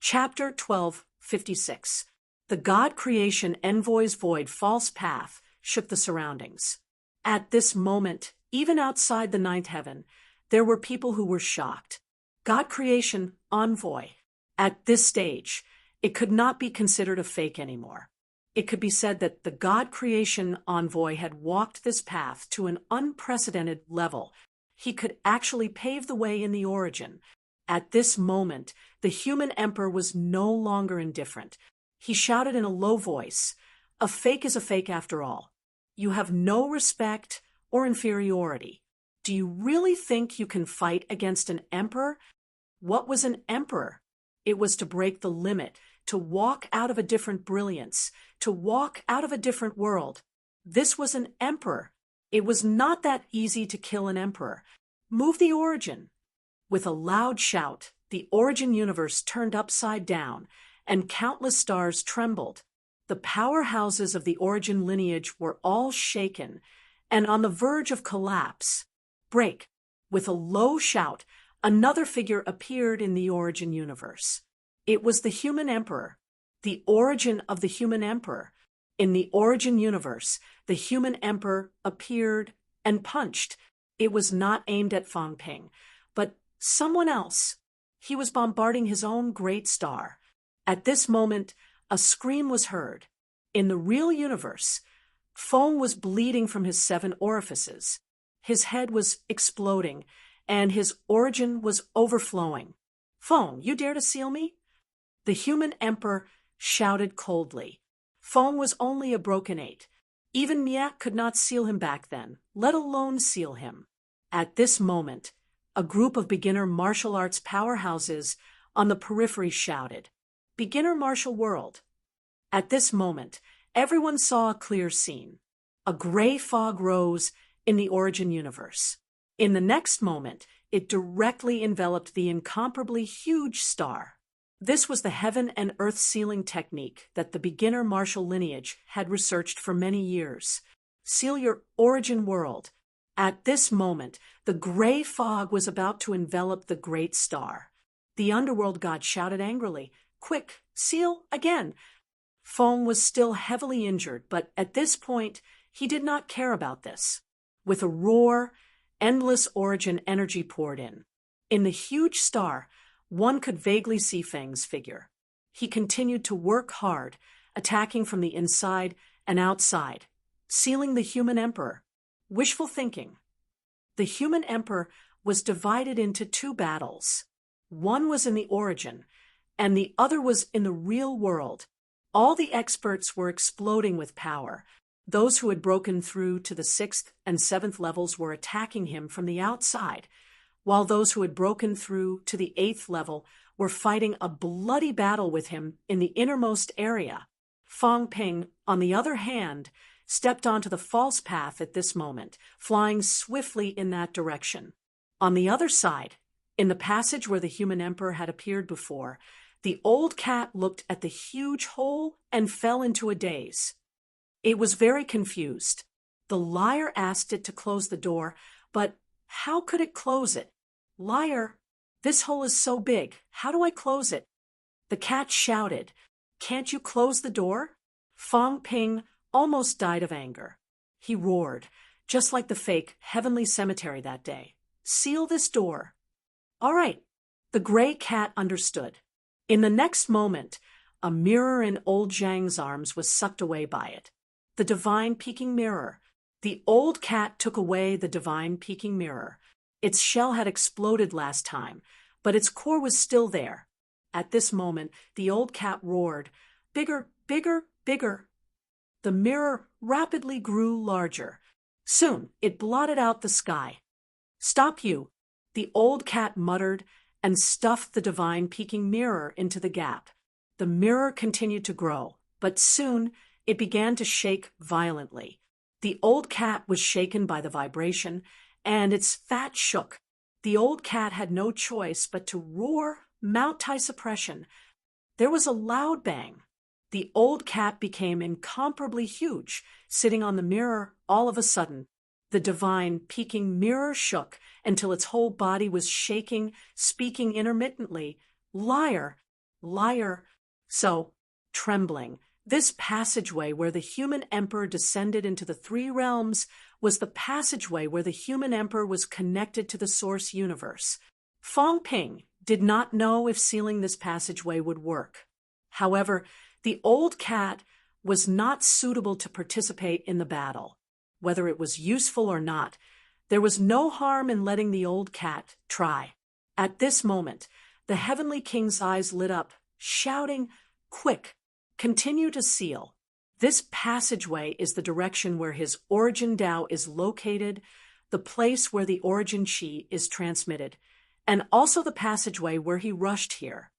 Chapter 12:56. The God Creation Envoy's Void False Path shook the surroundings. At this moment, even outside the ninth heaven, there were people who were shocked. God Creation Envoy. At this stage, it could not be considered a fake anymore. It could be said that the God Creation Envoy had walked this path to an unprecedented level. He could actually pave the way in the origin. At this moment, the human emperor was no longer indifferent. He shouted in a low voice, "A fake is a fake after all. You have no respect or inferiority. Do you really think you can fight against an emperor?" What was an emperor? It was to break the limit, to walk out of a different brilliance, to walk out of a different world. This was an emperor. It was not that easy to kill an emperor. Move the origin. With a loud shout, the origin universe turned upside down, and countless stars trembled. The powerhouses of the origin lineage were all shaken, and on the verge of collapse. Break. With a low shout, another figure appeared in the origin universe. It was the human emperor, the origin of the human emperor. In the origin universe, the human emperor appeared and punched. It was not aimed at Fang Ping, but someone else. He was bombarding his own great star. At this moment, a scream was heard. In the real universe, Feng was bleeding from his 7 orifices. His head was exploding, and his origin was overflowing. "Feng, you dare to seal me?" The human emperor shouted coldly. Feng was only a broken 8. Even Miak could not seal him back then, let alone seal him. At this moment, a group of beginner martial arts powerhouses on the periphery shouted, "Beginner martial world." At this moment, everyone saw a clear scene. A gray fog rose in the origin universe. In the next moment, it directly enveloped the incomparably huge star. This was the heaven and earth sealing technique that the beginner martial lineage had researched for many years. Seal your origin world. At this moment, the gray fog was about to envelop the great star. The underworld god shouted angrily, "Quick, seal again!" Feng was still heavily injured, but at this point, he did not care about this. With a roar, endless origin energy poured in. In the huge star, one could vaguely see Feng's figure. He continued to work hard, attacking from the inside and outside, sealing the human emperor. Wishful thinking. The human emperor was divided into 2 battles. One was in the origin, and the other was in the real world. All the experts were exploding with power. Those who had broken through to the 6th and 7th levels were attacking him from the outside, while those who had broken through to the 8th level were fighting a bloody battle with him in the innermost area. Fang Ping, on the other hand, stepped onto the false path at this moment, flying swiftly in that direction. On the other side, in the passage where the human emperor had appeared before, the old cat looked at the huge hole and fell into a daze. It was very confused. The liar asked it to close the door, but how could it close it? "Liar, this hole is so big. How do I close it?" The cat shouted, "Can't you close the door?" Fang Ping almost died of anger. He roared, just like the fake heavenly cemetery that day, "Seal this door." All right. The gray cat understood. In the next moment, a mirror in old Zhang's arms was sucked away by it. The divine peeking mirror. The old cat took away the divine peeking mirror. Its shell had exploded last time, but its core was still there. At this moment, the old cat roared, "Bigger, bigger, bigger." The mirror rapidly grew larger. Soon, it blotted out the sky. "Stop you," the old cat muttered and stuffed the divine peeking mirror into the gap. The mirror continued to grow, but soon it began to shake violently. The old cat was shaken by the vibration, and its fat shook. The old cat had no choice but to roar Mount-Tai suppression. There was a loud bang. The old cat became incomparably huge, sitting on the mirror all of a sudden. The divine, peeking mirror shook until its whole body was shaking, speaking intermittently, "Liar! Liar. So, trembling, this passageway where the human emperor descended into the three realms was the passageway where the human emperor was connected to the source universe. Fong Ping did not know if sealing this passageway would work. However, the old cat was not suitable to participate in the battle. Whether it was useful or not, there was no harm in letting the old cat try. At this moment, the Heavenly King's eyes lit up, shouting, "Quick, continue to seal." This passageway is the direction where his origin Tao is located, the place where the origin Qi is transmitted, and also the passageway where he rushed here.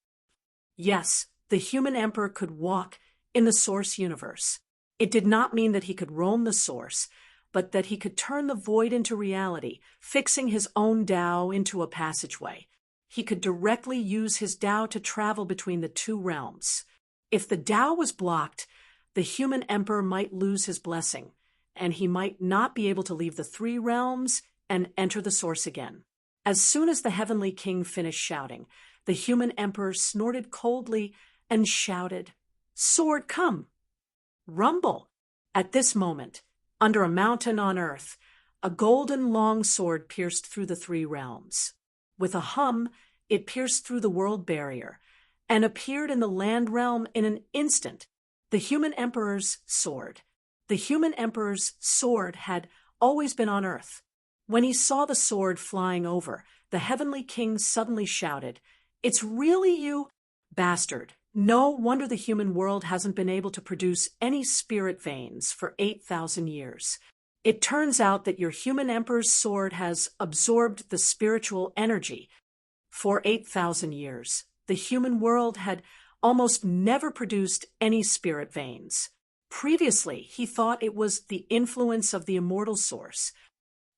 Yes, the human emperor could walk in the source universe. It did not mean that he could roam the source, but that he could turn the void into reality, fixing his own Tao into a passageway. He could directly use his Tao to travel between the two realms. If the Tao was blocked, the human emperor might lose his blessing, and he might not be able to leave the three realms and enter the source again. As soon as the Heavenly King finished shouting, the human emperor snorted coldly and shouted, "Sword, come!" Rumble! At this moment, under a mountain on earth, a golden long sword pierced through the three realms. With a hum, it pierced through the world barrier and appeared in the land realm in an instant. The human emperor's sword. The human emperor's sword had always been on earth. When he saw the sword flying over, the Heavenly King suddenly shouted, "It's really you, bastard." No wonder the human world hasn't been able to produce any spirit veins for 8,000 years. It turns out that your human emperor's sword has absorbed the spiritual energy. For 8,000 years, the human world had almost never produced any spirit veins. Previously, he thought it was the influence of the immortal source.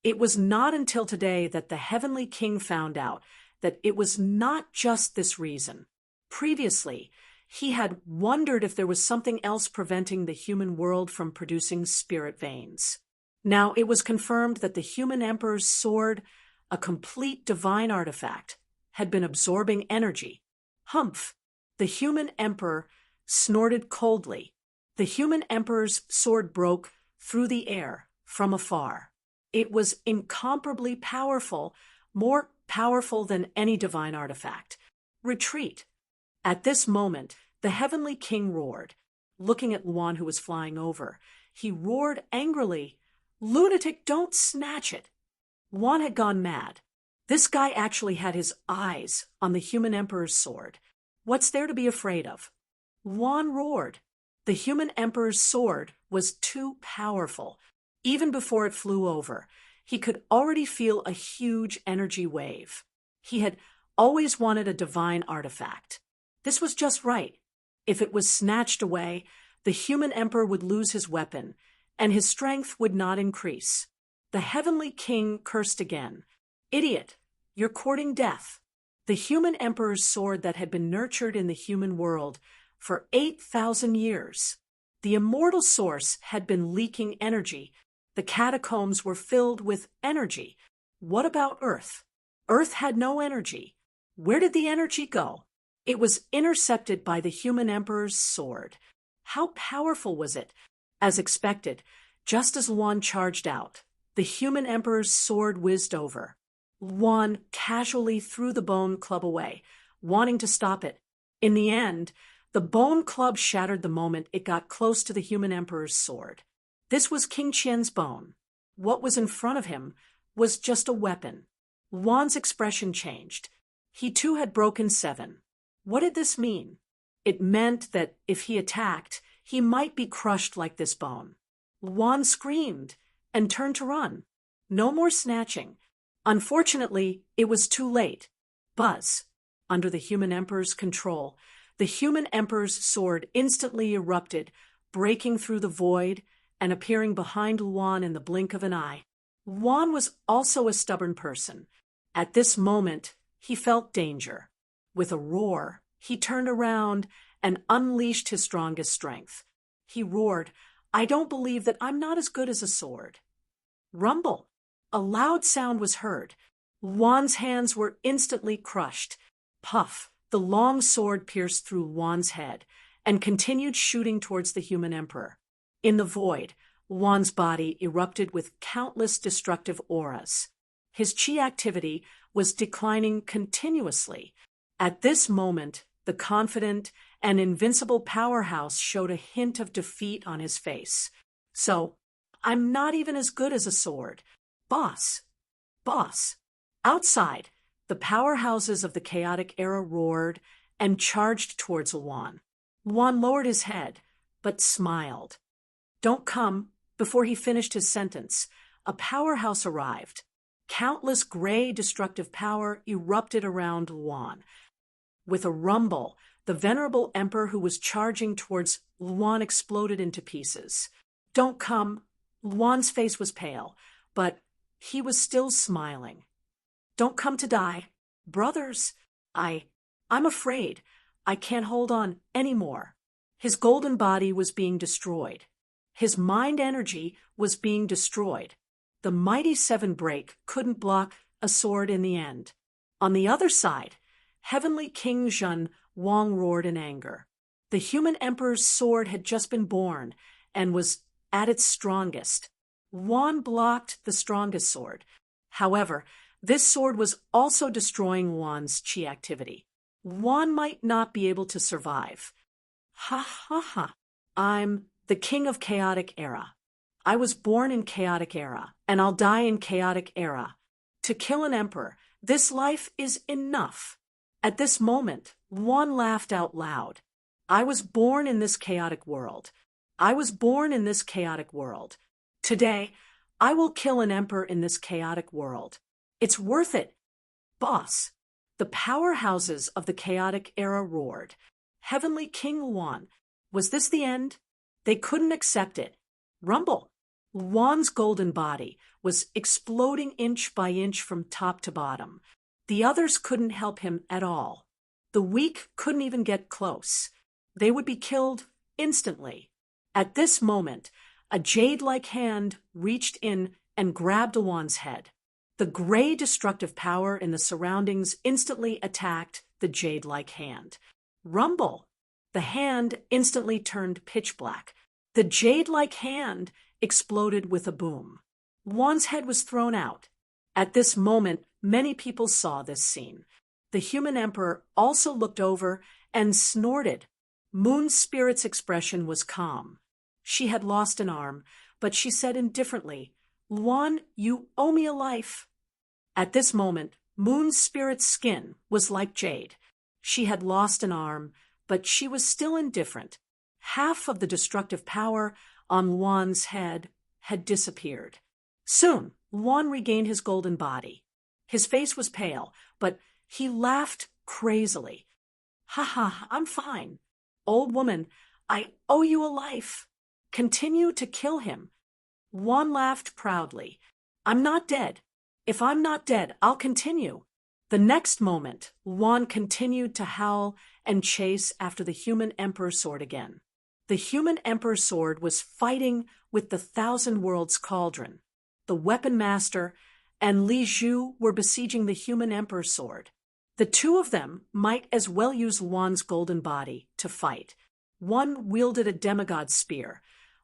It was not until today that the Heavenly King found out that it was not just this reason. Previously, he had wondered if there was something else preventing the human world from producing spirit veins. Now it was confirmed that the human emperor's sword, a complete divine artifact, had been absorbing energy. Humph! The human emperor snorted coldly. The human emperor's sword broke through the air from afar. It was incomparably powerful, more powerful than any divine artifact. Retreat! At this moment, the Heavenly King roared. Looking at Luan, who was flying over, he roared angrily, "Lunatic, don't snatch it!" Luan had gone mad. This guy actually had his eyes on the human emperor's sword. What's there to be afraid of? Luan roared. The human emperor's sword was too powerful. Even before it flew over, he could already feel a huge energy wave. He had always wanted a divine artifact. This was just right. If it was snatched away, the human emperor would lose his weapon, and his strength would not increase. The Heavenly King cursed again. "Idiot, you're courting death." The human emperor's sword that had been nurtured in the human world for 8,000 years. The immortal source had been leaking energy. The catacombs were filled with energy. What about Earth? Earth had no energy. Where did the energy go? It was intercepted by the human emperor's sword. How powerful was it? As expected, just as Luan charged out, the human emperor's sword whizzed over. Luan casually threw the bone club away, wanting to stop it. In the end, the bone club shattered the moment it got close to the human emperor's sword. This was King Qian's bone. What was in front of him was just a weapon. Luan's expression changed. He too had broken 7. What did this mean? It meant that if he attacked, he might be crushed like this bone. Luan screamed and turned to run. No more snatching. Unfortunately, it was too late. Buzz. Under the human emperor's control, the human emperor's sword instantly erupted, breaking through the void and appearing behind Luan in the blink of an eye. Luan was also a stubborn person. At this moment, he felt danger. With a roar, he turned around and unleashed his strongest strength. He roared, "I don't believe that I'm not as good as a sword." Rumble. A loud sound was heard. Luan's hands were instantly crushed. Puff. The long sword pierced through Wan's head and continued shooting towards the human emperor. In the void, Wan's body erupted with countless destructive auras. His chi activity was declining continuously. At this moment, the confident and invincible powerhouse showed a hint of defeat on his face. So, I'm not even as good as a sword. Boss. Boss. Outside, the powerhouses of the chaotic era roared and charged towards Wan. Wan lowered his head, but smiled. Don't come. Before he finished his sentence, a powerhouse arrived. Countless gray destructive power erupted around Wan. With a rumble, the venerable emperor who was charging towards Wan exploded into pieces. Don't come. Wan's face was pale, but he was still smiling. Don't come to die. Brothers, I'm afraid. I can't hold on anymore. His golden body was being destroyed. His mind energy was being destroyed. The mighty seven break couldn't block a sword in the end. On the other side, Heavenly King Zhen Wang roared in anger. The human emperor's sword had just been born and was at its strongest. Wan blocked the strongest sword. However, this sword was also destroying Wan's chi activity. Wan might not be able to survive. Ha ha ha. I'm the king of chaotic era. I was born in chaotic era, and I'll die in chaotic era. To kill an emperor, this life is enough. At this moment, Wan laughed out loud. I was born in this chaotic world. I was born in this chaotic world. Today, I will kill an emperor in this chaotic world. It's worth it. Boss. The powerhouses of the chaotic era roared. Heavenly King Wan. Was this the end? They couldn't accept it. Rumble. Wan's golden body was exploding inch by inch from top to bottom. The others couldn't help him at all. The weak couldn't even get close. They would be killed instantly. At this moment, a jade-like hand reached in and grabbed Wan's head. The gray destructive power in the surroundings instantly attacked the jade-like hand. Rumble! The hand instantly turned pitch black. The jade-like hand exploded with a boom. Wan's head was thrown out. At this moment, many people saw this scene. The human emperor also looked over and snorted. Moon Spirit's expression was calm. She had lost an arm, but she said indifferently, Wan, you owe me a life. At this moment, Moon Spirit's skin was like jade. She had lost an arm, but she was still indifferent. Half of the destructive power on Wan's head had disappeared. Soon, Wan regained his golden body. His face was pale, but he laughed crazily. Ha ha, I'm fine. Old woman, I owe you a life. Continue to kill him. Wan laughed proudly. I'm not dead. If I'm not dead, I'll continue. The next moment, Wan continued to howl and chase after the human emperor's sword again. The human emperor's sword was fighting with the Thousand Worlds Cauldron. The weapon master and Li Zhu were besieging the human emperor's sword. The two of them might as well use Wan's golden body to fight. One wielded a demigod spear,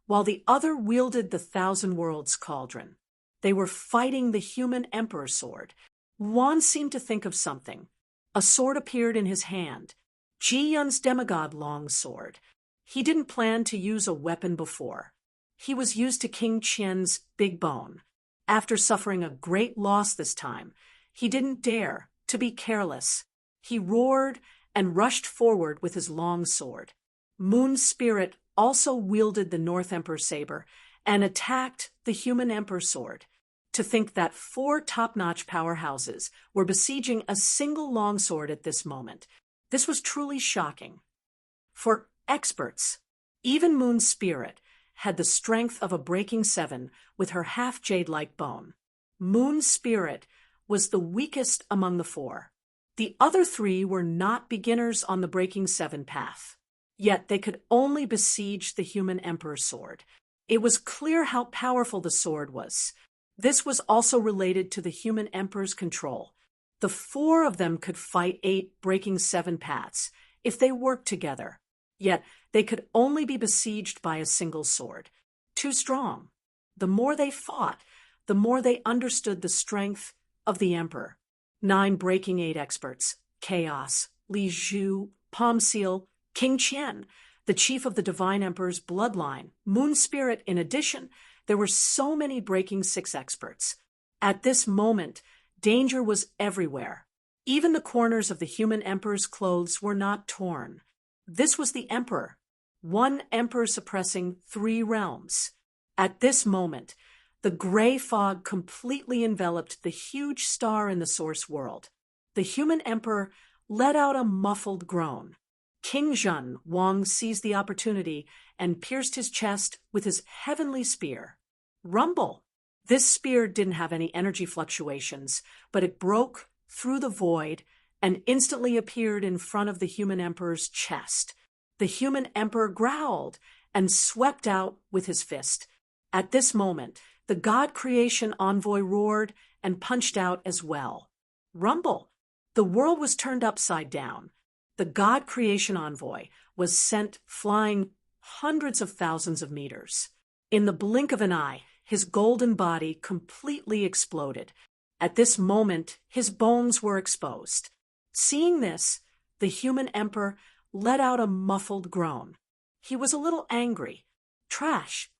while the other wielded the Thousand Worlds Cauldron. They were fighting the human emperor's sword. Wan seemed to think of something. A sword appeared in his hand. Ji Yun's demigod long sword. He didn't plan to use a weapon before. He was used to King Qian's big bone. After suffering a great loss this time, he didn't dare to be careless. He roared and rushed forward with his long sword. Moon Spirit also wielded the North Emperor saber and attacked the human emperor sword. To think that 4 top-notch powerhouses were besieging a single longsword at this moment, this was truly shocking. For experts, even Moon Spirit had the strength of a breaking 7 with her half-jade-like bone. Moon Spirit was the weakest among the 4. The other 3 were not beginners on the breaking 7 path. Yet they could only besiege the human emperor's sword. It was clear how powerful the sword was. This was also related to the human emperor's control. The four of them could fight 8, breaking 7 paths, if they worked together. Yet they could only be besieged by a single sword. Too strong. The more they fought, the more they understood the strength of the emperor. 9 breaking 8 experts. Chaos, Li Zhu, Palm Seal, King Qian, the chief of the divine emperor's bloodline, Moon Spirit. In addition, there were so many breaking 6 experts. At this moment, danger was everywhere. Even the corners of the human emperor's clothes were not torn. This was the emperor, one emperor suppressing 3 realms. At this moment, the gray fog completely enveloped the huge star in the source world. The human emperor let out a muffled groan. King Zhen Wang seized the opportunity and pierced his chest with his heavenly spear. Rumble! This spear didn't have any energy fluctuations, but it broke through the void and instantly appeared in front of the human emperor's chest. The human emperor growled and swept out with his fist. At this moment, the God creation envoy roared and punched out as well. Rumble! The world was turned upside down. The God creation envoy was sent flying hundreds of thousands of meters. In the blink of an eye, his golden body completely exploded. At this moment, his bones were exposed. Seeing this, the human emperor let out a muffled groan. He was a little angry. Trash!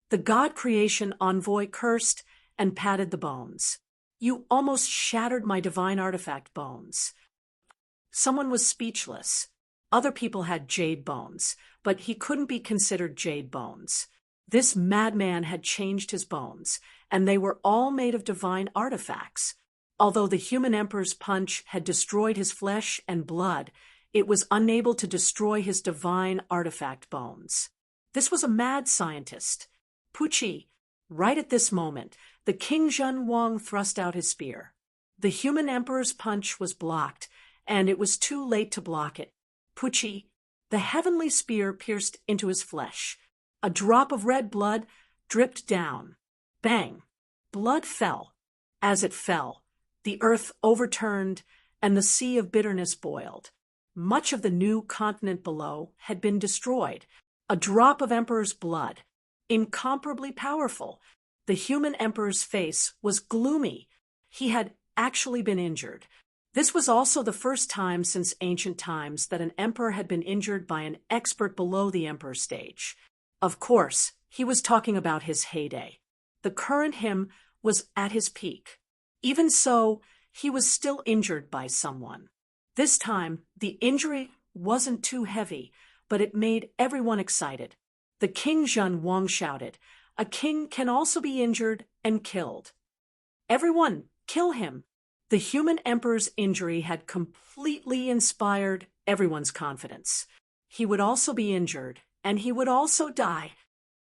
The God creation envoy cursed and patted the bones. You almost shattered my divine artifact bones. Someone was speechless. Other people had jade bones, but he couldn't be considered jade bones. This madman had changed his bones, and they were all made of divine artifacts. Although the human emperor's punch had destroyed his flesh and blood, it was unable to destroy his divine artifact bones. This was a mad scientist. Pucci, right at this moment, the King Zhen Wang thrust out his spear. The human emperor's punch was blocked, and it was too late to block it. Pucci, the heavenly spear pierced into his flesh. A drop of red blood dripped down. Bang! Blood fell. As it fell, the earth overturned and the sea of bitterness boiled. Much of the new continent below had been destroyed. A drop of emperor's blood. Incomparably powerful. The human emperor's face was gloomy. He had actually been injured. This was also the first time since ancient times that an emperor had been injured by an expert below the emperor stage. Of course, he was talking about his heyday. The current him was at his peak. Even so, he was still injured by someone. This time, the injury wasn't too heavy, but it made everyone excited. The King Zhen Wang shouted, "A king can also be injured and killed. Everyone, kill him!" The human emperor's injury had completely inspired everyone's confidence. He would also be injured, and he would also die.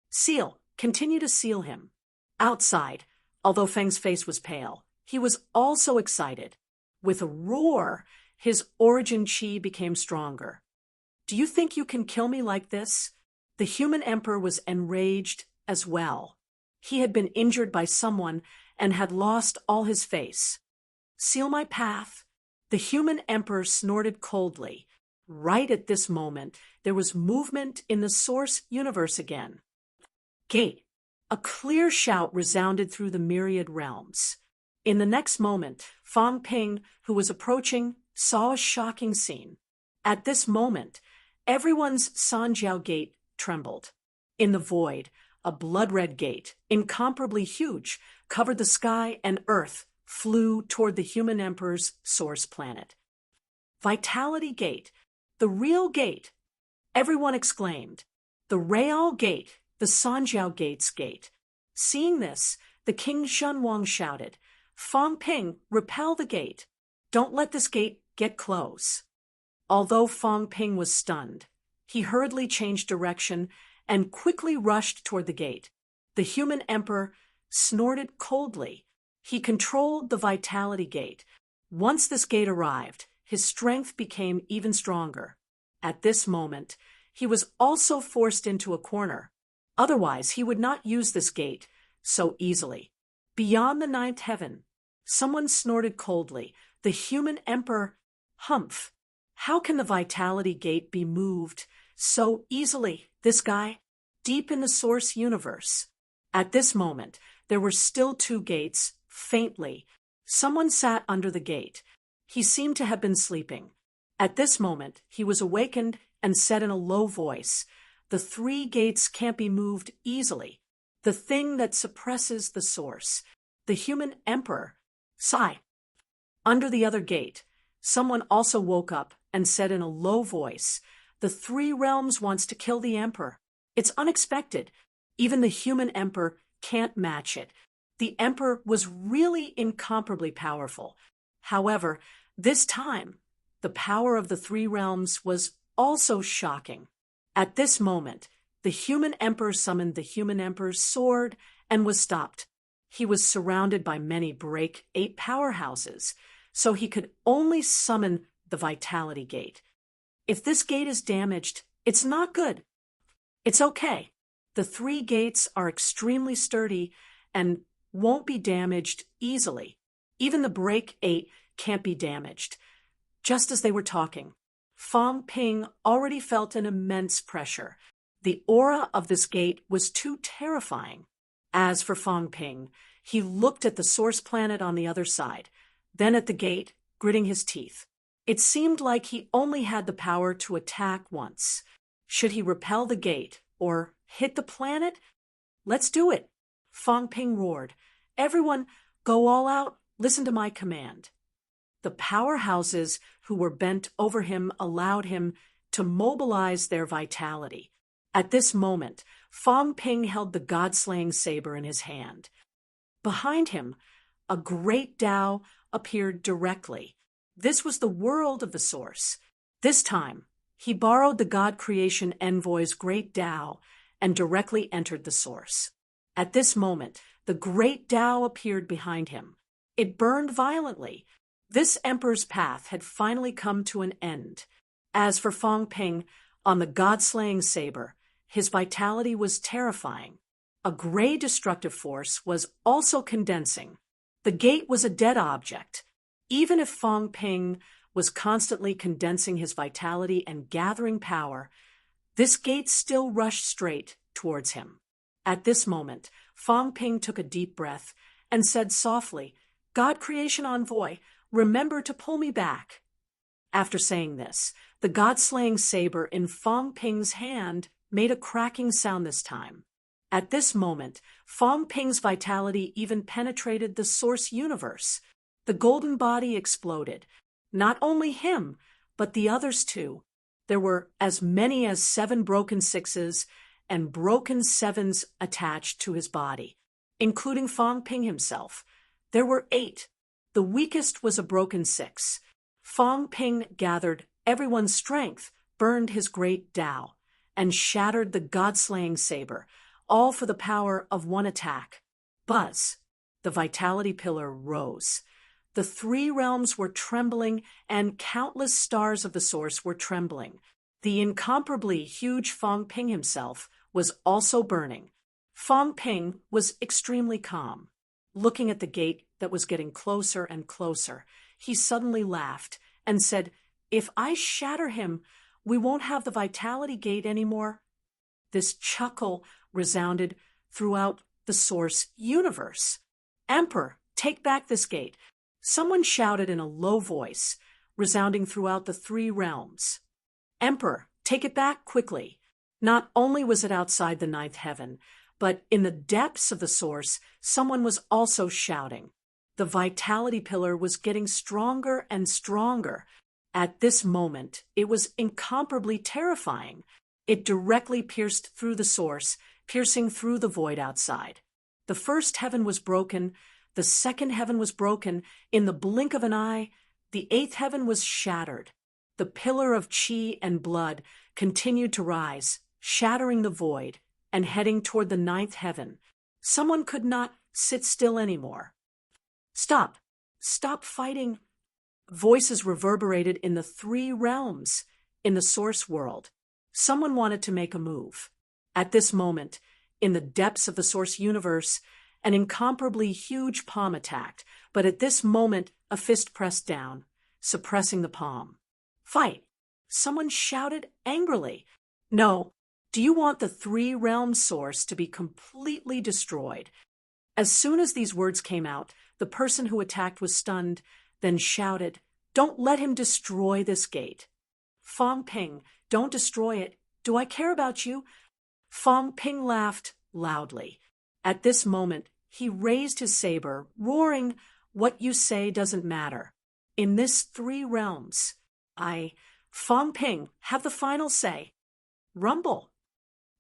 Seal, continue to seal him. Outside, although Feng's face was pale, he was also excited. With a roar, his origin chi became stronger. "Do you think you can kill me like this?" The human emperor was enraged as well. He had been injured by someone and had lost all his face. "Seal my path." The human emperor snorted coldly. Right at this moment, there was movement in the source universe again. Gate. A clear shout resounded through the myriad realms. In the next moment, Fang Ping, who was approaching, saw a shocking scene. At this moment, everyone's Sanjiao gate trembled. In the void, a blood-red gate, incomparably huge, covered the sky, and Earth flew toward the human emperor's source planet. Vitality Gate, the real gate! Everyone exclaimed. The Real Gate, the Sanjiao Gate's gate. Seeing this, the King Zhen Wang shouted, "Fang Ping, repel the gate. Don't let this gate get close." Although Fang Ping was stunned, he hurriedly changed direction and quickly rushed toward the gate. The human emperor snorted coldly. He controlled the Vitality Gate. Once this gate arrived, his strength became even stronger. At this moment, he was also forced into a corner. Otherwise, he would not use this gate so easily. Beyond the ninth heaven, someone snorted coldly. The human emperor, Humph. How can the vitality gate be moved so easily? This guy, deep in the source universe. At this moment, there were still two gates, faintly. Someone sat under the gate. He seemed to have been sleeping. At this moment, he was awakened and said in a low voice, "The three gates can't be moved easily. The thing that suppresses the source, the human emperor, sigh." Under the other gate, someone also woke up and said in a low voice, "The three realms wants to kill the emperor. It's unexpected. Even the human emperor can't match it." The emperor was really incomparably powerful. However, this time, the power of the three realms was also shocking. At this moment, the human emperor summoned the human emperor's sword and was stopped. He was surrounded by many Break 8 powerhouses, so he could only summon the vitality gate. If this gate is damaged, it's not good. It's okay. The three gates are extremely sturdy and won't be damaged easily. Even the Break 8 can't be damaged. Just as they were talking, Fong Ping already felt an immense pressure. The aura of this gate was too terrifying. As for Fong Ping, he looked at the source planet on the other side, then at the gate, gritting his teeth. It seemed like he only had the power to attack once. Should he repel the gate or hit the planet? "Let's do it," Fong Ping roared. "Everyone, go all out, listen to my command." The powerhouses who were bent over him allowed him to mobilize their vitality. At this moment, Fong Ping held the god-slaying saber in his hand. Behind him, a great Tao appeared directly. This was the world of the source. This time, he borrowed the God creation envoy's great Tao and directly entered the source. At this moment, the great Tao appeared behind him. It burned violently. This emperor's path had finally come to an end. As for Fong Ping, on the god-slaying saber, his vitality was terrifying. A gray destructive force was also condensing. The gate was a dead object. Even if Fong Ping was constantly condensing his vitality and gathering power, this gate still rushed straight towards him. At this moment, Fong Ping took a deep breath and said softly, "God creation envoy, remember to pull me back." After saying this, the god-slaying saber in Fong Ping's hand made a cracking sound this time. At this moment, Fong Ping's vitality even penetrated the source universe. The golden body exploded. Not only him, but the others too. There were as many as 7 broken 6s and broken 7s attached to his body, including Fong Ping himself. There were 8. The weakest was a broken 6. Fong Ping gathered everyone's strength, burned his great Tao, and shattered the god-slaying saber, all for the power of one attack. Buzz! The vitality pillar rose. The 3 realms were trembling, and countless stars of the source were trembling. The incomparably huge Fong Ping himself was also burning. Fong Ping was extremely calm. Looking at the gate that was getting closer and closer, he suddenly laughed and said, "If I shatter him, we won't have the vitality gate anymore." This chuckle resounded throughout the source universe. "Emperor, take back this gate," someone shouted in a low voice, resounding throughout the 3 realms. "Emperor, take it back quickly." Not only was it outside the 9th heaven, but in the depths of the source, someone was also shouting. The vitality pillar was getting stronger and stronger. At this moment, it was incomparably terrifying. It directly pierced through the source, piercing through the void outside. The 1st heaven was broken. The 2nd heaven was broken. In the blink of an eye, the 8th heaven was shattered. The pillar of chi and blood continued to rise, shattering the void and heading toward the 9th heaven. Someone could not sit still anymore. "Stop! Stop fighting!" Voices reverberated in the 3 realms, in the source world. Someone wanted to make a move. At this moment, in the depths of the source universe, An incomparably huge palm attacked, but at this moment a fist pressed down, suppressing the palm. "Fight!" someone shouted angrily. "No. Do you want the three-realm source to be completely destroyed?" As soon as these words came out, the person who attacked was stunned, then shouted, "Don't let him destroy this gate." "Fong Ping, don't destroy it. Do I care about you?" Fong Ping laughed loudly. At this moment, he raised his saber, roaring, "What you say doesn't matter. In this three realms, Fong Ping, have the final say. Rumble."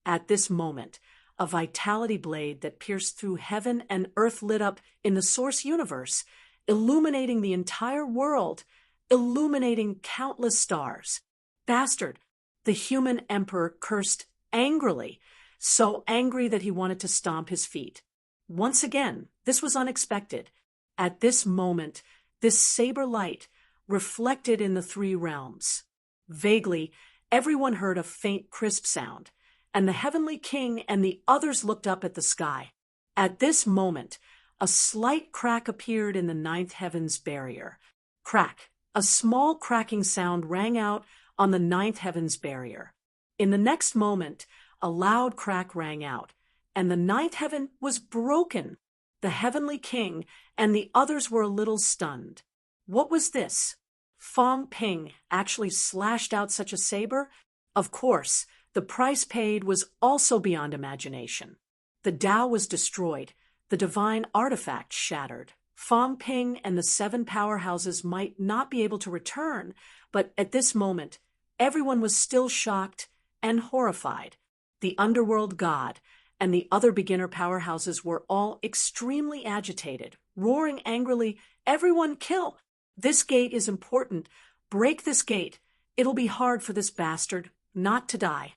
At this moment, a vitality blade that pierced through heaven and earth lit up in the source universe, illuminating the entire world, illuminating countless stars. "Bastard!" the human emperor cursed angrily, so angry that he wanted to stomp his feet. Once again, this was unexpected. At this moment, this saber light reflected in the three realms. Vaguely, everyone heard a faint crisp sound, and the heavenly king and the others looked up at the sky. At this moment, a slight crack appeared in the ninth heaven's barrier. Crack! A small cracking sound rang out on the ninth heaven's barrier. In the next moment, a loud crack rang out, and the ninth heaven was broken. The heavenly king and the others were a little stunned. What was this? Fong Ping actually slashed out such a saber? Of course, the price paid was also beyond imagination. The Tao was destroyed, the divine artifact shattered. Fong Ping and the seven powerhouses might not be able to return, but at this moment, everyone was still shocked and horrified. The underworld god and the other beginner powerhouses were all extremely agitated, roaring angrily, "Everyone kill! This gate is important. Break this gate. It'll be hard for this bastard not to die."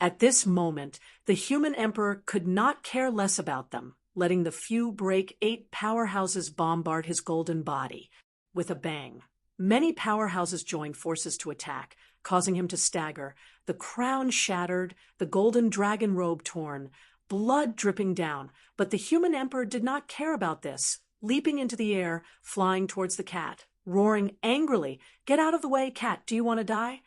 At this moment, the human emperor could not care less about them, letting the few break 8 powerhouses bombard his golden body. With a bang, many powerhouses joined forces to attack, causing him to stagger, the crown shattered, the golden dragon robe torn, blood dripping down. But the human emperor did not care about this, leaping into the air, flying towards the cat, roaring angrily, "Get out of the way, cat, do you want to die?"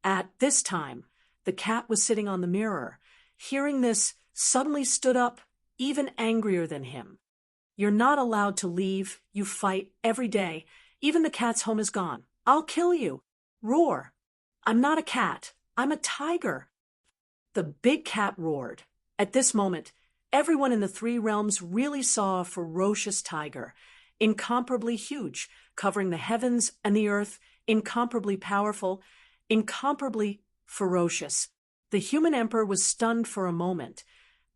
At this time, the cat was sitting on the mirror. Hearing this, suddenly stood up, even angrier than him. "You're not allowed to leave. You fight every day. Even the cat's home is gone. I'll kill you. Roar. I'm not a cat. I'm a tiger." The big cat roared. At this moment, everyone in the three realms really saw a ferocious tiger, incomparably huge, covering the heavens and the earth, incomparably powerful, incomparably ferocious. The human emperor was stunned for a moment.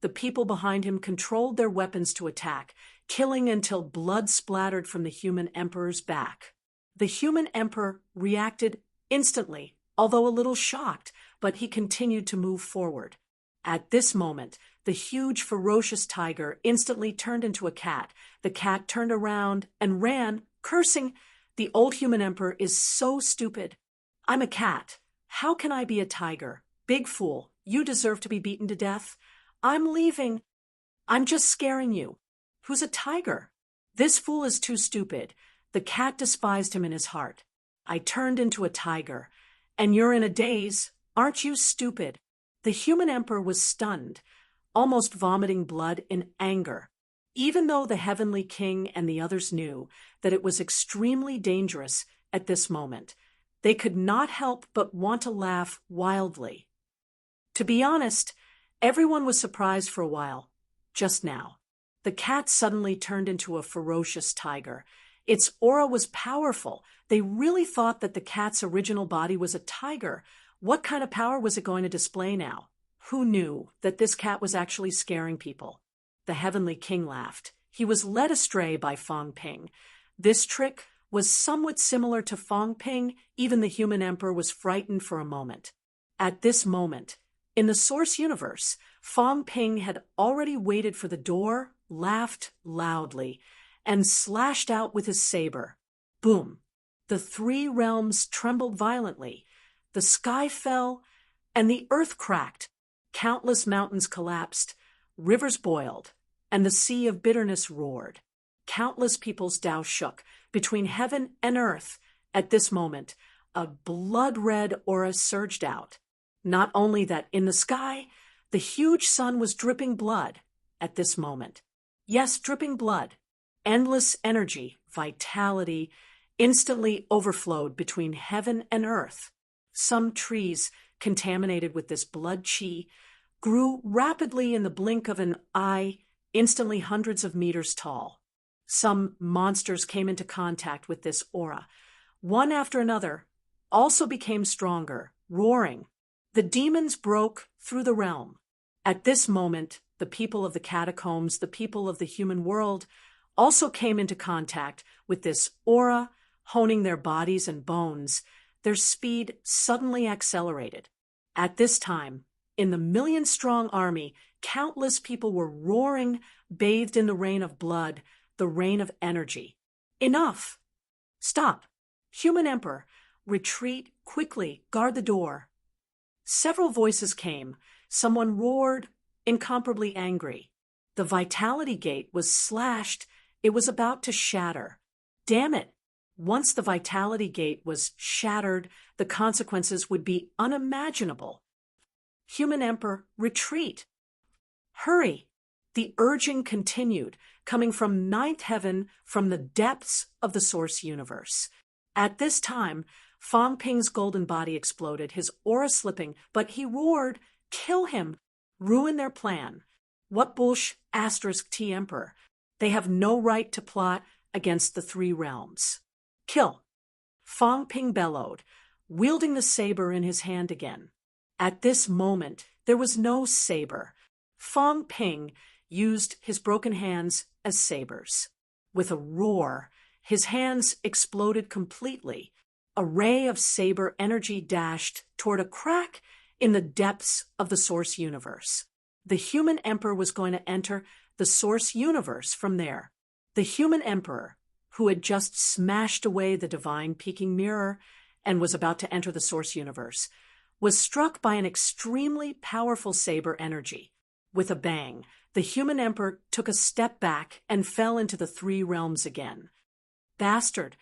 The people behind him controlled their weapons to attack, killing until blood splattered from the human emperor's back. The human emperor reacted instantly, although a little shocked, but he continued to move forward. At this moment, the huge, ferocious tiger instantly turned into a cat. The cat turned around and ran, cursing, "The old human emperor is so stupid. I'm a cat. How can I be a tiger? Big fool, you deserve to be beaten to death. I'm leaving. I'm just scaring you. Who's a tiger? This fool is too stupid." The cat despised him in his heart. "I turned into a tiger, and you're in a daze. Aren't you stupid?" The human emperor was stunned, almost vomiting blood in anger. Even though the heavenly king and the others knew that it was extremely dangerous at this moment, they could not help but want to laugh wildly. To be honest, everyone was surprised for a while, just now. The cat suddenly turned into a ferocious tiger. Its aura was powerful. They really thought that the cat's original body was a tiger. What kind of power was it going to display now? Who knew that this cat was actually scaring people? The heavenly king laughed. He was led astray by Fong Ping. This trick was somewhat similar to Fong Ping. Even the human emperor was frightened for a moment. At this moment, in the source universe, Fong Ping had already waited for the door, laughed loudly, and slashed out with his saber. Boom! The three realms trembled violently. The sky fell, and the earth cracked. Countless mountains collapsed, rivers boiled, and the sea of bitterness roared. Countless people's Tao shook. Between heaven and earth, at this moment, a blood-red aura surged out. Not only that, in the sky, the huge sun was dripping blood at this moment. Yes, dripping blood. Endless energy, vitality, instantly overflowed between heaven and earth. Some trees, contaminated with this blood chi, grew rapidly in the blink of an eye, instantly hundreds of meters tall. Some monsters came into contact with this aura. One after another also became stronger, roaring. The demons broke through the realm. At this moment, the people of the catacombs, the people of the human world, also came into contact with this aura, honing their bodies and bones. Their speed suddenly accelerated. At this time, in the million-strong army, countless people were roaring, bathed in the rain of blood, the rain of energy. Enough! Stop! Human Emperor, retreat quickly, guard the door. Several voices came. Someone roared, incomparably angry. The vitality gate was slashed. It was about to shatter. Damn it! Once the vitality gate was shattered, the consequences would be unimaginable. Human Emperor, retreat! Hurry! The urging continued, coming from ninth heaven, from the depths of the source universe. At this time, Fang Ping's golden body exploded, his aura slipping, but he roared, "Kill him! Ruin their plan! What bullsh *T Emperor? They have no right to plot against the three realms. Kill!" Fang Ping bellowed, wielding the saber in his hand again. At this moment, there was no saber. Fang Ping used his broken hands as sabers. With a roar, his hands exploded completely. A ray of saber energy dashed toward a crack in the depths of the source universe. The human emperor was going to enter the source universe from there. The human emperor, who had just smashed away the divine peeking mirror and was about to enter the source universe, was struck by an extremely powerful saber energy. With a bang, the human emperor took a step back and fell into the three realms again. Bastard!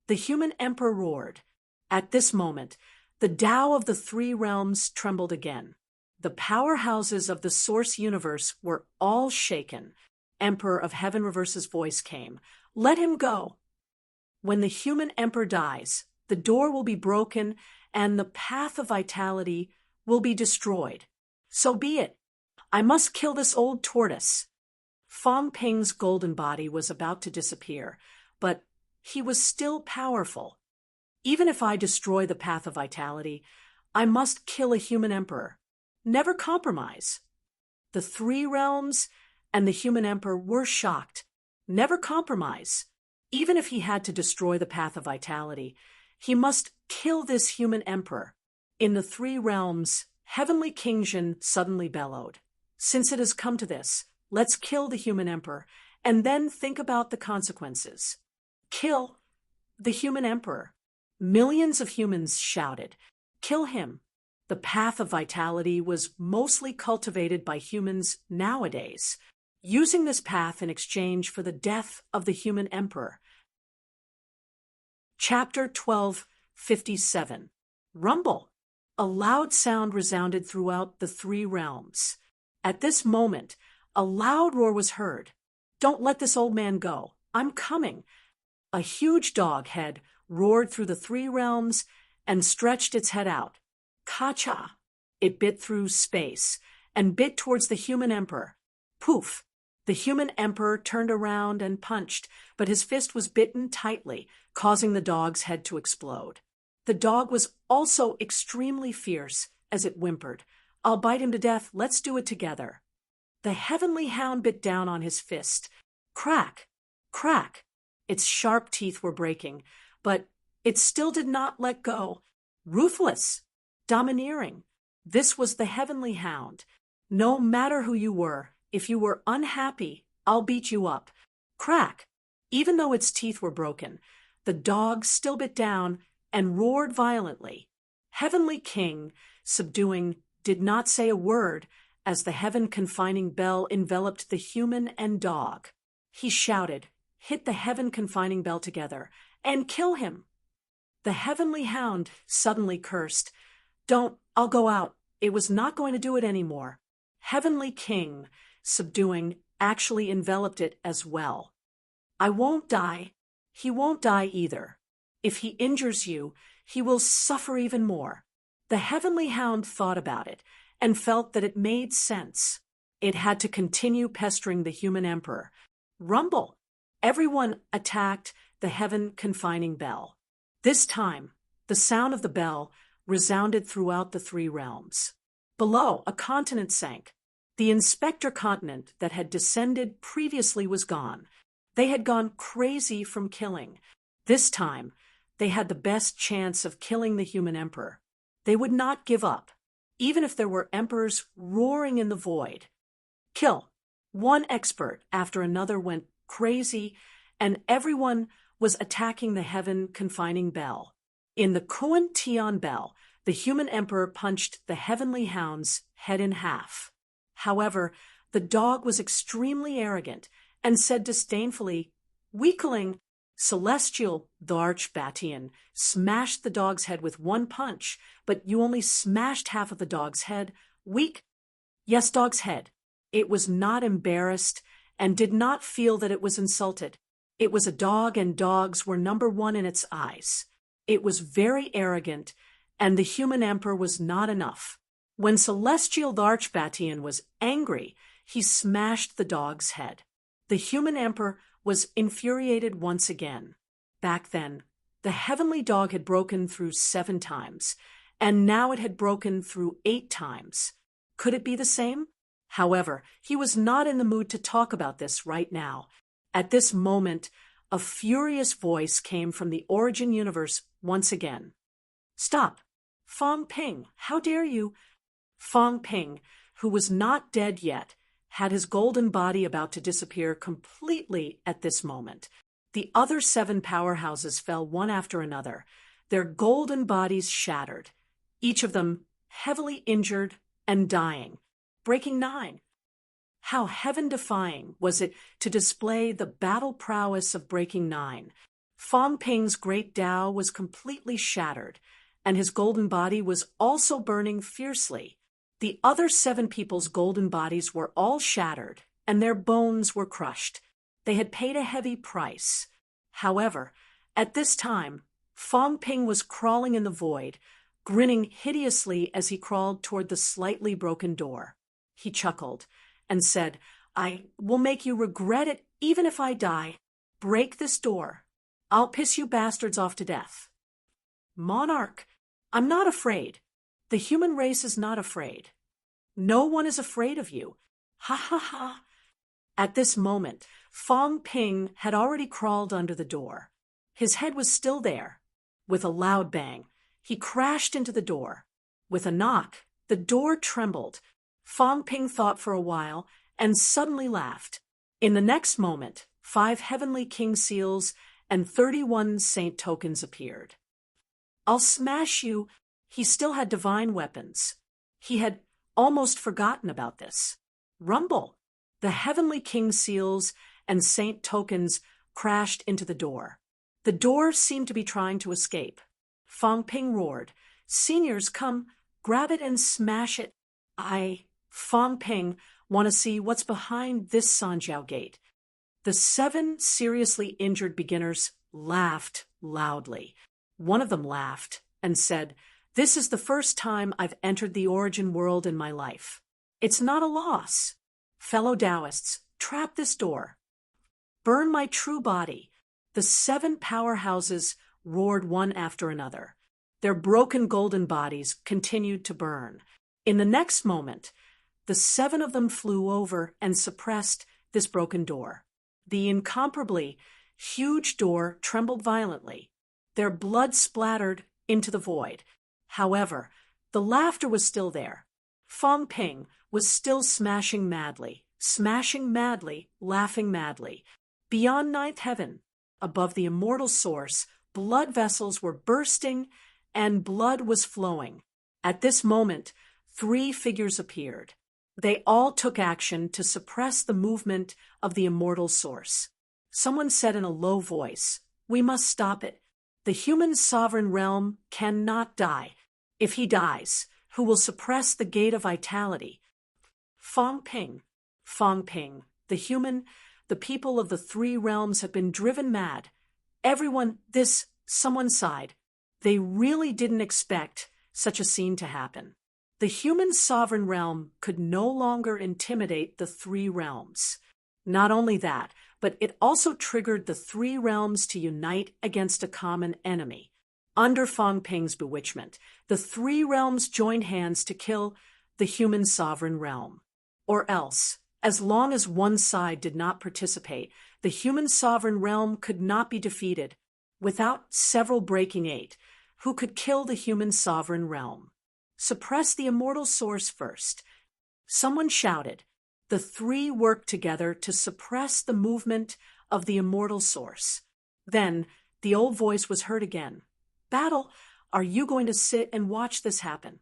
The human emperor roared. At this moment, the Tao of the three realms trembled again. The powerhouses of the source universe were all shaken. Emperor of Heaven Reverse's voice came. Let him go. When the human emperor dies, the door will be broken and the path of vitality will be destroyed. So be it. I must kill this old tortoise. Fang Ping's golden body was about to disappear, but he was still powerful. Even if I destroy the path of vitality, I must kill a human emperor. Never compromise. The three realms and the human emperor were shocked. Never compromise. Even if he had to destroy the path of vitality, he must kill this human emperor. In the three realms, Heavenly King Jin suddenly bellowed. Since it has come to this, let's kill the human emperor, and then think about the consequences. Kill the human emperor. Millions of humans shouted, "Kill him." The path of vitality was mostly cultivated by humans nowadays, using this path in exchange for the death of the human emperor. Chapter 1257. Rumble. A loud sound resounded throughout the three realms. At this moment, a loud roar was heard. "Don't let this old man go. I'm coming." A huge dog head roared through the three realms and stretched its head out. Ka-cha! It bit through space and bit towards the human emperor. Poof! The human emperor turned around and punched, but his fist was bitten tightly, causing the dog's head to explode. The dog was also extremely fierce as it whimpered, "I'll bite him to death. Let's do it together." The heavenly hound bit down on his fist. Crack! Crack! Its sharp teeth were breaking, but it still did not let go. Ruthless! Domineering! This was the heavenly hound. No matter who you were, if you were unhappy, I'll beat you up. Crack! Even though its teeth were broken, the dog still bit down and roared violently. Heavenly King, subduing, did not say a word as the heaven-confining bell enveloped the human and dog. He shouted, "Hit the heaven-confining bell together, and kill him!" The heavenly hound suddenly cursed, "Don't, I'll go out. It was not going to do it anymore." Heavenly King, subduing, actually enveloped it as well. "I won't die. He won't die either. If he injures you, he will suffer even more." The heavenly hound thought about it and felt that it made sense. It had to continue pestering the human emperor. Rumble! Everyone attacked the heaven-confining bell. This time, the sound of the bell resounded throughout the three realms. Below, a continent sank. The Inspector continent that had descended previously was gone. They had gone crazy from killing. This time, they had the best chance of killing the human emperor. They would not give up, even if there were emperors roaring in the void. Kill. One expert after another went crazy, and everyone was attacking the heaven-confining bell. In the Kuan Tian bell, the human emperor punched the heavenly hound's head in half. However, the dog was extremely arrogant and said disdainfully, "Weakling." Celestial, the Archbatian, smashed the dog's head with one punch, but you only smashed half of the dog's head. Weak? Yes, dog's head. It was not embarrassed and did not feel that it was insulted. It was a dog, and dogs were number one in its eyes. It was very arrogant, and the human emperor was not enough. When Celestial the Archbatian was angry, he smashed the dog's head. The human emperor was infuriated once again. Back then, the heavenly dog had broken through 7 times, and now it had broken through 8 times. Could it be the same? However, he was not in the mood to talk about this right now. At this moment, a furious voice came from the origin universe once again. "Stop! Fong Ping, how dare you?" Fong Ping, who was not dead yet, had his golden body about to disappear completely at this moment. The other 7 powerhouses fell one after another, their golden bodies shattered, each of them heavily injured and dying. Breaking 9. How heaven-defying was it to display the battle prowess of Breaking 9. Fong Ping's great Tao was completely shattered, and his golden body was also burning fiercely. The other 7 people's golden bodies were all shattered, and their bones were crushed. They had paid a heavy price. However, at this time, Fong Ping was crawling in the void, grinning hideously as he crawled toward the slightly broken door. He chuckled and said, "I will make you regret it even if I die. Break this door. I'll piss you bastards off to death." "Monarch, I'm not afraid. The human race is not afraid. No one is afraid of you. Ha ha ha." At this moment, Fong Ping had already crawled under the door. His head was still there. With a loud bang, he crashed into the door. With a knock, the door trembled. Fong Ping thought for a while and suddenly laughed. In the next moment, 5 heavenly king seals and 31 saint tokens appeared. "I'll smash you." He still had divine weapons. He had almost forgotten about this. Rumble! The heavenly king seals and saint tokens crashed into the door. The door seemed to be trying to escape. Fong Ping roared, "Seniors, come, grab it and smash it. Fong Ping, want to see what's behind this Sanjiao gate." The 7 seriously injured beginners laughed loudly. One of them laughed and said, "This is the first time I've entered the origin world in my life. It's not a loss. Fellow Taoists, trap this door. Burn my true body." The 7 powerhouses roared one after another. Their broken golden bodies continued to burn. In the next moment, the 7 of them flew over and suppressed this broken door. The incomparably huge door trembled violently. Their blood splattered into the void. However, the laughter was still there. Fong Ping was still smashing madly, laughing madly. Beyond 9th heaven, above the immortal source, blood vessels were bursting and blood was flowing. At this moment, 3 figures appeared. They all took action to suppress the movement of the immortal source. Someone said in a low voice, "We must stop it. The human sovereign realm cannot die. If he dies, who will suppress the gate of vitality?" Fong Ping. Fong Ping. The people of the three realms have been driven mad. Someone sighed. They really didn't expect such a scene to happen. The human sovereign realm could no longer intimidate the three realms. Not only that, but it also triggered the three realms to unite against a common enemy. Under Fong Ping's bewitchment, the three realms joined hands to kill the human sovereign realm. Or else, as long as one side did not participate, the human sovereign realm could not be defeated. Without several breaking eight, who could kill the human sovereign realm? Suppress the immortal source first. Someone shouted. The three worked together to suppress the movement of the immortal source. Then, the old voice was heard again. "Battle, are you going to sit and watch this happen?"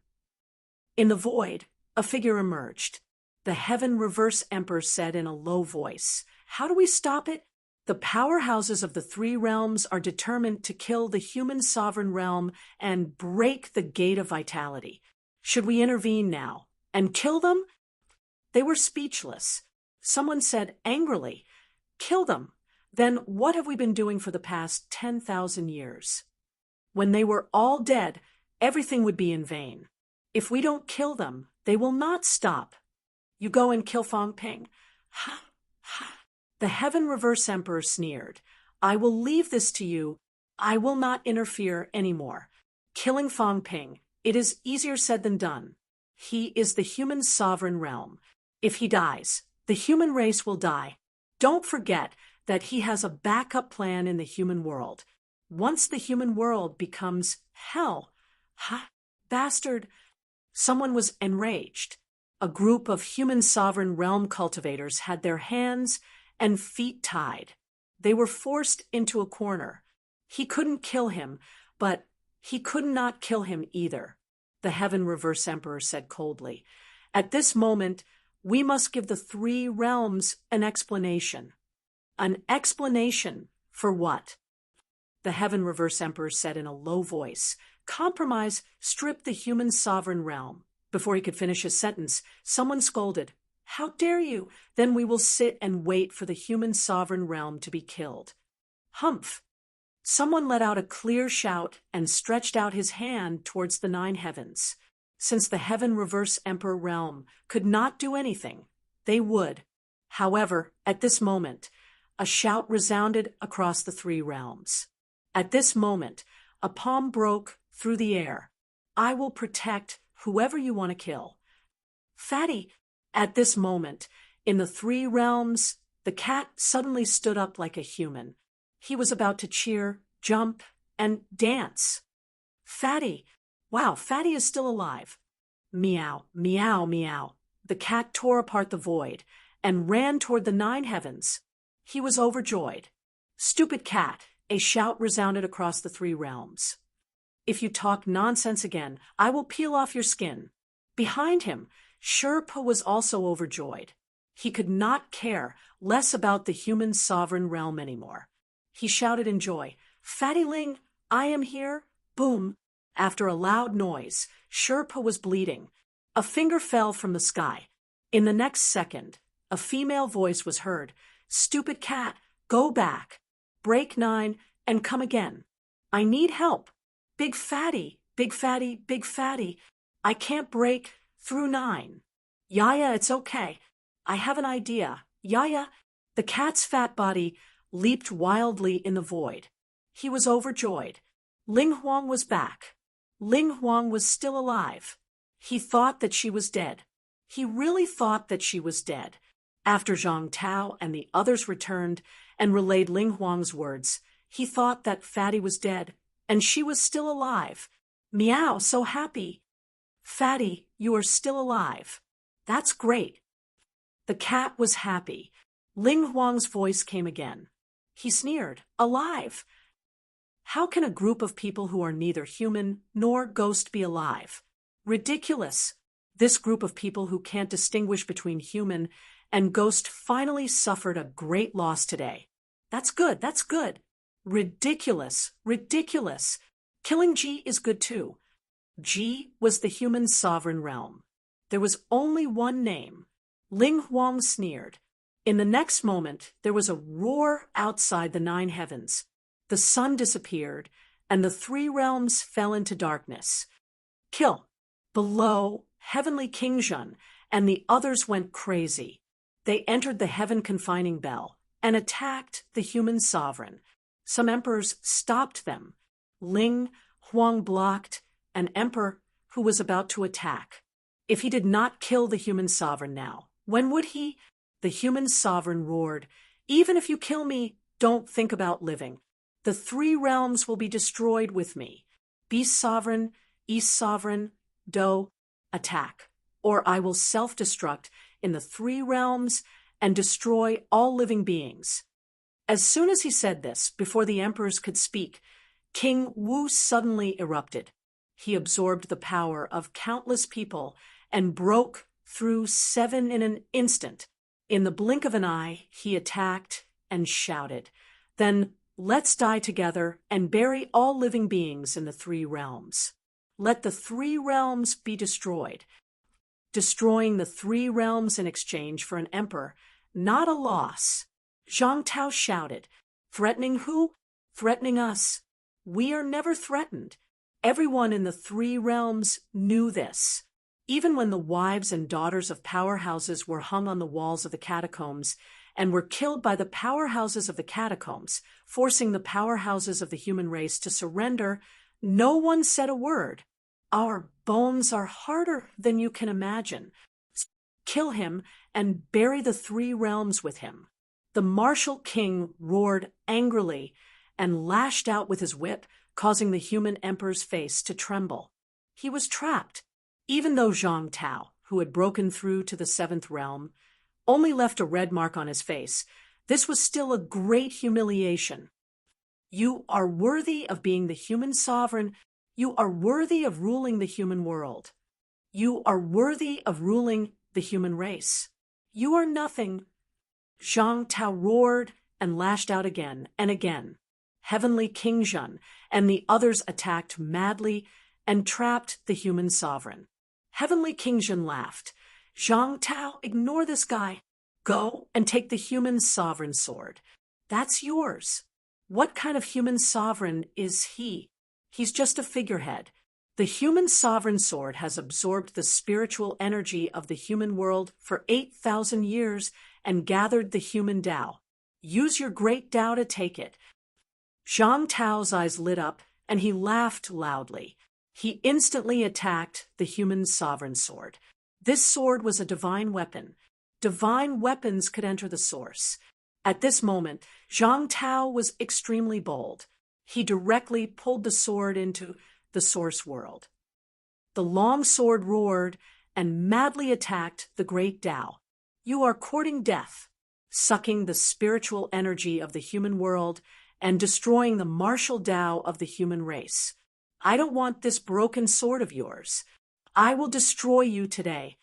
In the void, a figure emerged. The Heaven Reverse Emperor said in a low voice, "How do we stop it? The powerhouses of the three realms are determined to kill the human sovereign realm and break the gate of vitality. Should we intervene now and kill them?" They were speechless. Someone said angrily, "Kill them. Then what have we been doing for the past 10,000 years? When they were all dead, everything would be in vain. If we don't kill them, they will not stop. You go and kill Fong Ping." Ha, ha. The Heaven Reverse Emperor sneered. "I will leave this to you. I will not interfere anymore. Killing Fong Ping, it is easier said than done. He is the human sovereign realm. If he dies, the human race will die. Don't forget that he has a backup plan in the human world. Once the human world becomes hell." Ha! Bastard! Someone was enraged. A group of human sovereign realm cultivators had their hands and feet tied. They were forced into a corner. He couldn't kill him, but he could not kill him either, the Heaven Reverse Emperor said coldly. "At this moment, we must give the three realms an explanation." "An explanation for what?" The Heaven Reverse Emperor said in a low voice. "Compromise stripped the human sovereign realm." Before he could finish his sentence, someone scolded. "How dare you? Then we will sit and wait for the human sovereign realm to be killed." Humph! Someone let out a clear shout and stretched out his hand towards the nine heavens. Since the Heaven Reverse Emperor realm could not do anything, they would. However, at this moment, a shout resounded across the three realms. At this moment, a palm broke through the air. "I will protect whoever you want to kill." "Fatty!" At this moment, in the three realms, the cat suddenly stood up like a human. He was about to cheer, jump, and dance. "Fatty! Wow, Fatty is still alive." Meow, meow, meow. The cat tore apart the void and ran toward the nine heavens. He was overjoyed. "Stupid cat!" A shout resounded across the three realms. "If you talk nonsense again, I will peel off your skin." Behind him, Sherpa was also overjoyed. He could not care less about the human sovereign realm anymore. He shouted in joy, "Fatty Ling, I am here." Boom! After a loud noise, Sherpa was bleeding. A finger fell from the sky. In the next second, a female voice was heard. "Stupid cat, go back. Break 9 and come again. I need help. Big fatty, big fatty, big fatty. I can't break through 9. Yaya, it's okay. I have an idea. Yaya." The cat's fat body leaped wildly in the void. He was overjoyed. Ling Huang was back. Ling Huang was still alive. He thought that she was dead. He really thought that she was dead. After Zhang Tao and the others returned and relayed Ling Huang's words, he thought that Fatty was dead and she was still alive. Meow, so happy. "Fatty, you are still alive. That's great." The cat was happy. Ling Huang's voice came again. He sneered, "Alive? How can a group of people who are neither human nor ghost be alive? Ridiculous. This group of people who can't distinguish between human and ghost finally suffered a great loss today. That's good, that's good. Ridiculous, ridiculous. Killing G is good too. G was the human sovereign realm. There was only one name. Ling Huang sneered. In the next moment, there was a roar outside the 9 heavens. The sun disappeared, and the 3 realms fell into darkness. Kill. Below, Heavenly King Zhen and the others went crazy. They entered the heaven-confining bell and attacked the human sovereign. Some emperors stopped them. Ling Huang blocked an emperor who was about to attack. If he did not kill the human sovereign now, when would he? The human sovereign roared, "Even if you kill me, don't think about living. The 3 realms will be destroyed with me. Beast sovereign, East sovereign, Do, attack, or I will self-destruct in the 3 realms and destroy all living beings." As soon as he said this, before the emperors could speak, King Wu suddenly erupted. He absorbed the power of countless people and broke through 7 in an instant. In the blink of an eye, he attacked and shouted, "Then let's die together and bury all living beings in the 3 realms. Let the 3 realms be destroyed." Destroying the 3 realms in exchange for an emperor, not a loss. Zhang Tao shouted, "Threatening who? Threatening us. We are never threatened." Everyone in the 3 realms knew this. Even when the wives and daughters of powerhouses were hung on the walls of the catacombs and were killed by the powerhouses of the catacombs, forcing the powerhouses of the human race to surrender, no one said a word. "Our bones are harder than you can imagine. Kill him and bury the 3 realms with him." The martial king roared angrily and lashed out with his whip, causing the human emperor's face to tremble. He was trapped. Even though Zhang Tao, who had broken through to the 7th realm, only left a red mark on his face, this was still a great humiliation. You are worthy of being the human sovereign. You are worthy of ruling the human world. You are worthy of ruling the human race. You are nothing. Zhang Tao roared and lashed out again and again. Heavenly King Zhen and the others attacked madly and trapped the human sovereign. Heavenly King Zhen laughed. "Zhang Tao, ignore this guy. Go and take the human sovereign sword. That's yours." What kind of human sovereign is he? He's just a figurehead. The human sovereign sword has absorbed the spiritual energy of the human world for 8,000 years and gathered the human Tao. Use your great Tao to take it. Zhang Tao's eyes lit up, and he laughed loudly. He instantly attacked the human sovereign sword. This sword was a divine weapon. Divine weapons could enter the source. At this moment, Zhang Tao was extremely bold. He directly pulled the sword into the source world. The long sword roared and madly attacked the great Tao. "You are courting death, sucking the spiritual energy of the human world and destroying the martial Tao of the human race. I don't want this broken sword of yours. I will destroy you today."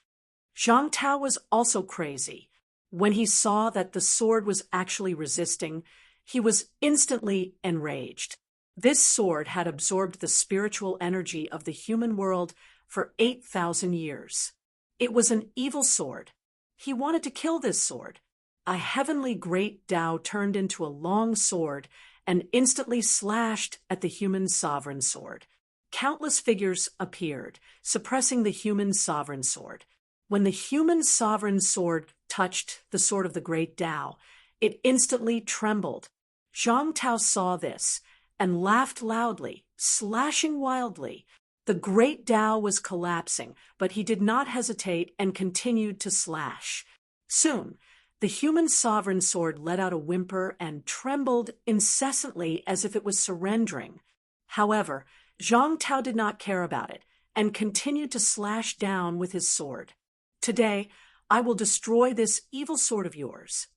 Zhang Tao was also crazy. When he saw that the sword was actually resisting, he was instantly enraged. This sword had absorbed the spiritual energy of the human world for 8,000 years. It was an evil sword. He wanted to kill this sword. A heavenly great Tao turned into a long sword and instantly slashed at the human sovereign sword. Countless figures appeared, suppressing the human sovereign sword. When the human sovereign sword touched the sword of the great Tao, it instantly trembled. Zhang Tao saw this and laughed loudly, slashing wildly. The great Tao was collapsing, but he did not hesitate and continued to slash. Soon, the human sovereign sword let out a whimper and trembled incessantly as if it was surrendering. However, Zhang Tao did not care about it and continued to slash down with his sword. "Today, I will destroy this evil sword of yours."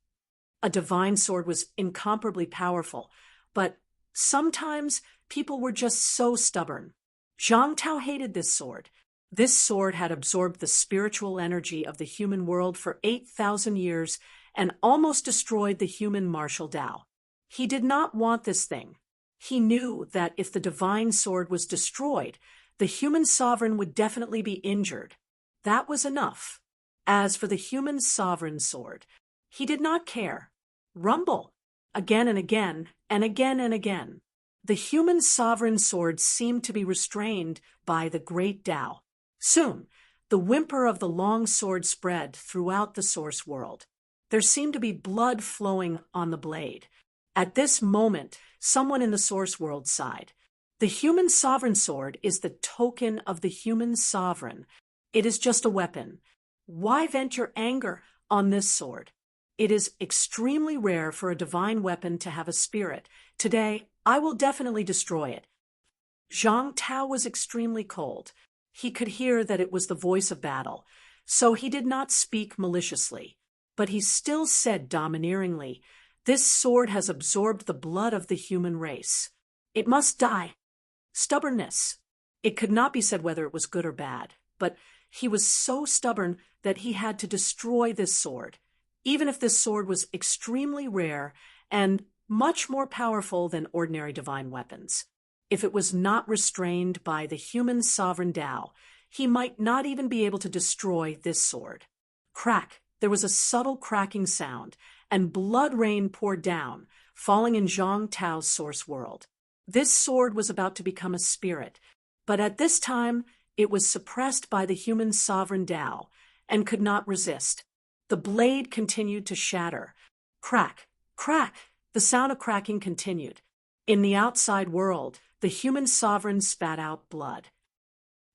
A divine sword was incomparably powerful, but sometimes people were just so stubborn. Zhang Tao hated this sword. This sword had absorbed the spiritual energy of the human world for 8,000 years and almost destroyed the human martial Tao. He did not want this thing. He knew that if the divine sword was destroyed, the human sovereign would definitely be injured. That was enough. As for the human sovereign sword, he did not care. Rumble. Again and again, and again and again. The human sovereign sword seemed to be restrained by the great Tao. Soon, the whimper of the long sword spread throughout the source world. There seemed to be blood flowing on the blade. At this moment, someone in the source world sighed. The human sovereign sword is the token of the human sovereign. It is just a weapon. Why vent your anger on this sword? It is extremely rare for a divine weapon to have a spirit. Today, I will definitely destroy it. Zhang Tao was extremely cold. He could hear that it was the voice of battle, so he did not speak maliciously. But he still said domineeringly, "This sword has absorbed the blood of the human race. It must die." Stubbornness. It could not be said whether it was good or bad, but he was so stubborn that he had to destroy this sword, even if this sword was extremely rare and much more powerful than ordinary divine weapons. If it was not restrained by the human sovereign Tao, he might not even be able to destroy this sword. Crack! There was a subtle cracking sound, and blood rain poured down, falling in Zhang Tao's source world. This sword was about to become a spirit, but at this time it was suppressed by the human sovereign Tao and could not resist. The blade continued to shatter. Crack! Crack! The sound of cracking continued. In the outside world, the human sovereign spat out blood.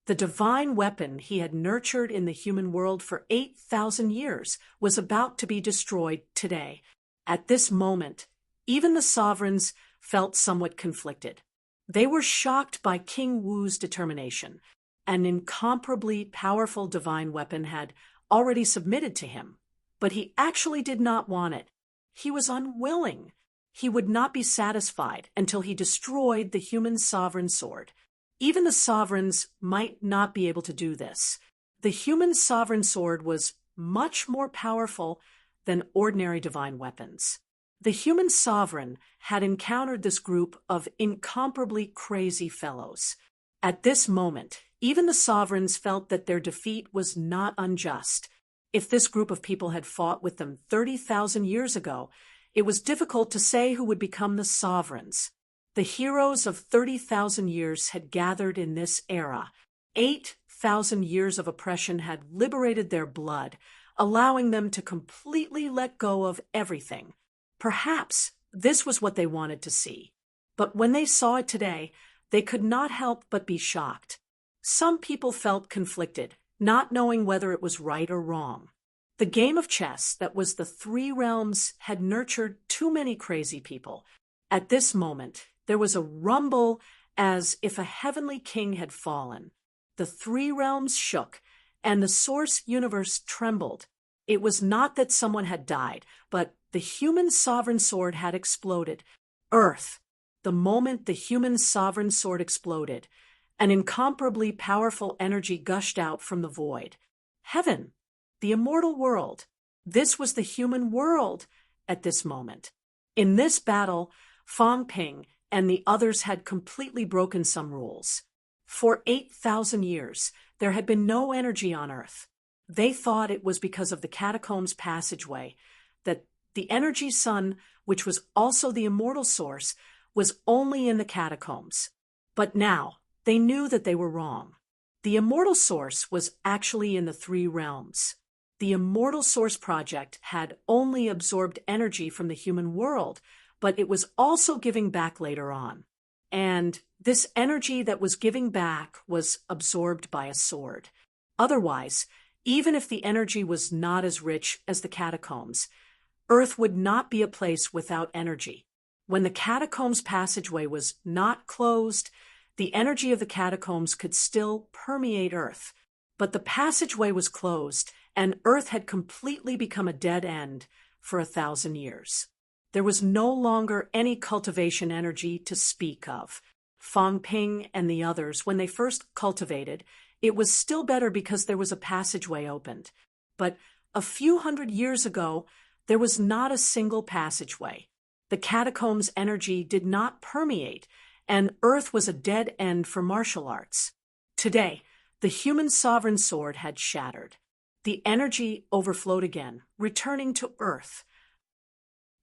The divine weapon he had nurtured in the human world for 8,000 years was about to be destroyed today. At this moment, even the sovereigns felt somewhat conflicted. They were shocked by King Wu's determination. An incomparably powerful divine weapon had already submitted to him, but he actually did not want it. He was unwilling. He would not be satisfied until he destroyed the human sovereign sword. Even the sovereigns might not be able to do this. The human sovereign sword was much more powerful than ordinary divine weapons. The human sovereign had encountered this group of incomparably crazy fellows. At this moment, even the sovereigns felt that their defeat was not unjust. If this group of people had fought with them 30,000 years ago, it was difficult to say who would become the sovereigns. The heroes of 30,000 years had gathered in this era. 8,000 years of oppression had liberated their blood, allowing them to completely let go of everything. Perhaps this was what they wanted to see. But when they saw it today, they could not help but be shocked. Some people felt conflicted, not knowing whether it was right or wrong. The game of chess that was the three realms had nurtured too many crazy people. At this moment, there was a rumble as if a heavenly king had fallen. The three realms shook, and the source universe trembled. It was not that someone had died, but the human sovereign sword had exploded. Earth. The moment the human sovereign sword exploded, an incomparably powerful energy gushed out from the void. Heaven. The immortal world. This was the human world at this moment. In this battle, Fang Ping and the others had completely broken some rules. For 8,000 years, there had been no energy on Earth. They thought it was because of the catacombs passageway, that the energy sun, which was also the immortal source, was only in the catacombs. But now, they knew that they were wrong. The immortal source was actually in the three realms. The Immortal Source Project had only absorbed energy from the human world, but it was also giving back later on. And this energy that was giving back was absorbed by a sword. Otherwise, even if the energy was not as rich as the catacombs, Earth would not be a place without energy. When the catacombs passageway was not closed, the energy of the catacombs could still permeate Earth. But the passageway was closed, and Earth had completely become a dead end for 1,000 years. There was no longer any cultivation energy to speak of. Fang Ping and the others, when they first cultivated, It was still better because there was a passageway opened. But a few hundred years ago, there was not a single passageway. The catacombs' energy did not permeate, and Earth was a dead end for martial arts. Today, the human sovereign sword had shattered. The energy overflowed again, returning to Earth.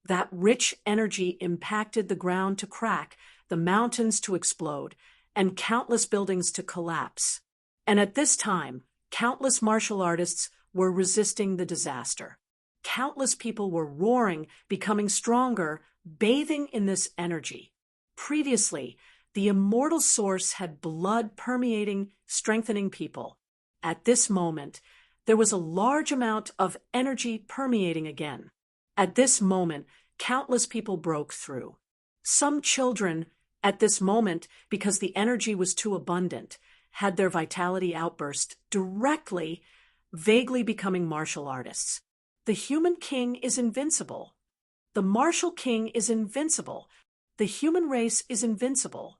That rich energy impacted the ground to crack, the mountains to explode, and countless buildings to collapse. And at this time, countless martial artists were resisting the disaster. Countless people were roaring, becoming stronger, bathing in this energy. Previously, the immortal source had blood permeating, strengthening people. At this moment, there was a large amount of energy permeating again. At this moment, countless people broke through. Some children, at this moment, because the energy was too abundant, had their vitality outburst directly, vaguely becoming martial artists. The human king is invincible. The martial king is invincible. The human race is invincible.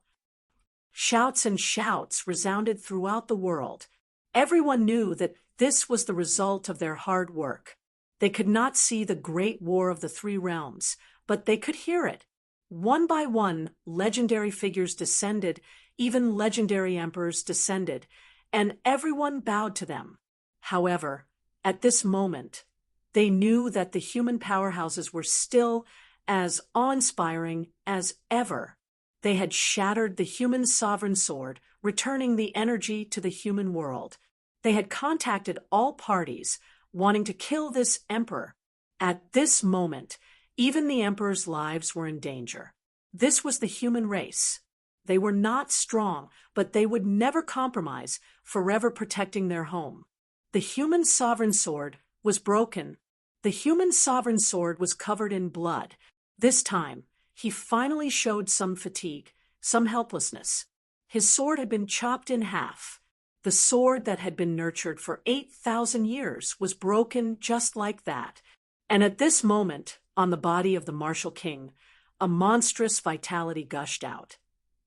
Shouts and shouts resounded throughout the world. Everyone knew that this was the result of their hard work. They could not see the great war of the three realms, but they could hear it. One by one, legendary figures descended, even legendary emperors descended, and everyone bowed to them. However, at this moment, they knew that the human powerhouses were still as awe-inspiring as ever. They had shattered the human sovereign sword, returning the energy to the human world. They had contacted all parties, wanting to kill this emperor. At this moment, even the emperor's lives were in danger. This was the human race. They were not strong, but they would never compromise, forever protecting their home. The human sovereign sword was broken. The human sovereign sword was covered in blood. This time, he finally showed some fatigue, some helplessness. His sword had been chopped in half. The sword that had been nurtured for 8,000 years was broken just like that. And at this moment, on the body of the martial king, a monstrous vitality gushed out.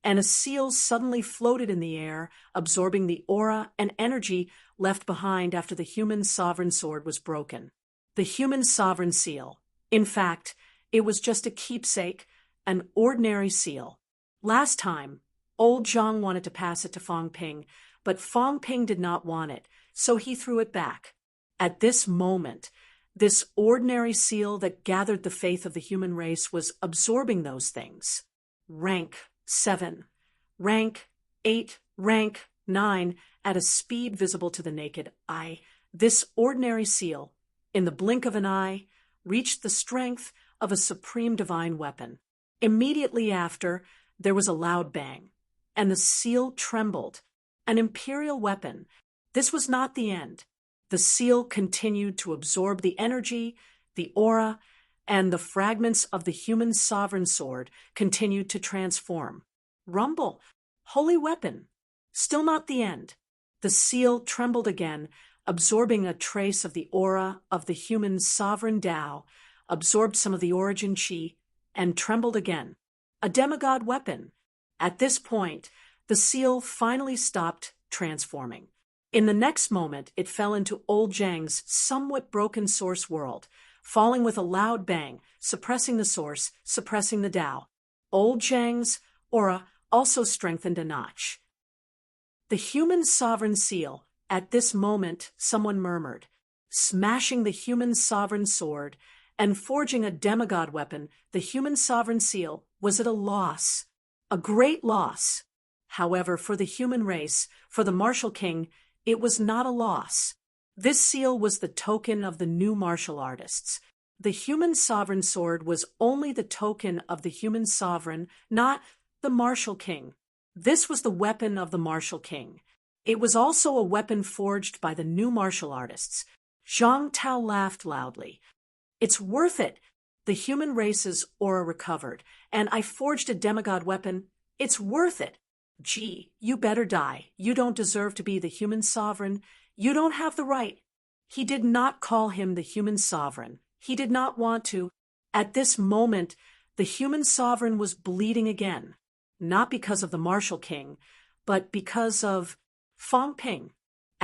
And a seal suddenly floated in the air, absorbing the aura and energy left behind after the human sovereign sword was broken. The human sovereign seal. In fact, it was just a keepsake, an ordinary seal. Last time, old Zhang wanted to pass it to Fang Ping, but Fang Ping did not want it, so he threw it back. At this moment, this ordinary seal that gathered the faith of the human race was absorbing those things. Rank 7, rank 8, rank 9, at a speed visible to the naked eye. This ordinary seal, in the blink of an eye, reached the strength of a supreme divine weapon. Immediately after, there was a loud bang, and the seal trembled. An imperial weapon. This was not the end. The seal continued to absorb the energy, the aura, and the fragments of the human sovereign sword continued to transform. Rumble. Holy weapon. Still not the end. The seal trembled again, absorbing a trace of the aura of the human sovereign Tao, absorbed some of the origin chi, and trembled again. A demigod weapon. At this point, the seal finally stopped transforming. In the next moment, it fell into old Zhang's somewhat broken source world, falling with a loud bang, suppressing the source, suppressing the Tao. Old Zhang's aura also strengthened a notch. The human sovereign seal. At this moment, someone murmured, smashing the human sovereign sword and forging a demigod weapon, the human sovereign seal was at a loss, a great loss. However, for the human race, for the martial king, it was not a loss. This seal was the token of the new martial artists. The human sovereign sword was only the token of the human sovereign, not the martial king. This was the weapon of the martial king. It was also a weapon forged by the new martial artists. Zhang Tao laughed loudly. It's worth it. The human race's aura recovered, and I forged a demigod weapon. It's worth it. Gee, you better die. You don't deserve to be the human sovereign. You don't have the right. He did not call him the human sovereign. He did not want to. At this moment, the human sovereign was bleeding again, not because of the martial king, but because of Fang Ping.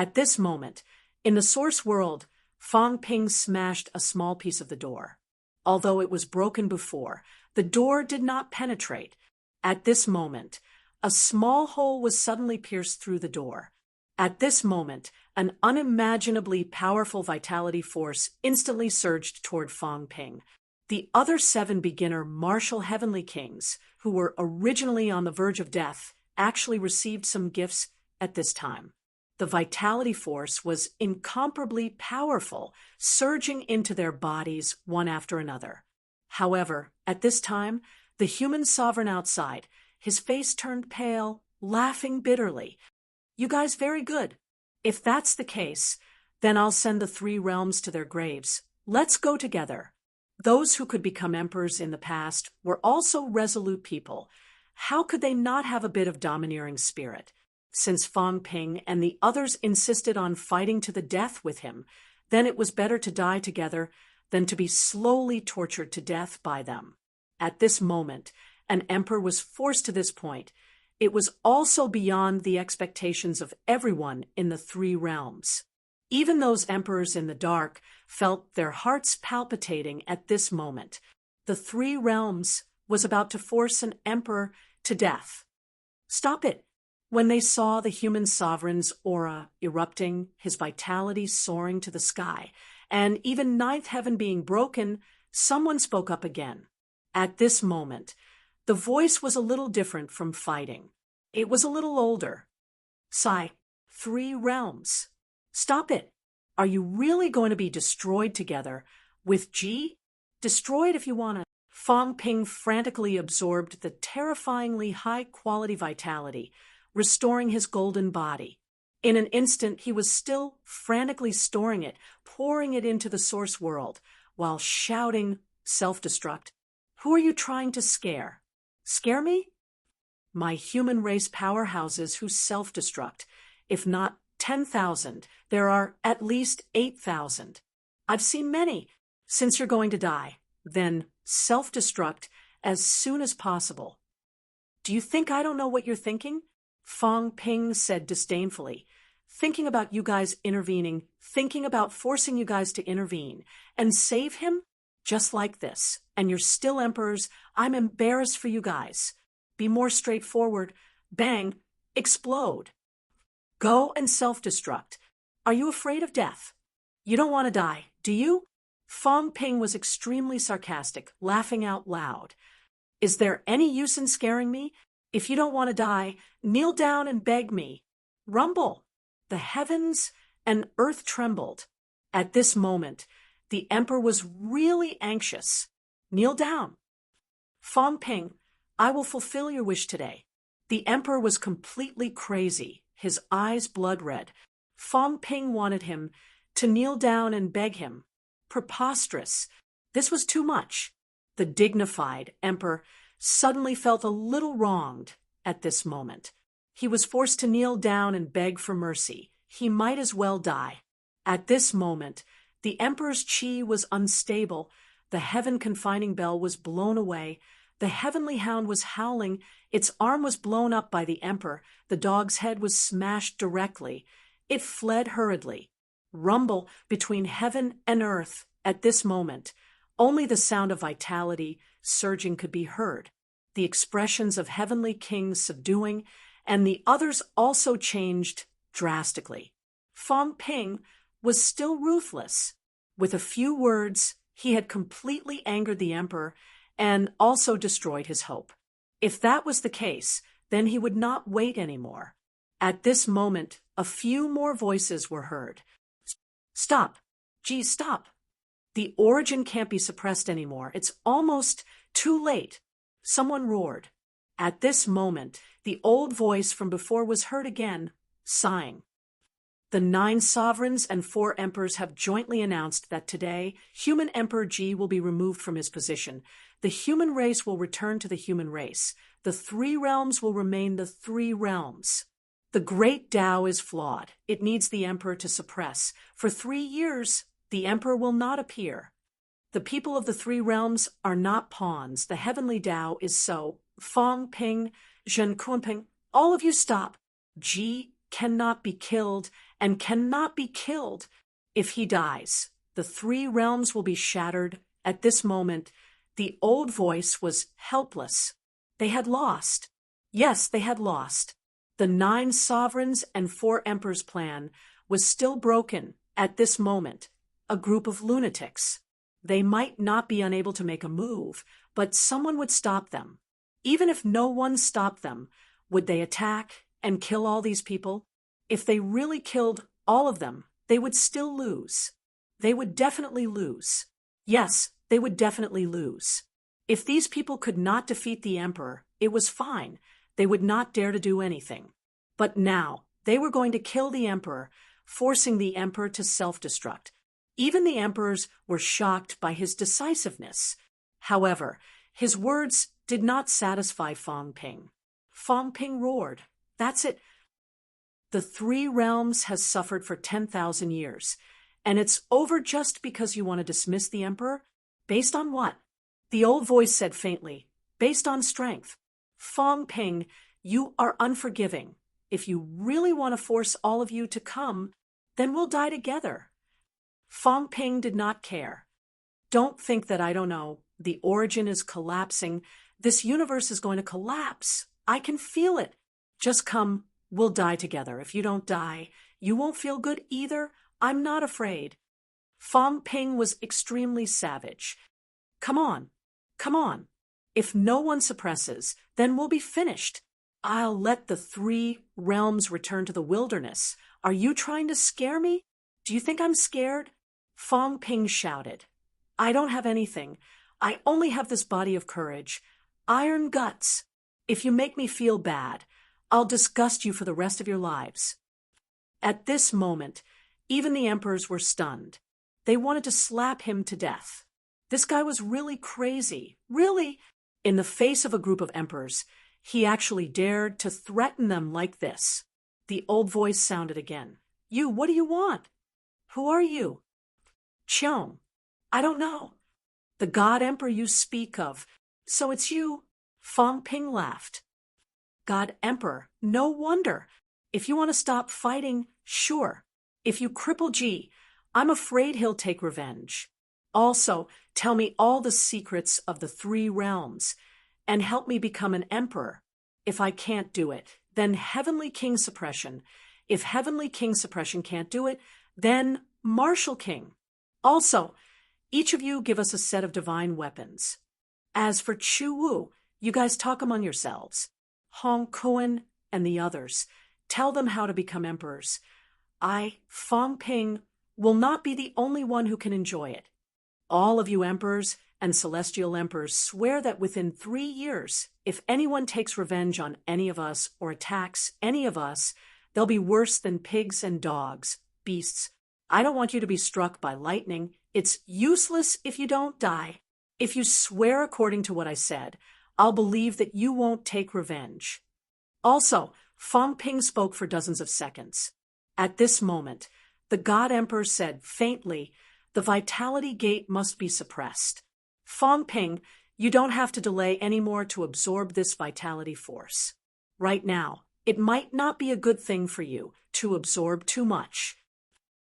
At this moment, in the source world, Fang Ping smashed a small piece of the door. Although it was broken before, the door did not penetrate. At this moment, a small hole was suddenly pierced through the door. At this moment, an unimaginably powerful vitality force instantly surged toward Fang Ping. The other 7 beginner martial heavenly kings, who were originally on the verge of death, actually received some gifts at this time. The vitality force was incomparably powerful, surging into their bodies one after another. However, at this time, the human sovereign outside, his face turned pale, laughing bitterly. "You guys very good. If that's the case, then I'll send the 3 realms to their graves. Let's go together." Those who could become emperors in the past were also resolute people. How could they not have a bit of domineering spirit? Since Fang Ping and the others insisted on fighting to the death with him, then it was better to die together than to be slowly tortured to death by them. At this moment, an emperor was forced to this point. It was also beyond the expectations of everyone in the 3 realms. Even those emperors in the dark felt their hearts palpitating at this moment. The 3 realms was about to force an emperor to death. Stop it! When they saw the human sovereign's aura erupting, his vitality soaring to the sky, and even 9th heaven being broken, someone spoke up again. At this moment, the voice was a little different from fighting. It was a little older. "Sigh, 3 realms. Stop it. Are you really going to be destroyed together with G? Destroyed if you want to." Fang Ping frantically absorbed the terrifyingly high-quality vitality, restoring his golden body. In an instant, he was still frantically storing it, pouring it into the source world, while shouting, "Self-destruct. Who are you trying to scare? Scare me? My human race powerhouses who self-destruct. If not 10,000, there are at least 8,000. I've seen many. Since you're going to die, then self-destruct as soon as possible." "Do you think I don't know what you're thinking?" Fang Ping said disdainfully. "Thinking about you guys intervening, thinking about forcing you guys to intervene and save him? Just like this. And you're still emperors. I'm embarrassed for you guys. Be more straightforward. Bang. Explode. Go and self-destruct. Are you afraid of death? You don't want to die, do you?" Fang Ping was extremely sarcastic, laughing out loud. "Is there any use in scaring me? If you don't want to die, kneel down and beg me. Rumble." The heavens and earth trembled. At this moment, the emperor was really anxious. "Kneel down." "Fang Ping, I will fulfill your wish today." The emperor was completely crazy, his eyes blood red. Fang Ping wanted him to kneel down and beg him. Preposterous. This was too much. The dignified emperor suddenly felt a little wronged at this moment. He was forced to kneel down and beg for mercy. He might as well die. At this moment, the emperor's chi was unstable. The heaven confining bell was blown away. The heavenly hound was howling. Its arm was blown up by the emperor. The dog's head was smashed directly. It fled hurriedly. Rumble between heaven and earth at this moment. Only the sound of vitality surging could be heard. The expressions of heavenly kings subduing, and the others also changed drastically. Fang Ping was still ruthless. With a few words, he had completely angered the emperor and also destroyed his hope. If that was the case, then he would not wait anymore. At this moment, a few more voices were heard. "Stop. Gee, stop. The origin can't be suppressed anymore. It's almost too late." Someone roared. At this moment, the old voice from before was heard again, sighing. "The 9 sovereigns and 4 emperors have jointly announced that today, human Emperor Ji will be removed from his position. The human race will return to the human race. The 3 realms will remain the 3 realms. The great Tao is flawed. It needs the emperor to suppress. For 3 years, the emperor will not appear. The people of the 3 realms are not pawns. The heavenly Tao is so. Fang Ping, Zhen Kunping, all of you stop. Ji cannot be killed, and cannot be killed. If he dies, the three realms will be shattered. At this moment, the old voice was helpless. They had lost. Yes, they had lost. The 9 sovereigns and 4 emperors plan was still broken at this moment, a group of lunatics. They might not be unable to make a move, but someone would stop them. Even if no one stopped them, would they attack and kill all these people? If they really killed all of them, they would still lose. They would definitely lose. Yes, they would definitely lose. If these people could not defeat the emperor, it was fine. They would not dare to do anything. But now, they were going to kill the emperor, forcing the emperor to self-destruct. Even the emperors were shocked by his decisiveness. However, his words did not satisfy Fang Ping. Fang Ping roared, "That's it. The 3 realms has suffered for 10,000 years, and it's over just because you want to dismiss the emperor? Based on what?" The old voice said faintly, "Based on strength. Fang Ping, you are unforgiving. If you really want to force all of you to come, then we'll die together." Fang Ping did not care. "Don't think that I don't know. The origin is collapsing. This universe is going to collapse. I can feel it. Just come. We'll die together. If you don't die, you won't feel good either. I'm not afraid." Fang Ping was extremely savage. "Come on. Come on. If no one suppresses, then we'll be finished. I'll let the 3 realms return to the wilderness. Are you trying to scare me? Do you think I'm scared?" Fang Ping shouted, "I don't have anything. I only have this body of courage. Iron guts. If you make me feel bad, I'll disgust you for the rest of your lives." At this moment, even the emperors were stunned. They wanted to slap him to death. This guy was really crazy. Really? In the face of a group of emperors, he actually dared to threaten them like this. The old voice sounded again. "You, what do you want? Who are you?" "Cheong. I don't know." "The God Emperor you speak of. So it's you?" Fang Ping laughed. "God Emperor, no wonder. If you want to stop fighting, sure. If you cripple Ji, I'm afraid he'll take revenge. Also, tell me all the secrets of the 3 realms, and help me become an emperor. If I can't do it, then Heavenly King Suppression. If Heavenly King Suppression can't do it, then Martial King. Also, each of you give us a set of divine weapons. As for Chu Wu, you guys talk among yourselves. Hong Kuan and the others, tell them how to become emperors. I, Fang Ping, will not be the only one who can enjoy it. All of you emperors and celestial emperors swear that within 3 years, if anyone takes revenge on any of us or attacks any of us, they'll be worse than pigs and dogs, beasts. I don't want you to be struck by lightning. It's useless if you don't die. If you swear according to what I said, I'll believe that you won't take revenge." Also, Fang Ping spoke for dozens of seconds. At this moment, the God Emperor said faintly, "The vitality gate must be suppressed. Fang Ping, you don't have to delay anymore to absorb this vitality force. Right now, it might not be a good thing for you to absorb too much."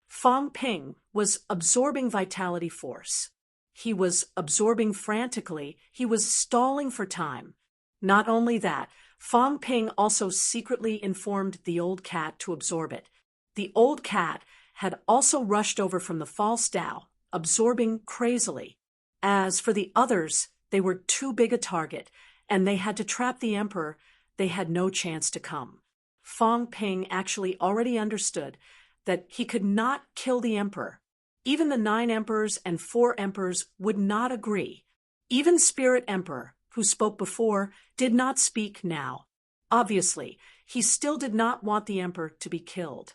Fang Ping was absorbing vitality force. He was absorbing frantically. He was stalling for time. Not only that, Fang Ping also secretly informed the old cat to absorb it. The old cat had also rushed over from the false Tao, absorbing crazily. As for the others, they were too big a target, and they had to trap the emperor. They had no chance to come. Fang Ping actually already understood that he could not kill the emperor. Even the 9 emperors and 4 emperors would not agree. Even Spirit Emperor, who spoke before, did not speak now. Obviously, he still did not want the emperor to be killed.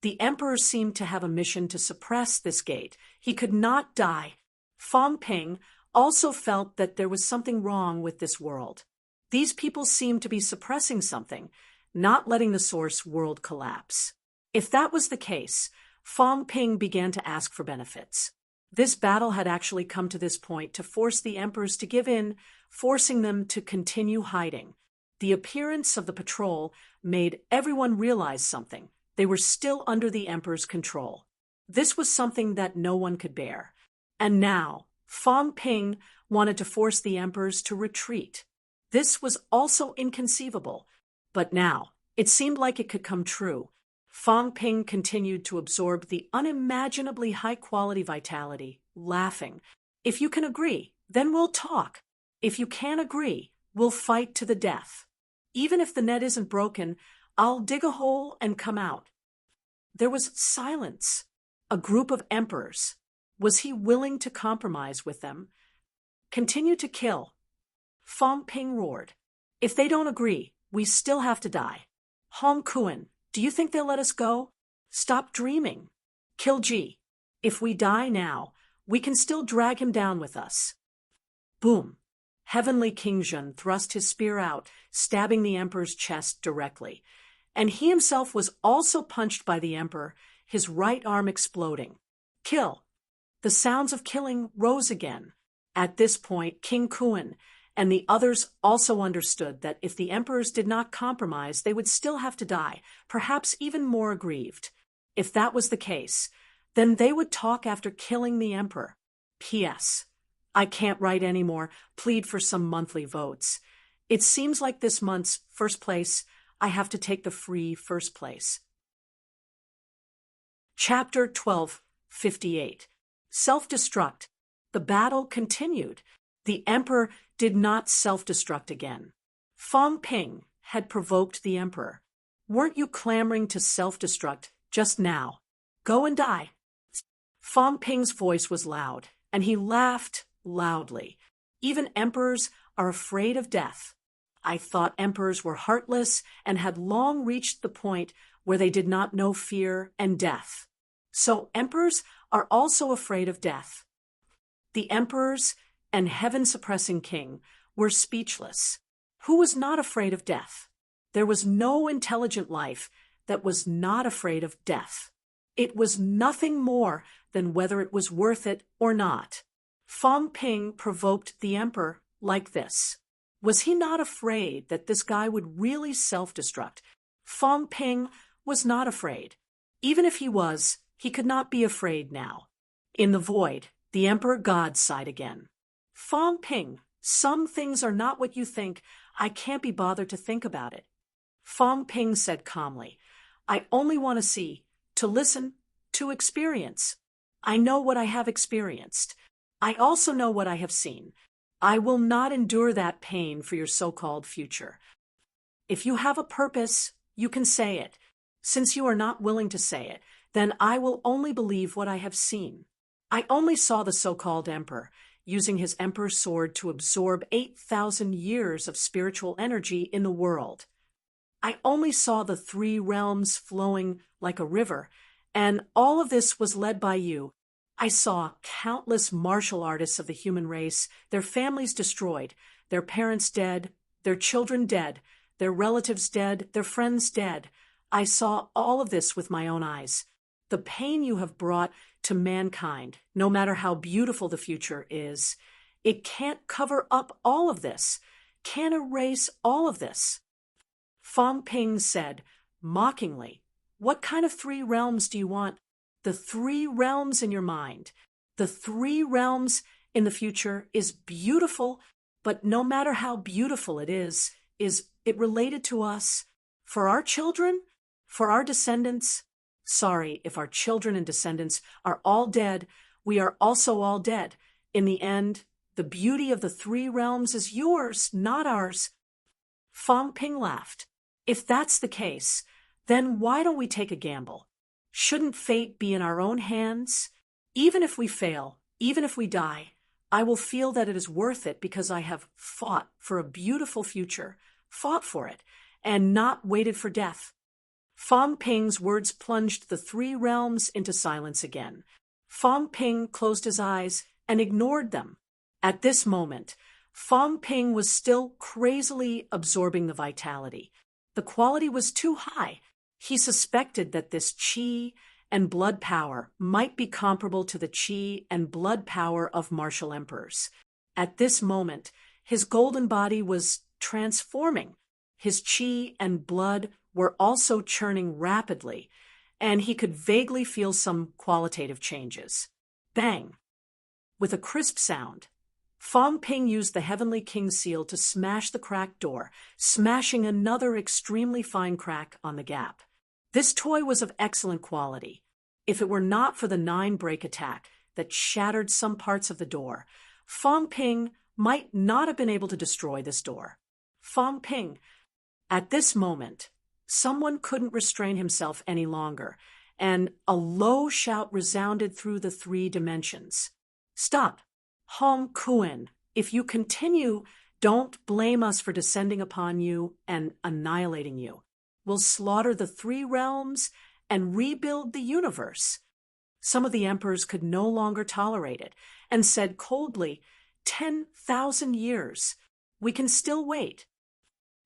The emperor seemed to have a mission to suppress this gate. He could not die. Fang Ping also felt that there was something wrong with this world. These people seemed to be suppressing something, not letting the source world collapse. If that was the case, Fang Ping began to ask for benefits. This battle had actually come to this point to force the emperors to give in, forcing them to continue hiding. The appearance of the patrol made everyone realize something. They were still under the emperor's control. This was something that no one could bear. And now, Fang Ping wanted to force the emperors to retreat. This was also inconceivable. But now, it seemed like it could come true. Fang Ping continued to absorb the unimaginably high-quality vitality, laughing. If you can agree, then we'll talk. If you can't agree, we'll fight to the death. Even if the net isn't broken, I'll dig a hole and come out. There was silence. A group of emperors. Was he willing to compromise with them? Continue to kill. Fang Ping roared. If they don't agree, we still have to die. Hong Kuan, do you think they'll let us go? Stop dreaming. Kill Ji. If we die now, we can still drag him down with us. Boom. Heavenly King Zhen thrust his spear out, stabbing the emperor's chest directly. And he himself was also punched by the emperor, his right arm exploding. Kill. The sounds of killing rose again. At this point, King Kuan and the others also understood that if the emperors did not compromise, they would still have to die, perhaps even more aggrieved. If that was the case, then they would talk after killing the emperor. P.S. I can't write anymore, plead for some monthly votes. It seems like this month's first place, I have to take the free first place. Chapter 12:58. Self-destruct. The battle continued. The emperor did not self-destruct again. Fang Ping had provoked the emperor. Weren't you clamoring to self-destruct just now? Go and die. Fang Ping's voice was loud, and he laughed loudly. Even emperors are afraid of death. I thought emperors were heartless and had long reached the point where they did not know fear and death. So emperors are also afraid of death. The emperors and heaven-suppressing king were speechless. Who was not afraid of death? There was no intelligent life that was not afraid of death. It was nothing more than whether it was worth it or not. Fang Ping provoked the emperor like this. Was he not afraid that this guy would really self-destruct? Fang Ping was not afraid. Even if he was, he could not be afraid now. In the void, the emperor god sighed again. Fang Ping, some things are not what you think. I can't be bothered to think about it. Fang Ping said calmly, I only want to see, to listen, to experience. I know what I have experienced. I also know what I have seen. I will not endure that pain for your so-called future. If you have a purpose, you can say it. Since you are not willing to say it, then I will only believe what I have seen. I only saw the so-called emperor using his emperor's sword to absorb 8,000 years of spiritual energy in the world. I only saw the three realms flowing like a river, and all of this was led by you. I saw countless martial artists of the human race, their families destroyed, their parents dead, their children dead, their relatives dead, their friends dead. I saw all of this with my own eyes. The pain you have brought to mankind, no matter how beautiful the future is, it can't cover up all of this, can't erase all of this. Fang Ping said, mockingly, what kind of three realms do you want? The three realms in your mind. The three realms in the future is beautiful, but no matter how beautiful it is it related to us? For our children? For our descendants? Sorry, if our children and descendants are all dead, we are also all dead. In the end, the beauty of the three realms is yours, not ours. Fang Ping laughed. If that's the case, then why don't we take a gamble? Shouldn't fate be in our own hands? Even if we fail, even if we die, I will feel that it is worth it because I have fought for a beautiful future, fought for it, and not waited for death. Fang Ping's words plunged the three realms into silence again. Fang Ping closed his eyes and ignored them. At this moment, Fang Ping was still crazily absorbing the vitality. The quality was too high. He suspected that this qi and blood power might be comparable to the qi and blood power of martial emperors. At this moment, his golden body was transforming. His qi and blood were also churning rapidly, and he could vaguely feel some qualitative changes. Bang! With a crisp sound, Fong Ping used the Heavenly King seal to smash the cracked door, smashing another extremely fine crack on the gap. This toy was of excellent quality. If it were not for the 9-break attack that shattered some parts of the door, Fong Ping might not have been able to destroy this door. Fong Ping. At this moment, someone couldn't restrain himself any longer, and a low shout resounded through the 3 dimensions. Stop! Hong Kuen, if you continue, don't blame us for descending upon you and annihilating you. We'll slaughter the 3 realms and rebuild the universe. Some of the emperors could no longer tolerate it and said coldly, 10,000 years. We can still wait.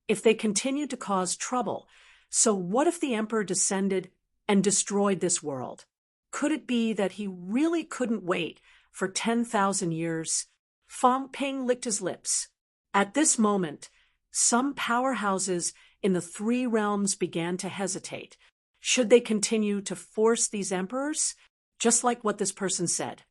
If they continued to cause trouble, so what if the emperor descended and destroyed this world? Could it be that he really couldn't wait for 10,000 years? Fong Ping licked his lips. At this moment, some powerhouses in the 3 realms began to hesitate. Should they continue to force these emperors? Just like what this person said.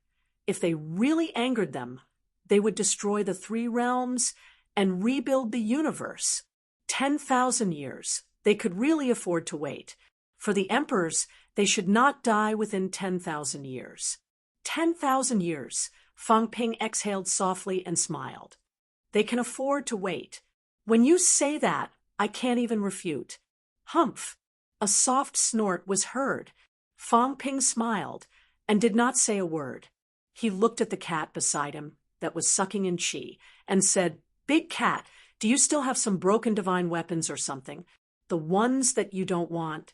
If they really angered them, they would destroy the 3 realms and rebuild the universe. 10,000 years. They could really afford to wait. For the emperors, they should not die within 10,000 years. 10,000 years. Fong Ping exhaled softly and smiled. They can afford to wait. When you say that, I can't even refute. Humph! A soft snort was heard. Fong Ping smiled and did not say a word. He looked at the cat beside him that was sucking in chi and said, Big cat, do you still have some broken divine weapons or something? The ones that you don't want,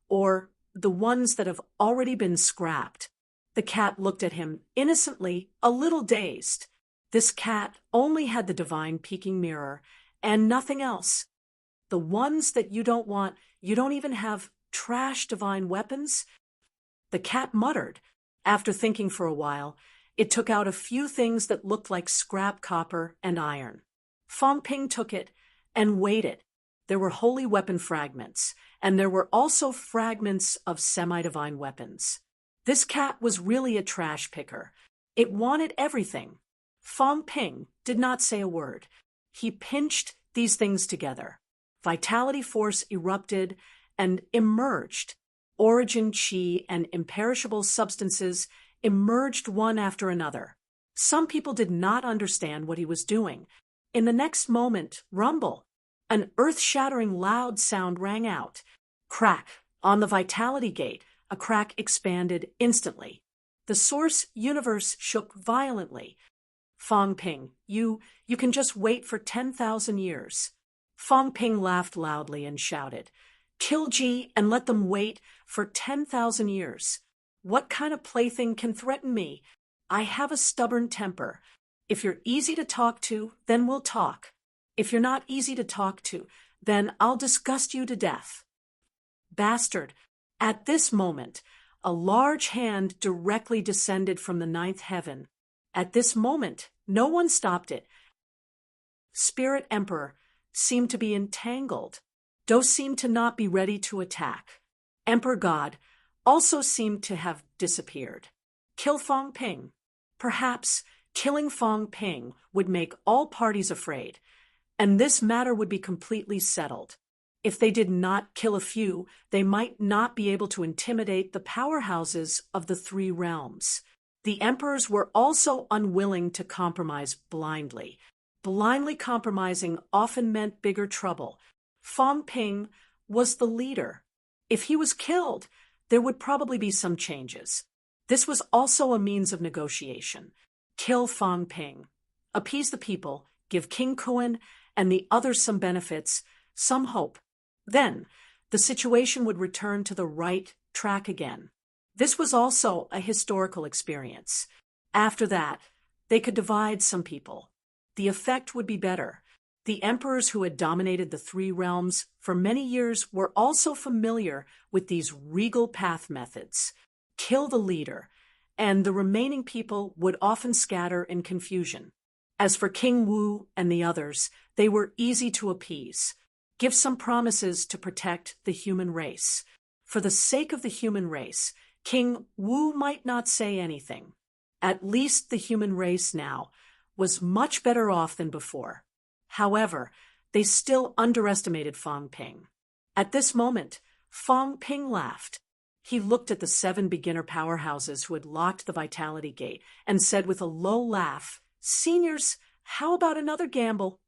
or the ones that have already been scrapped? The cat looked at him innocently, a little dazed. This cat only had the divine peeking mirror and nothing else. The ones that you don't want, you don't even have trash divine weapons? The cat muttered. After thinking for a while, it took out a few things that looked like scrap copper and iron. Fong Ping took it and weighed it. There were holy weapon fragments, and there were also fragments of semi-divine weapons. This cat was really a trash picker. It wanted everything. Fong Ping did not say a word. He pinched these things together. Vitality force erupted and emerged. Origin chi and imperishable substances emerged one after another. Some people did not understand what he was doing. In the next moment, rumble. An earth-shattering loud sound rang out. Crack. On the vitality gate, a crack expanded instantly. The source universe shook violently. Fong Ping, you can just wait for 10,000 years. Fong Ping laughed loudly and shouted, Kill Ji and let them wait for 10,000 years. What kind of plaything can threaten me? I have a stubborn temper. If you're easy to talk to, then we'll talk. If you're not easy to talk to, then I'll disgust you to death. Bastard! At this moment, a large hand directly descended from the 9th heaven. At this moment, no one stopped it. Spirit Emperor seemed to be entangled. Do seemed to not be ready to attack. Emperor God also seemed to have disappeared. Kill Fong Ping. Perhaps killing Fong Ping would make all parties afraid, and this matter would be completely settled. If they did not kill a few, they might not be able to intimidate the powerhouses of the 3 realms. The emperors were also unwilling to compromise blindly. Blindly compromising often meant bigger trouble. Fong Ping was the leader. If he was killed, there would probably be some changes. This was also a means of negotiation. Kill Fong Ping. Appease the people, give King Kuen and the others some benefits, some hope. Then, the situation would return to the right track again. This was also a historical experience. After that, they could divide some people. The effect would be better. The emperors who had dominated the 3 realms for many years were also familiar with these regal path methods. Kill the leader, and the remaining people would often scatter in confusion. As for King Wu and the others, they were easy to appease. Give some promises to protect the human race. For the sake of the human race, King Wu might not say anything. At least the human race now was much better off than before. However, they still underestimated Fang Ping. At this moment, Fang Ping laughed. He looked at the 7 beginner powerhouses who had locked the Vitality Gate and said with a low laugh, "Seniors, how about another gamble?"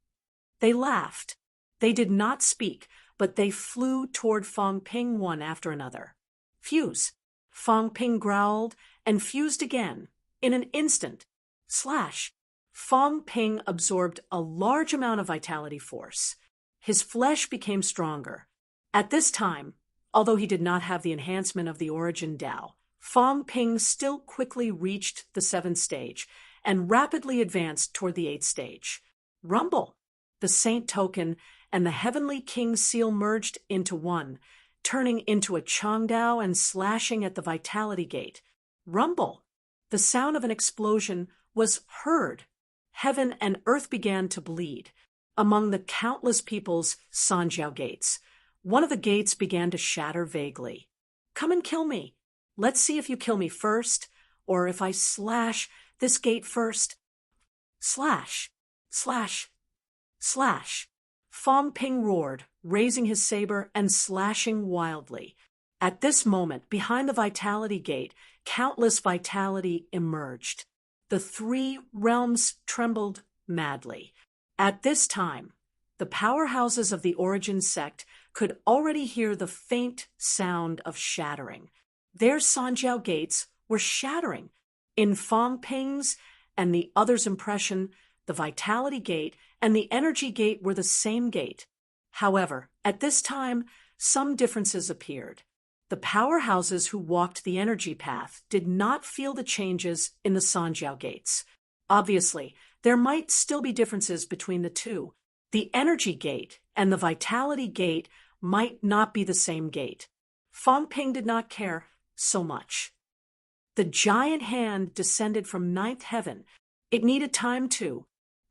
They laughed. They did not speak, but they flew toward Fang Ping one after another. Fuse. Fang Ping growled and fused again. In an instant. Slash. Fang Ping absorbed a large amount of vitality force. His flesh became stronger. At this time, although he did not have the enhancement of the Origin Dao, Fang Ping still quickly reached the 7th stage and rapidly advanced toward the 8th stage. Rumble! The Saint Token and the Heavenly King Seal merged into one, turning into a Changdao and slashing at the Vitality Gate. Rumble! The sound of an explosion was heard. Heaven and earth began to bleed. Among the countless people's Sanjiao gates, one of the gates began to shatter vaguely. "Come and kill me. Let's see if you kill me first, or if I slash this gate first." Slash, slash, slash. Fang Ping roared, raising his saber and slashing wildly. At this moment, behind the Vitality Gate, countless vitality emerged. The 3 realms trembled madly. At this time, the powerhouses of the Origin sect could already hear the faint sound of shattering. Their Sanjiao gates were shattering. In Fang Ping's and the others' impression, the Vitality Gate and the Energy Gate were the same gate. However, at this time, some differences appeared. The powerhouses who walked the energy path did not feel the changes in the Sanjiao gates. Obviously, there might still be differences between the two. The Energy Gate and the Vitality Gate might not be the same gate. Fang Ping did not care so much. The giant hand descended from 9th heaven. It needed time too.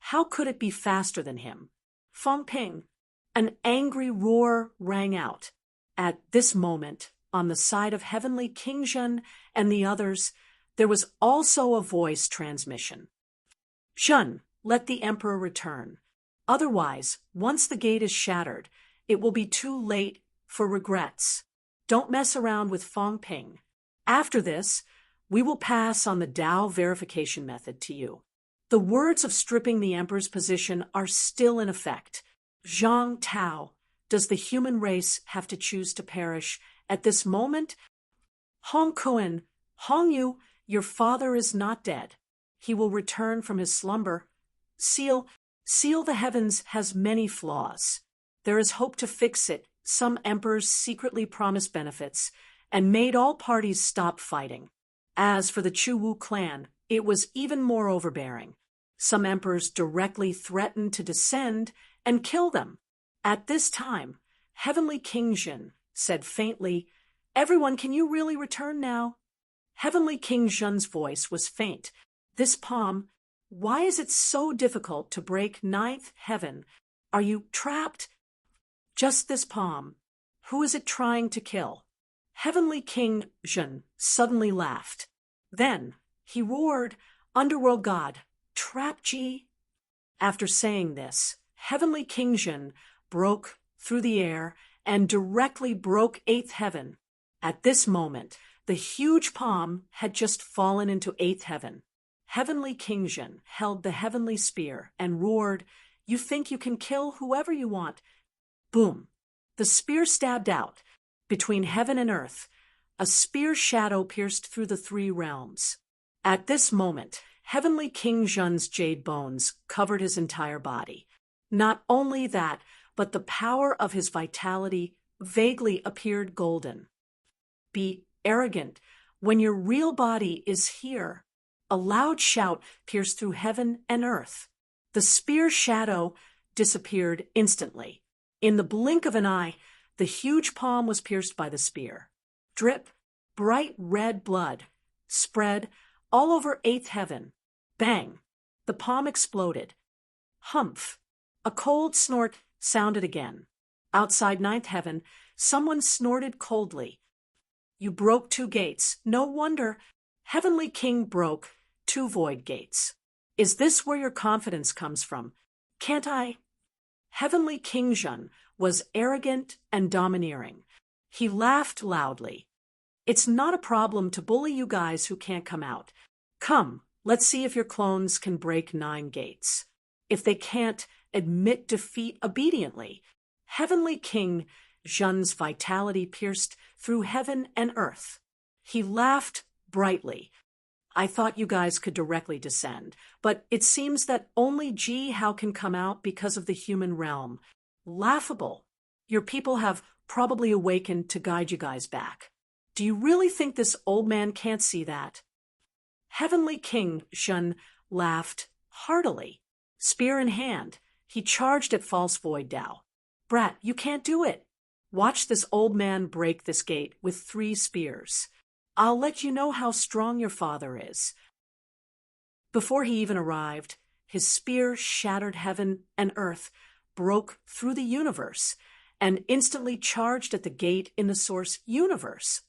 How could it be faster than him? Fang Ping. An angry roar rang out. At this moment, on the side of Heavenly King Zhen and the others, there was also a voice transmission. "Zhen, let the Emperor return. Otherwise, once the gate is shattered, it will be too late for regrets. Don't mess around with Fang Ping. After this, we will pass on the Dao verification method to you." The words of stripping the Emperor's position are still in effect. Zhang Tao, does the human race have to choose to perish at this moment? Hong Kuan, Hong Yu, your father is not dead. He will return from his slumber. Seal the heavens has many flaws. There is hope to fix it. Some emperors secretly promised benefits and made all parties stop fighting. As for the Chu Wu clan, it was even more overbearing. Some emperors directly threatened to descend and kill them. At this time, Heavenly King Zhen said faintly, "Everyone, can you really return now?" Heavenly King Zhen's voice was faint. "This palm, why is it so difficult to break 9th heaven? Are you trapped?" "Just this palm. Who is it trying to kill?" Heavenly King Zhen suddenly laughed. Then he roared, "Underworld God, trap Ji." After saying this, Heavenly King Zhen broke through the air and directly broke 8th heaven. At this moment, the huge palm had just fallen into 8th heaven. Heavenly King Zhen held the heavenly spear and roared, "You think you can kill whoever you want?" Boom! The spear stabbed out. Between heaven and earth, a spear shadow pierced through the 3 realms. At this moment, Heavenly King Zhen's jade bones covered his entire body. Not only that, but the power of his vitality vaguely appeared golden. Be arrogant when your real body is here. A loud shout pierced through heaven and earth. The spear shadow disappeared instantly. In the blink of an eye, the huge palm was pierced by the spear. Drip, bright red blood spread all over 8th heaven. Bang! The palm exploded. Humph! A cold snort sounded again. Outside 9th heaven, someone snorted coldly. You broke 2 gates. No wonder. Heavenly King broke 2 void gates. Is this where your confidence comes from? Can't I? Heavenly King Jun was arrogant and domineering. He laughed loudly. It's not a problem to bully you guys who can't come out. Come, let's see if your clones can break 9 gates. If they can't, admit defeat obediently. Heavenly King Jun's vitality pierced through heaven and earth. He laughed brightly. I thought you guys could directly descend, but it seems that only Ji Hao can come out because of the human realm. Laughable. Your people have probably awakened to guide you guys back. Do you really think this old man can't see that? Heavenly King Jun laughed heartily. Spear in hand, he charged at False Void Dao. Brat, you can't do it. Watch this old man break this gate with 3 spears. I'll let you know how strong your father is. Before he even arrived, his spear shattered heaven and earth, broke through the universe, and instantly charged at the gate in the source universe.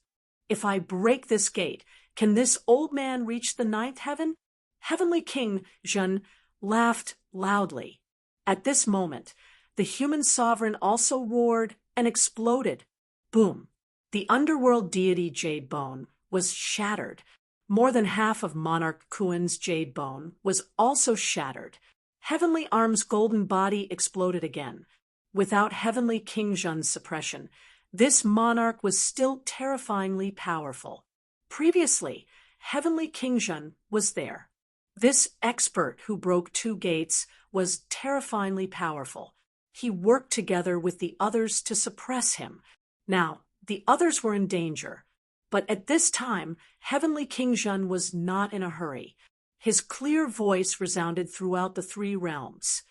If I break this gate, can this old man reach the 9th heaven? Heavenly King Jun laughed loudly. At this moment, the human sovereign also roared and exploded. Boom! The underworld deity Jade Bone was shattered. More than half of Monarch Kuan's Jade Bone was also shattered. Heavenly Arm's golden body exploded again. Without Heavenly King Jun's suppression, this monarch was still terrifyingly powerful. Previously, Heavenly King Jun was there. This expert who broke 2 gates was terrifyingly powerful. He worked together with the others to suppress him. Now, the others were in danger. But at this time, Heavenly King Jun was not in a hurry. His clear voice resounded throughout the 3 realms.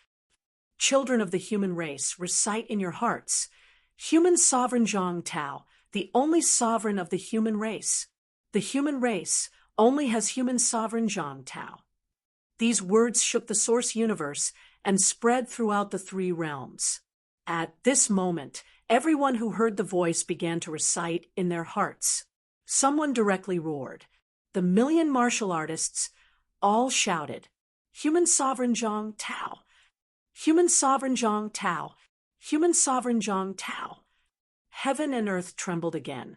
Children of the human race, recite in your hearts. Human sovereign Zhang Tao, the only sovereign of the human race. The human race only has human sovereign Zhang Tao. These words shook the source universe and spread throughout the 3 realms. At this moment, everyone who heard the voice began to recite in their hearts. Someone directly roared. The million martial artists all shouted, Human sovereign Zhang Tao! Human sovereign Zhang Tao! Human sovereign Zhang Tao! Heaven and earth trembled again,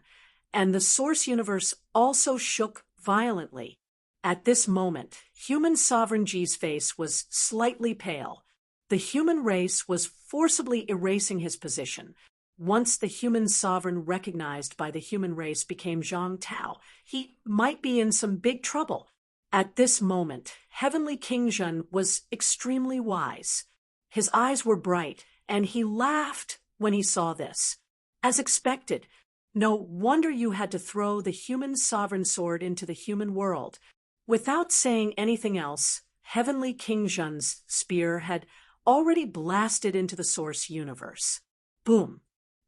and the source universe also shook violently. At this moment, human sovereign Ji's face was slightly pale. The human race was forcibly erasing his position. Once the human sovereign recognized by the human race became Zhang Tao, he might be in some big trouble. At this moment, Heavenly King Jun was extremely wise. His eyes were bright, and he laughed when he saw this. As expected, no wonder you had to throw the human sovereign sword into the human world. Without saying anything else, Heavenly King Jun's spear had already blasted into the source universe. Boom!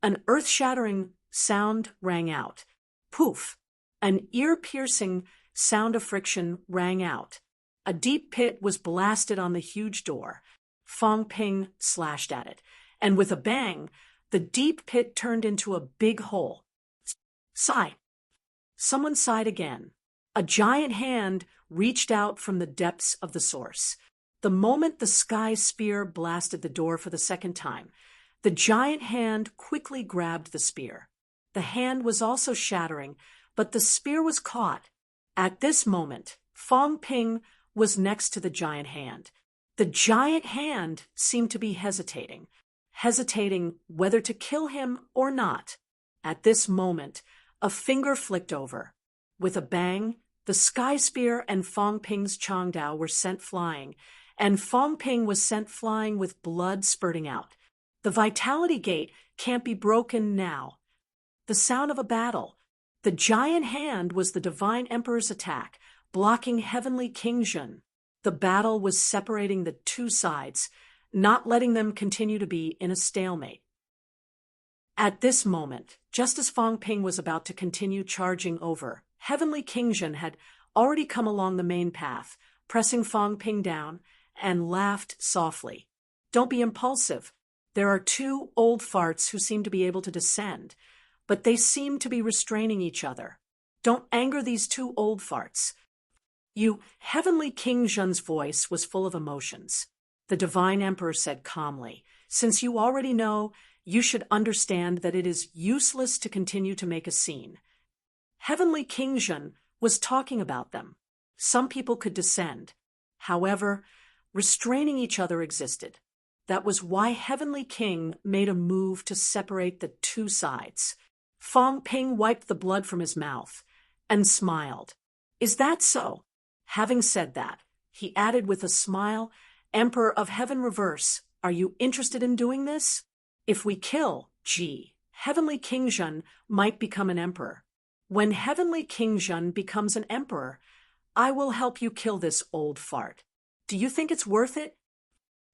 An earth-shattering sound rang out. Poof! An ear-piercing sound of friction rang out. A deep pit was blasted on the huge door. Fong Ping slashed at it, and with a bang, the deep pit turned into a big hole. Sigh! Someone sighed again. A giant hand reached out from the depths of the source. The moment the sky spear blasted the door for the 2nd time, the giant hand quickly grabbed the spear. The hand was also shattering, but the spear was caught. At this moment, Fong Ping was next to the giant hand. The giant hand seemed to be hesitating whether to kill him or not. At this moment, a finger flicked over. With a bang, the sky spear and Fong Ping's Changdao were sent flying, and Fong Ping was sent flying with blood spurting out. The vitality gate can't be broken now. The sound of a battle. The giant hand was the Divine Emperor's attack, blocking Heavenly King Jun. The battle was separating the 2 sides, not letting them continue to be in a stalemate. At this moment, just as Fong Ping was about to continue charging over, Heavenly King Jun had already come along the main path, pressing Fong Ping down, and laughed softly. Don't be impulsive. There are 2 old farts who seem to be able to descend. but they seemed to be restraining each other. Don't anger these two old farts. You, Heavenly King Zhen's voice was full of emotions. The Divine Emperor said calmly, since you already know, you should understand that it is useless to continue to make a scene. Heavenly King Zhen was talking about them. Some people could descend. However, restraining each other existed. That was why Heavenly King made a move to separate the two sides. Fang Ping wiped the blood from his mouth and smiled. Is that so? Having said that, he added with a smile, Emperor of Heaven Reverse, are you interested in doing this? If we kill Ji, Heavenly King Zhen might become an emperor. When Heavenly King Zhen becomes an emperor, I will help you kill this old fart. Do you think it's worth it?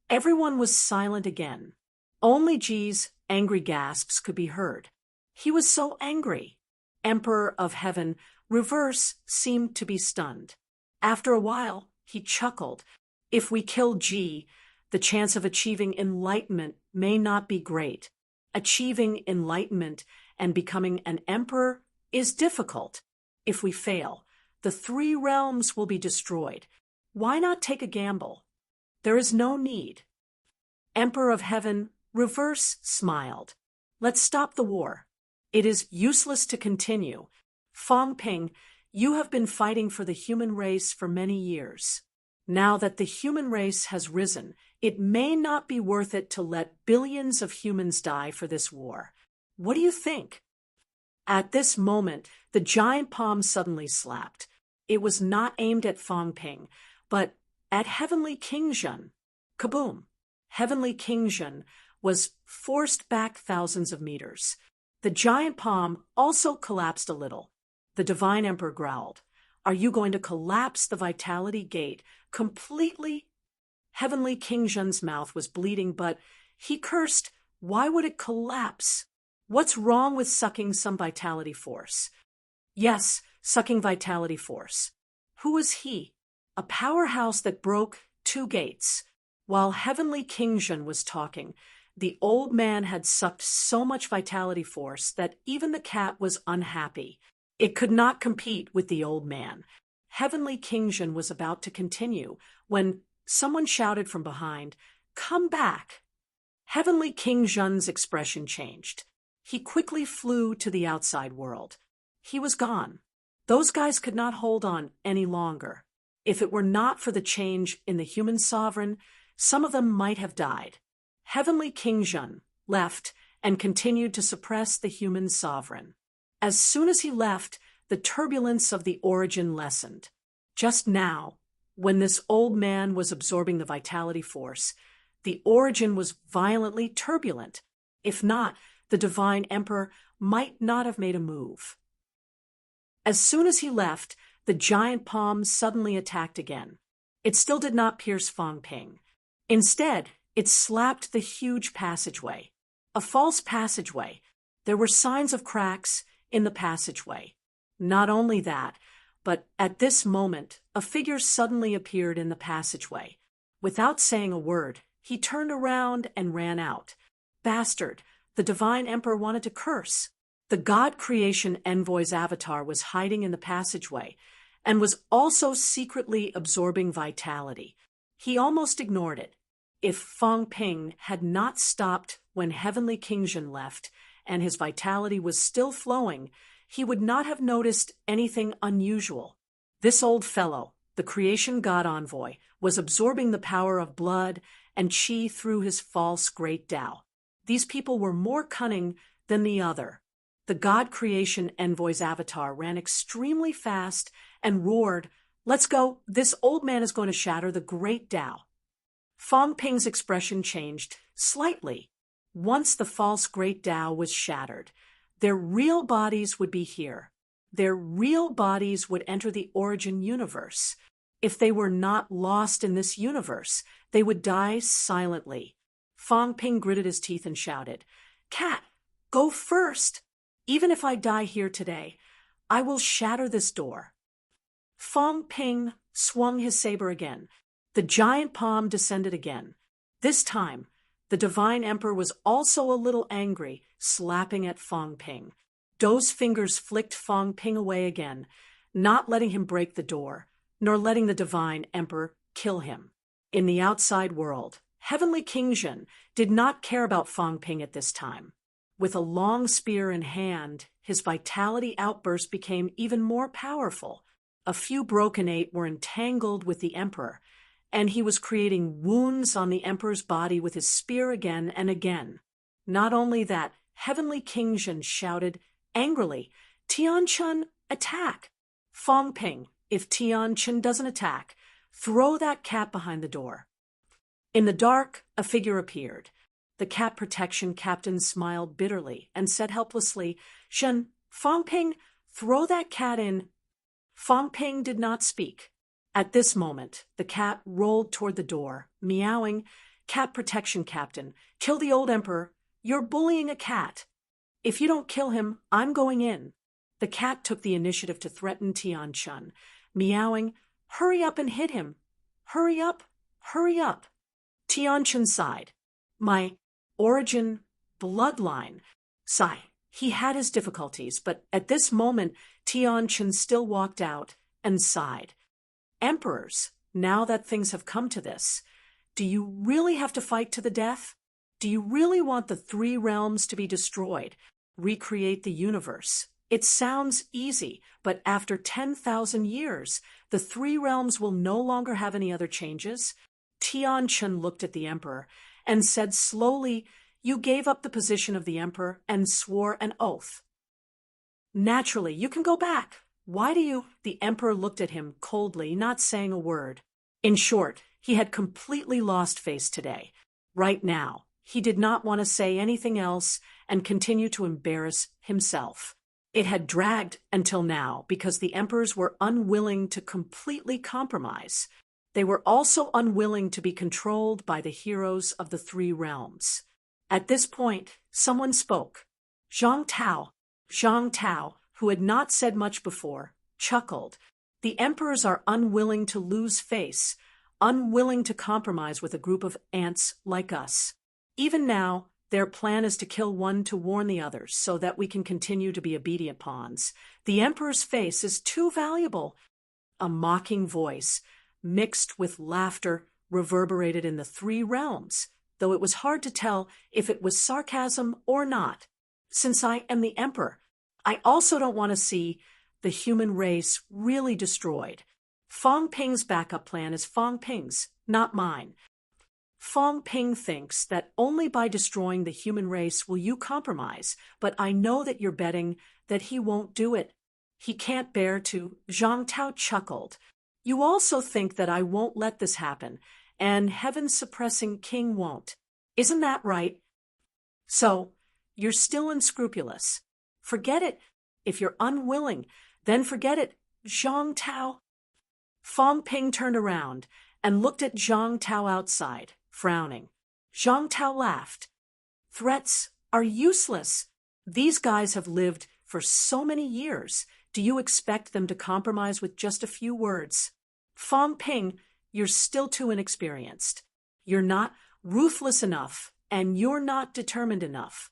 Everyone was silent again. Only Ji's angry gasps could be heard. He was so angry. Emperor of Heaven Reverse seemed to be stunned. After a while, he chuckled. If we kill Ji, the chance of achieving enlightenment may not be great. Achieving enlightenment and becoming an emperor is difficult. If we fail, the three realms will be destroyed. Why not take a gamble? There is no need. Emperor of Heaven Reverse smiled. Let's stop the war. It is useless to continue. Fang Ping, you have been fighting for the human race for many years. Now that the human race has risen, it may not be worth it to let billions of humans die for this war. What do you think? At this moment, the giant palm suddenly slapped. It was not aimed at Fang Ping, but at Heavenly King Zhen. Kaboom! Heavenly King Zhen was forced back thousands of meters. The giant palm also collapsed a little. The Divine Emperor growled, are you going to collapse the Vitality Gate completely? Heavenly King Zhen's mouth was bleeding, but he cursed, why would it collapse? What's wrong with sucking some vitality force? Yes, sucking vitality force. Who was he? A powerhouse that broke 2 gates. While Heavenly King Zhen was talking, the old man had sucked so much vitality force that even the cat was unhappy. It could not compete with the old man. Heavenly King Zhen was about to continue when someone shouted from behind, come back! Heavenly King Zhen's expression changed. He quickly flew to the outside world. He was gone. Those guys could not hold on any longer. If it were not for the change in the human sovereign, some of them might have died. Heavenly King Zhen left and continued to suppress the human sovereign. As soon as he left, the turbulence of the origin lessened. Just now, when this old man was absorbing the vitality force, the origin was violently turbulent. If not, the Divine Emperor might not have made a move. As soon as he left, the giant palm suddenly attacked again. It still did not pierce Fang Ping. Instead, it slapped the huge passageway. A false passageway. There were signs of cracks in the passageway. Not only that, but at this moment, a figure suddenly appeared in the passageway. Without saying a word, he turned around and ran out. Bastard, the Divine Emperor wanted to curse. The God Creation Envoy's avatar was hiding in the passageway and was also secretly absorbing vitality. He almost ignored it. If Fang Ping had not stopped when Heavenly King Zhen left and his vitality was still flowing, he would not have noticed anything unusual. This old fellow, the Creation God Envoy, was absorbing the power of blood and qi through his false great Tao. These people were more cunning than the other. The God Creation Envoy's avatar ran extremely fast and roared, let's go, this old man is going to shatter the great Tao. Fang Ping's expression changed slightly. Once the false great Tao was shattered, their real bodies would be here. Their real bodies would enter the origin universe. If they were not lost in this universe, they would die silently. Fang Ping gritted his teeth and shouted, Cat, go first! Even if I die here today, I will shatter this door. Fang Ping swung his saber again. The giant palm descended again. This time, the Divine Emperor was also a little angry, slapping at Fang Ping. Dou's fingers flicked Fong Ping away again, not letting him break the door, nor letting the divine emperor kill him. In the outside world, Heavenly King Zhen did not care about Fong Ping at this time. With a long spear in hand, his vitality outburst became even more powerful. A few broken eight were entangled with the emperor, and he was creating wounds on the emperor's body with his spear again and again. Not only that, Heavenly King Zhen shouted angrily, "Tianchun, attack! Fong Ping, if Tianchun doesn't attack, throw that cat behind the door." In the dark, a figure appeared. The cat protection captain smiled bitterly and said helplessly, "Zhen, Fong Ping, throw that cat in." Fong Ping did not speak. At this moment, the cat rolled toward the door, meowing, "Cat protection captain, kill the old emperor. You're bullying a cat. If you don't kill him, I'm going in." The cat took the initiative to threaten Tianchun, meowing, "Hurry up and hit him. Hurry up, hurry up." Tianchun sighed. My origin, bloodline. Sigh. He had his difficulties, but at this moment, Tianchun still walked out and sighed. "Emperors, now that things have come to this, do you really have to fight to the death? Do you really want the three realms to be destroyed, recreate the universe? It sounds easy, but after 10,000 years, the three realms will no longer have any other changes." Tianchun looked at the emperor and said slowly, "You gave up the position of the emperor and swore an oath. Naturally, you can go back. Why do you?" The emperor looked at him coldly, not saying a word. In short, he had completely lost face today. Right now, he did not want to say anything else and continue to embarrass himself. It had dragged until now because the emperors were unwilling to completely compromise. They were also unwilling to be controlled by the heroes of the three realms. At this point, someone spoke. Zhang Tao, who had not said much before, chuckled. "The emperors are unwilling to lose face, unwilling to compromise with a group of ants like us. Even now, their plan is to kill one to warn the others so that we can continue to be obedient pawns. The emperor's face is too valuable." A mocking voice, mixed with laughter, reverberated in the three realms, though it was hard to tell if it was sarcasm or not. "Since I am the emperor, I also don't want to see the human race really destroyed. Fong Ping's backup plan is Fong Ping's, not mine. Fong Ping thinks that only by destroying the human race will you compromise, but I know that you're betting that he won't do it. He can't bear to." Zhang Tao chuckled. "You also think that I won't let this happen, and heaven-suppressing king won't. Isn't that right? So, you're still unscrupulous. Forget it. If you're unwilling, then forget it, Zhang Tao." Fong Ping turned around and looked at Zhang Tao outside, frowning. Zhang Tao laughed. "Threats are useless. These guys have lived for so many years. Do you expect them to compromise with just a few words? Fong Ping, you're still too inexperienced. You're not ruthless enough, and you're not determined enough.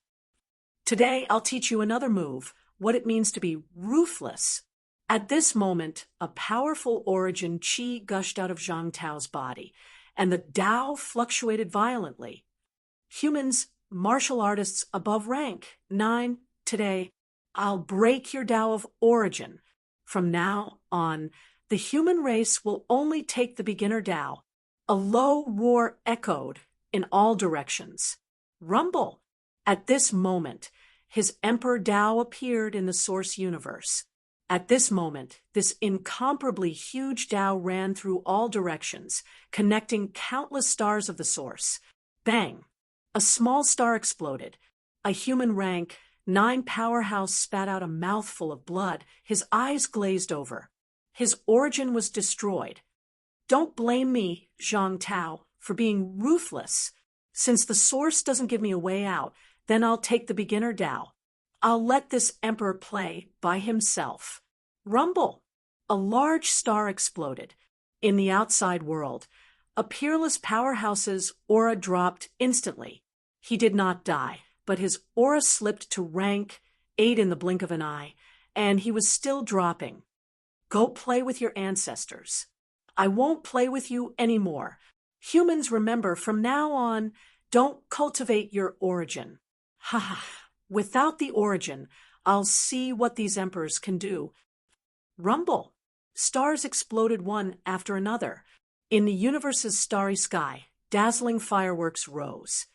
Today, I'll teach you another move, what it means to be ruthless." At this moment, a powerful origin qi gushed out of Zhang Tao's body, and the Tao fluctuated violently. "Humans, martial artists above rank, 9, today, I'll break your Tao of origin. From now on, the human race will only take the beginner Tao." A low roar echoed in all directions. Rumble! At this moment, his Emperor Tao appeared in the Source universe. At this moment, this incomparably huge Tao ran through all directions, connecting countless stars of the Source. Bang! A small star exploded. A human rank 9 powerhouse spat out a mouthful of blood. His eyes glazed over. His origin was destroyed. "Don't blame me, Zhang Tao, for being ruthless. Since the Source doesn't give me a way out, then I'll take the beginner Tao. I'll let this emperor play by himself." Rumble! A large star exploded. In the outside world, a peerless powerhouse's aura dropped instantly. He did not die, but his aura slipped to rank 8 in the blink of an eye, and he was still dropping. Go play with your ancestors. I won't play with you anymore. Humans, remember, from now on, don't cultivate your origin. Ha ha. Without the origin, I'll see what these emperors can do. Rumble. Stars exploded one after another. In the universe's starry sky, dazzling fireworks rose.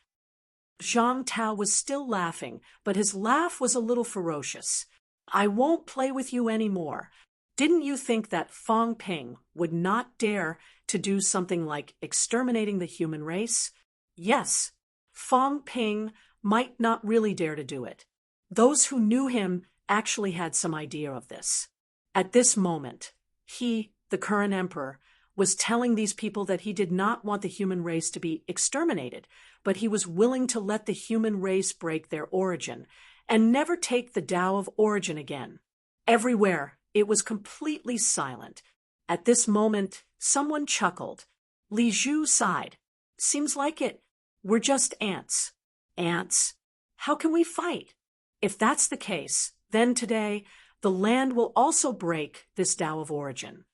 Zhang Tao was still laughing, but his laugh was a little ferocious. I won't play with you anymore. Didn't you think that Fang Ping would not dare to do something like exterminating the human race? Yes, Fang Ping might not really dare to do it. Those who knew him actually had some idea of this. At this moment, he, the current emperor, was telling these people that he did not want the human race to be exterminated, but he was willing to let the human race break their origin and never take the Tao of origin again. Everywhere, it was completely silent. At this moment, someone chuckled. Li Zhu sighed. Seems like it. We're just ants. Ants? How can we fight? If that's the case, then today, the land will also break this Tao of origin.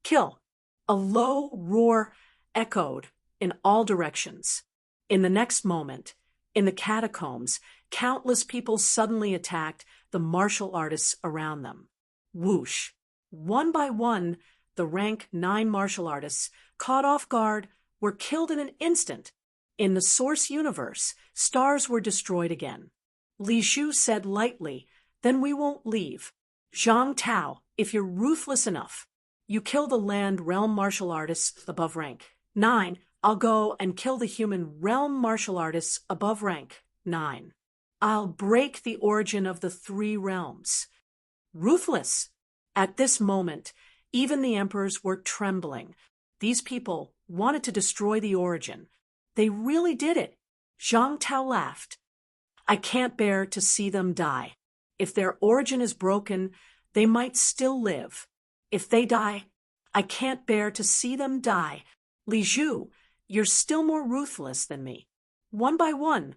Kill. A low roar echoed in all directions. In the next moment, in the catacombs, countless people suddenly attacked the martial artists around them. Whoosh! One by one, the rank 9 martial artists, caught off guard, were killed in an instant. In the source universe, stars were destroyed again. Li Zhu said lightly, then we won't leave. Zhang Tao, if you're ruthless enough, you kill the land realm martial artists above rank 9. I'll go and kill the human realm martial artists above rank 9. I'll break the origin of the 3 realms. Ruthless. At this moment, even the emperors were trembling. These people wanted to destroy the origin. They really did it. Zhang Tao laughed. I can't bear to see them die. If their origin is broken, they might still live. If they die, I can't bear to see them die. Li Zhu, you're still more ruthless than me. One by one,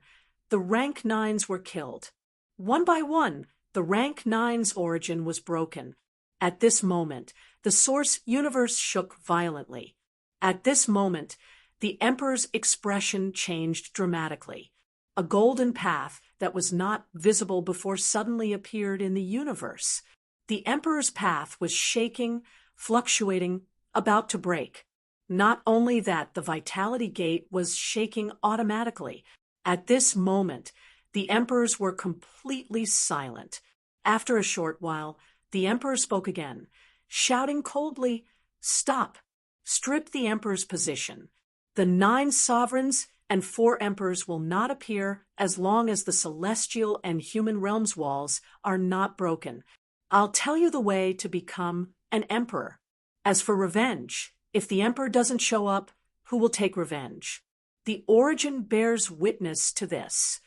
the rank 9s were killed. One by one, the rank 9's origin was broken. At this moment, the source universe shook violently. At this moment, the emperor's expression changed dramatically. A golden path that was not visible before suddenly appeared in the universe. The emperor's path was shaking, fluctuating, about to break. Not only that, the vitality gate was shaking automatically. At this moment, the emperors were completely silent. After a short while, the emperor spoke again, shouting coldly, "Stop! Strip the emperor's position. The 9 sovereigns and 4 emperors will not appear as long as the celestial and human realms walls are not broken. I'll tell you the way to become an emperor. As for revenge, if the emperor doesn't show up, who will take revenge? The origin bears witness to this."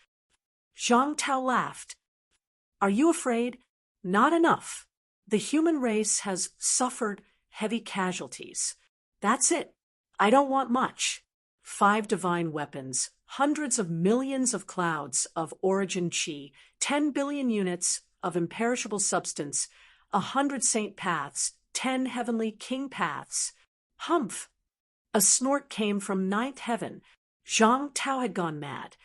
Zhang Tao laughed. Are you afraid? Not enough. The human race has suffered heavy casualties. That's it. I don't want much. 5 divine weapons, hundreds of millions of clouds of origin chi, 10 billion units of imperishable substance, 100 saint paths, 10 heavenly king paths. Humph! A snort came from 9th heaven. Zhang Tao had gone mad.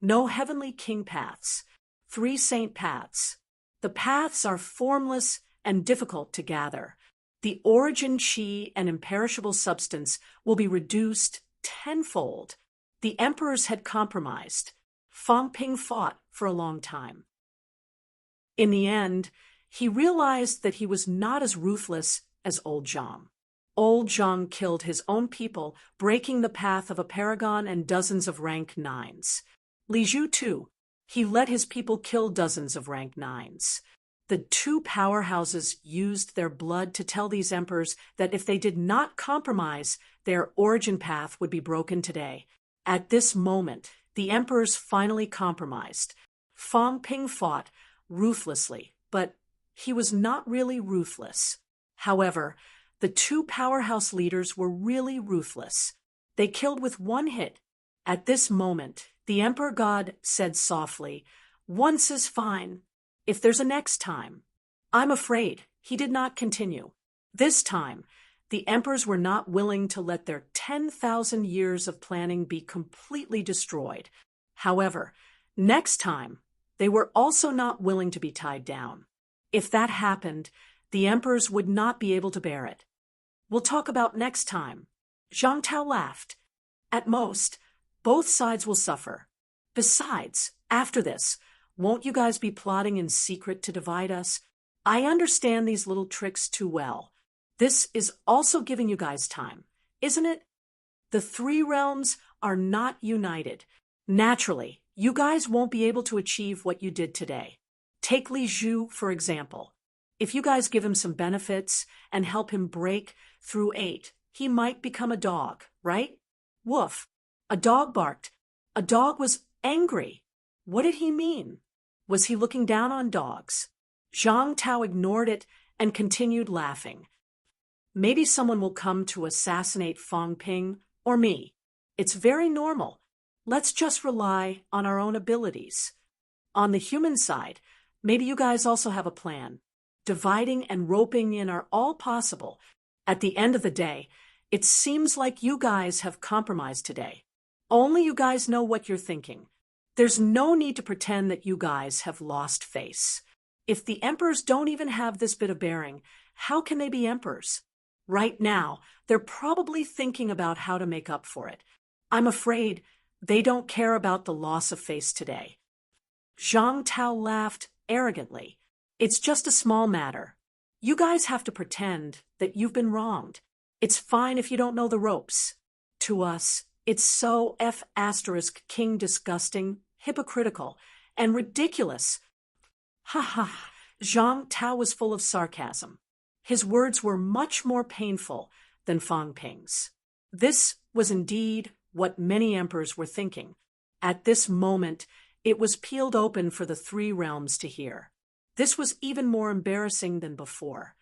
No heavenly king paths, 3 saint paths. The paths are formless and difficult to gather. The origin chi and imperishable substance will be reduced tenfold. The emperors had compromised. Fang Ping fought for a long time. In the end, he realized that he was not as ruthless as Old Zhang. Old Zhang killed his own people, breaking the path of a paragon and dozens of rank 9s. Li Zhu, too. He let his people kill dozens of rank 9s. The 2 powerhouses used their blood to tell these emperors that if they did not compromise, their origin path would be broken today. At this moment, the emperors finally compromised. Fang Ping fought ruthlessly, but he was not really ruthless. However, the 2 powerhouse leaders were really ruthless. They killed with 1 hit. At this moment, the emperor god said softly, "Once is fine. if there's a next time. I'm afraid he did not continue. This time, the emperors were not willing to let their 10,000 years of planning be completely destroyed. However, next time, they were also not willing to be tied down. If that happened, the emperors would not be able to bear it. We'll talk about next time. Zhang Tao laughed. At most, both sides will suffer. Besides, after this, won't you guys be plotting in secret to divide us? I understand these little tricks too well. This is also giving you guys time, isn't it? The three realms are not united. Naturally, you guys won't be able to achieve what you did today. Take Li Zhu, for example. If you guys give him some benefits and help him break through 8, he might become a dog, right? Woof. A dog barked. A dog was angry. What did he mean? Was he looking down on dogs? Zhang Tao ignored it and continued laughing. Maybe someone will come to assassinate Fang Ping or me. It's very normal. Let's just rely on our own abilities. On the human side, maybe you guys also have a plan. Dividing and roping in are all possible. At the end of the day, it seems like you guys have compromised today. Only you guys know what you're thinking. There's no need to pretend that you guys have lost face. If the emperors don't even have this bit of bearing, how can they be emperors? Right now, they're probably thinking about how to make up for it. I'm afraid they don't care about the loss of face today. Zhang Tao laughed arrogantly. It's just a small matter. You guys have to pretend that you've been wronged. It's fine if you don't know the ropes. To us, it's so King disgusting, hypocritical, and ridiculous. Ha ha! Zhang Tao was full of sarcasm. His words were much more painful than Fang Ping's. This was indeed what many emperors were thinking. At this moment, it was peeled open for the three realms to hear. This was even more embarrassing than before.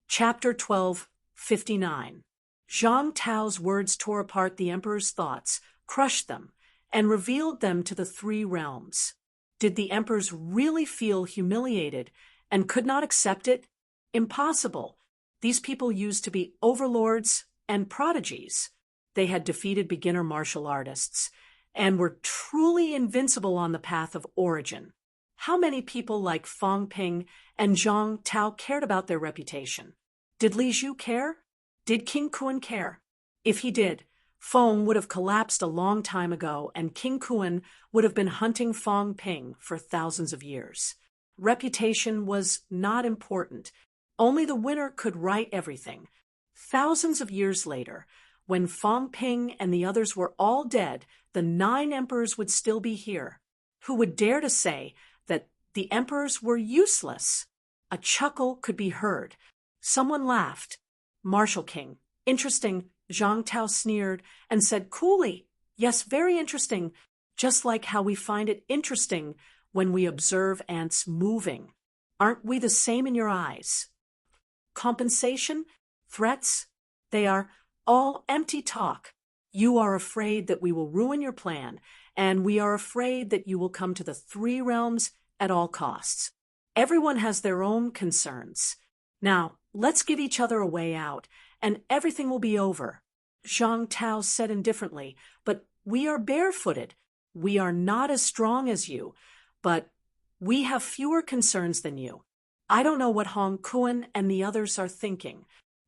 Chapter 12:59. Zhang Tao's words tore apart the emperor's thoughts, crushed them, and revealed them to the three realms. Did the emperors really feel humiliated and could not accept it? Impossible. These people used to be overlords and prodigies. They had defeated beginner martial artists and were truly invincible on the path of origin. How many people like Fang Ping and Zhang Tao cared about their reputation? Did Li Zhu care? Did King Kuan care? If he did, Feng would have collapsed a long time ago, and King Kuan would have been hunting Fang Ping for thousands of years. Reputation was not important. Only the winner could right everything. Thousands of years later, when Fang Ping and the others were all dead, the 9 emperors would still be here. Who would dare to say that the emperors were useless? A chuckle could be heard. Someone laughed. Martial King. Interesting, Zhang Tao sneered and said coolly, yes, very interesting, just like how we find it interesting when we observe ants moving. Aren't we the same in your eyes? Compensation? Threats? They are all empty talk. You are afraid that we will ruin your plan, and we are afraid that you will come to the three realms at all costs. Everyone has their own concerns. Now, let's give each other a way out, and everything will be over. Zhang Tao said indifferently, but we are barefooted. We are not as strong as you, but we have fewer concerns than you. I don't know what Hong Kuan and the others are thinking.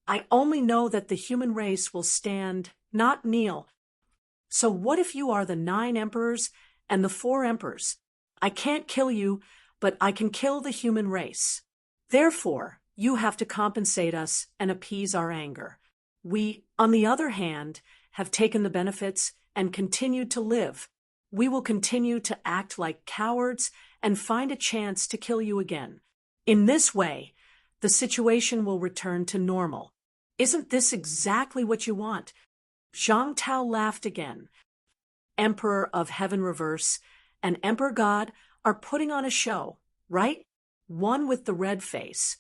I only know that the human race will stand, not kneel. So what if you are the 9 emperors and the 4 emperors? I can't kill you, but I can kill the human race. Therefore, you have to compensate us and appease our anger. We, on the other hand, have taken the benefits and continued to live. We will continue to act like cowards and find a chance to kill you again. In this way, the situation will return to normal. Isn't this exactly what you want? Zhang Tao laughed again. Emperor of Heaven Reverse and Emperor God are putting on a show, right? One with the red face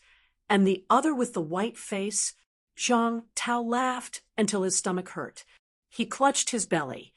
and the other with the white face. Zhang Tao laughed until his stomach hurt. He clutched his belly.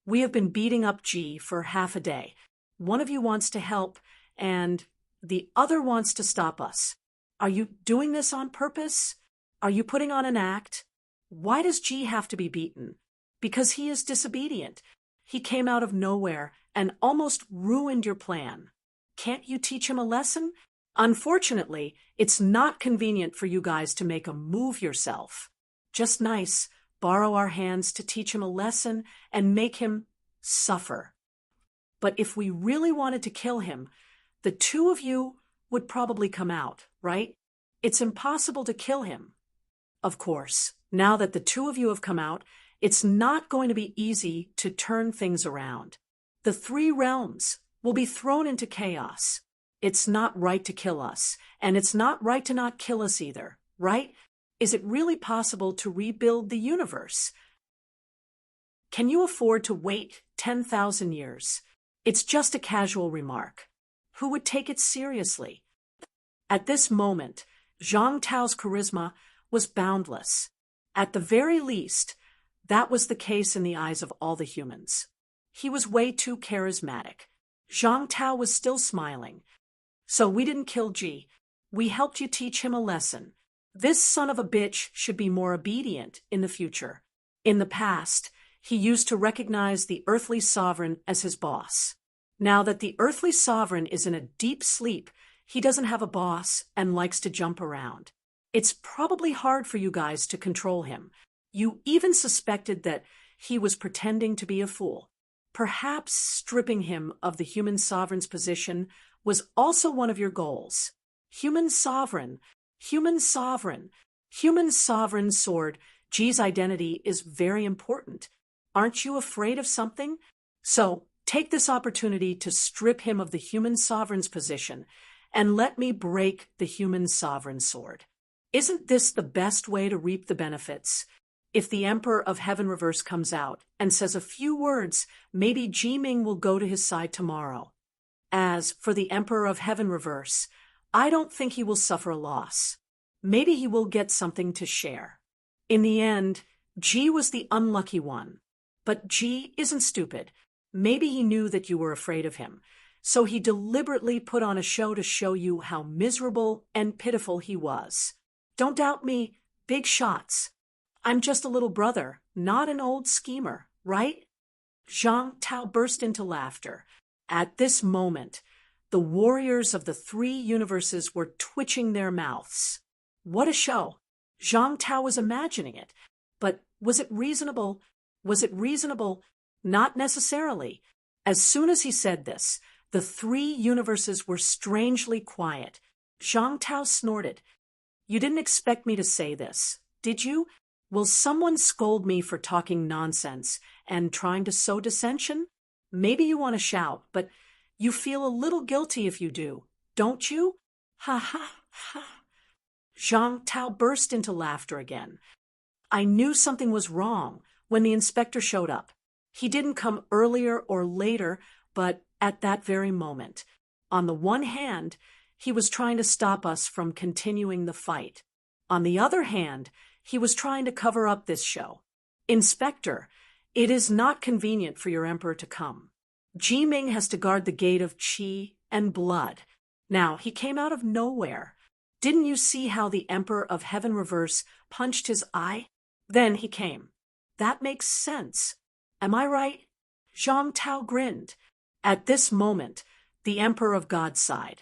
We have been beating up Ji for half a day. One of you wants to help, and the other wants to stop us. Are you doing this on purpose? Are you putting on an act? Why does G have to be beaten? Because he is disobedient. He came out of nowhere and almost ruined your plan. Can't you teach him a lesson? Unfortunately, it's not convenient for you guys to make a move yourself. Just nice, borrow our hands to teach him a lesson and make him suffer. But if we really wanted to kill him, the two of you would probably come out, right? It's impossible to kill him. Of course, now that the two of you have come out, it's not going to be easy to turn things around. The three realms will be thrown into chaos. It's not right to kill us, and it's not right to not kill us either, right? Is it really possible to rebuild the universe? Can you afford to wait 10,000 years? It's just a casual remark. Who would take it seriously? At this moment, Zhang Tao's charisma was boundless. At the very least, that was the case in the eyes of all the humans. He was way too charismatic. Zhang Tao was still smiling. So we didn't kill G. We helped you teach him a lesson. This son of a bitch should be more obedient in the future. In the past, he used to recognize the earthly sovereign as his boss. Now that the earthly sovereign is in a deep sleep, he doesn't have a boss and likes to jump around. It's probably hard for you guys to control him. You even suspected that he was pretending to be a fool. Perhaps stripping him of the human sovereign's position was also one of your goals. Human sovereign, human sovereign, human sovereign sword. G's identity is very important. Aren't you afraid of something? So take this opportunity to strip him of the human sovereign's position and let me break the human sovereign sword. Isn't this the best way to reap the benefits? If the Emperor of Heaven Reverse comes out and says a few words, maybe Jiming will go to his side tomorrow. As for the Emperor of Heaven Reverse, I don't think he will suffer a loss. Maybe he will get something to share. In the end, G was the unlucky one. But G isn't stupid. Maybe he knew that you were afraid of him, so he deliberately put on a show to show you how miserable and pitiful he was. Don't doubt me, big shots. I'm just a little brother, not an old schemer, right? Zhang Tao burst into laughter. At this moment, the warriors of the three universes were twitching their mouths. What a show! Zhang Tao was imagining it. But was it reasonable? Was it reasonable? Not necessarily. As soon as he said this, the three universes were strangely quiet. Zhang Tao snorted. You didn't expect me to say this, did you? Will someone scold me for talking nonsense and trying to sow dissension? Maybe you want to shout, but you feel a little guilty if you do, don't you? Ha ha ha. Zhang Tao burst into laughter again. I knew something was wrong when the inspector showed up. He didn't come earlier or later, but at that very moment. On the one hand, he was trying to stop us from continuing the fight. On the other hand, he was trying to cover up this show. Inspector, it is not convenient for your emperor to come. Jiming has to guard the gate of qi and blood. Now, he came out of nowhere. Didn't you see how the Emperor of Heaven Reverse punched his eye? Then he came. That makes sense. Am I right? Zhang Tao grinned. At this moment, the Emperor of God sighed.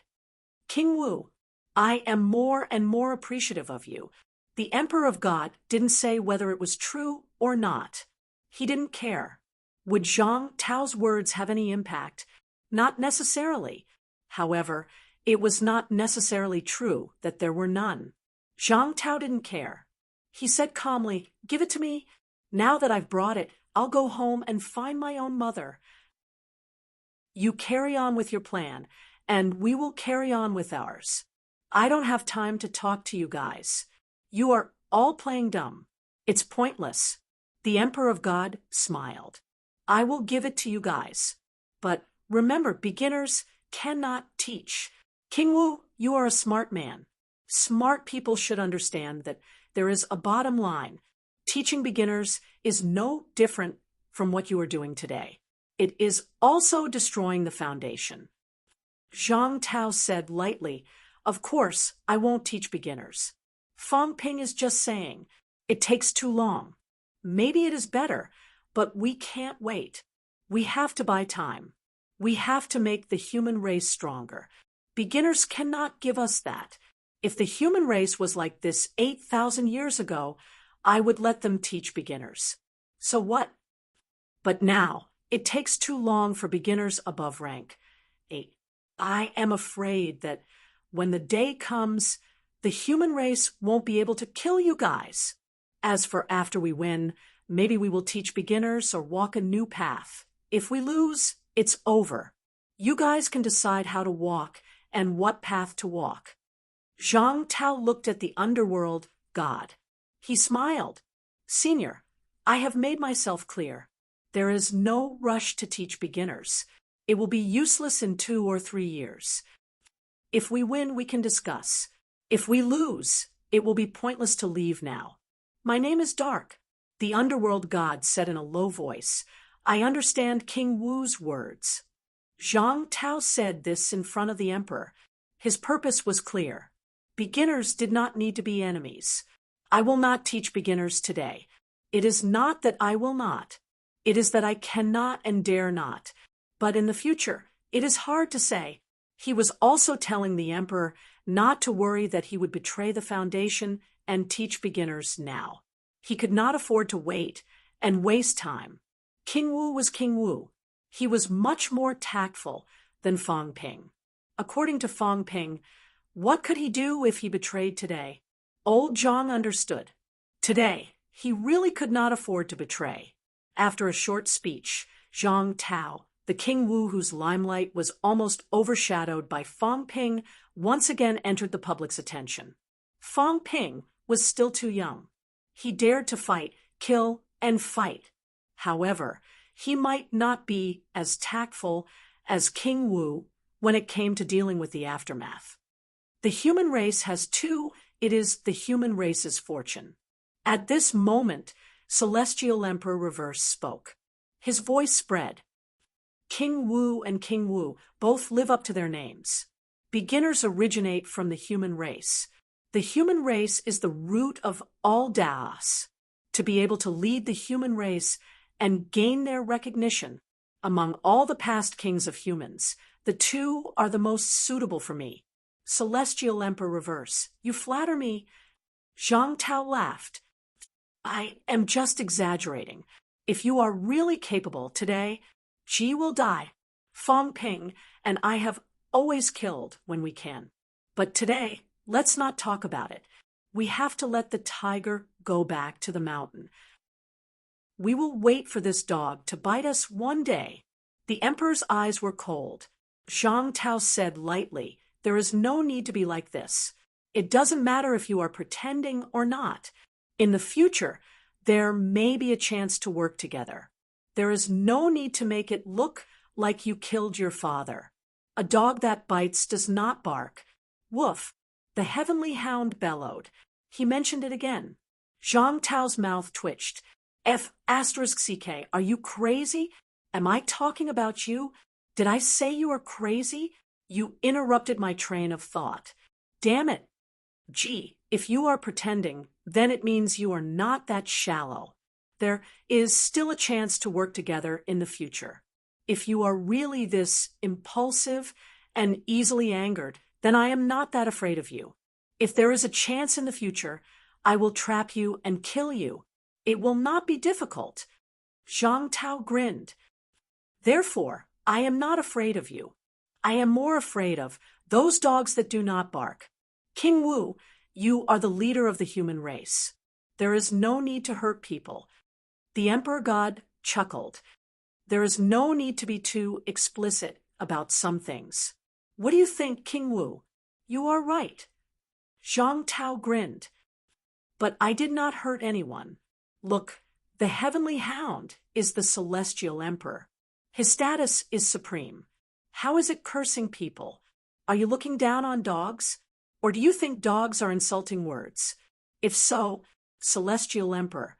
King Wu, I am more and more appreciative of you. The Emperor of God didn't say whether it was true or not. He didn't care. Would Zhang Tao's words have any impact? Not necessarily. However, it was not necessarily true that there were none. Zhang Tao didn't care. He said calmly, give it to me. Now that I've brought it, I'll go home and find my own mother. You carry on with your plan, and we will carry on with ours. I don't have time to talk to you guys. You are all playing dumb. It's pointless. The Emperor of God smiled. I will give it to you guys. But remember, beginners cannot teach. King Wu, you are a smart man. Smart people should understand that there is a bottom line. Teaching beginners is no different from what you are doing today. it is also destroying the foundation. Zhang Tao said lightly, "Of course, I won't teach beginners." Fang Ping is just saying, "It takes too long. Maybe it is better, but we can't wait. We have to buy time. We have to make the human race stronger. Beginners cannot give us that. If the human race was like this 8,000 years ago, I would let them teach beginners. So what? But now, it takes too long for beginners above rank 8. I am afraid that when the day comes, the human race won't be able to kill you guys. As for after we win, maybe we will teach beginners or walk a new path. If we lose, it's over. You guys can decide how to walk and what path to walk." Zhang Tao looked at the underworld god. He smiled. "Senior, I have made myself clear. There is no rush to teach beginners. It will be useless in 2 or 3 years. If we win, we can discuss. If we lose, it will be pointless to leave now. My name is Dark," the underworld god said in a low voice. "I understand King Wu's words." Zhang Tao said this in front of the emperor. His purpose was clear. Beginners did not need to be enemies. "I will not teach beginners today. It is not that I will not. It is that I cannot and dare not. But in the future, it is hard to say." He was also telling the emperor not to worry that he would betray the foundation and teach beginners now. He could not afford to wait and waste time. King Wu was King Wu. He was much more tactful than Fang Ping. According to Fang Ping, what could he do if he betrayed today? Old Zhang understood. Today, he really could not afford to betray. After a short speech, Zhang Tao, the King Wu whose limelight was almost overshadowed by Fang Ping, once again entered the public's attention. Fang Ping was still too young. He dared to fight, kill, and fight. However, he might not be as tactful as King Wu when it came to dealing with the aftermath. The human race has two. It is the human race's fortune. At this moment, Celestial Emperor Reverse spoke. His voice spread. King Wu and King Wu both live up to their names. Beginners originate from the human race. The human race is the root of all Daos. To be able to lead the human race and gain their recognition among all the past kings of humans, the two are the most suitable for me. Celestial Emperor Reverse, you flatter me. Zhang Tao laughed. I am just exaggerating. If you are really capable today, Ji will die. Fang Ping and I have always killed when we can. But today, let's not talk about it. We have to let the tiger go back to the mountain. We will wait for this dog to bite us one day. The emperor's eyes were cold. Zhang Tao said lightly, "There is no need to be like this. It doesn't matter if you are pretending or not. In the future, there may be a chance to work together. There is no need to make it look like you killed your father. A dog that bites does not bark." Woof! The heavenly hound bellowed. He mentioned it again. Zhang Tao's mouth twitched. F***CK, are you crazy? Am I talking about you? Did I say you are crazy? You interrupted my train of thought. Damn it. Gee, if you are pretending, then it means you are not that shallow. There is still a chance to work together in the future. If you are really this impulsive and easily angered, then I am not that afraid of you. If there is a chance in the future, I will trap you and kill you. It will not be difficult. Zhang Tao grinned. Therefore, I am not afraid of you. I am more afraid of those dogs that do not bark. King Wu, you are the leader of the human race. There is no need to hurt people. The Emperor God chuckled. There is no need to be too explicit about some things. What do you think, King Wu? You are right. Zhang Tao grinned. But I did not hurt anyone. Look, the heavenly hound is the celestial emperor. His status is supreme. How is it cursing people? Are you looking down on dogs? Or do you think dogs are insulting words? If so, celestial emperor,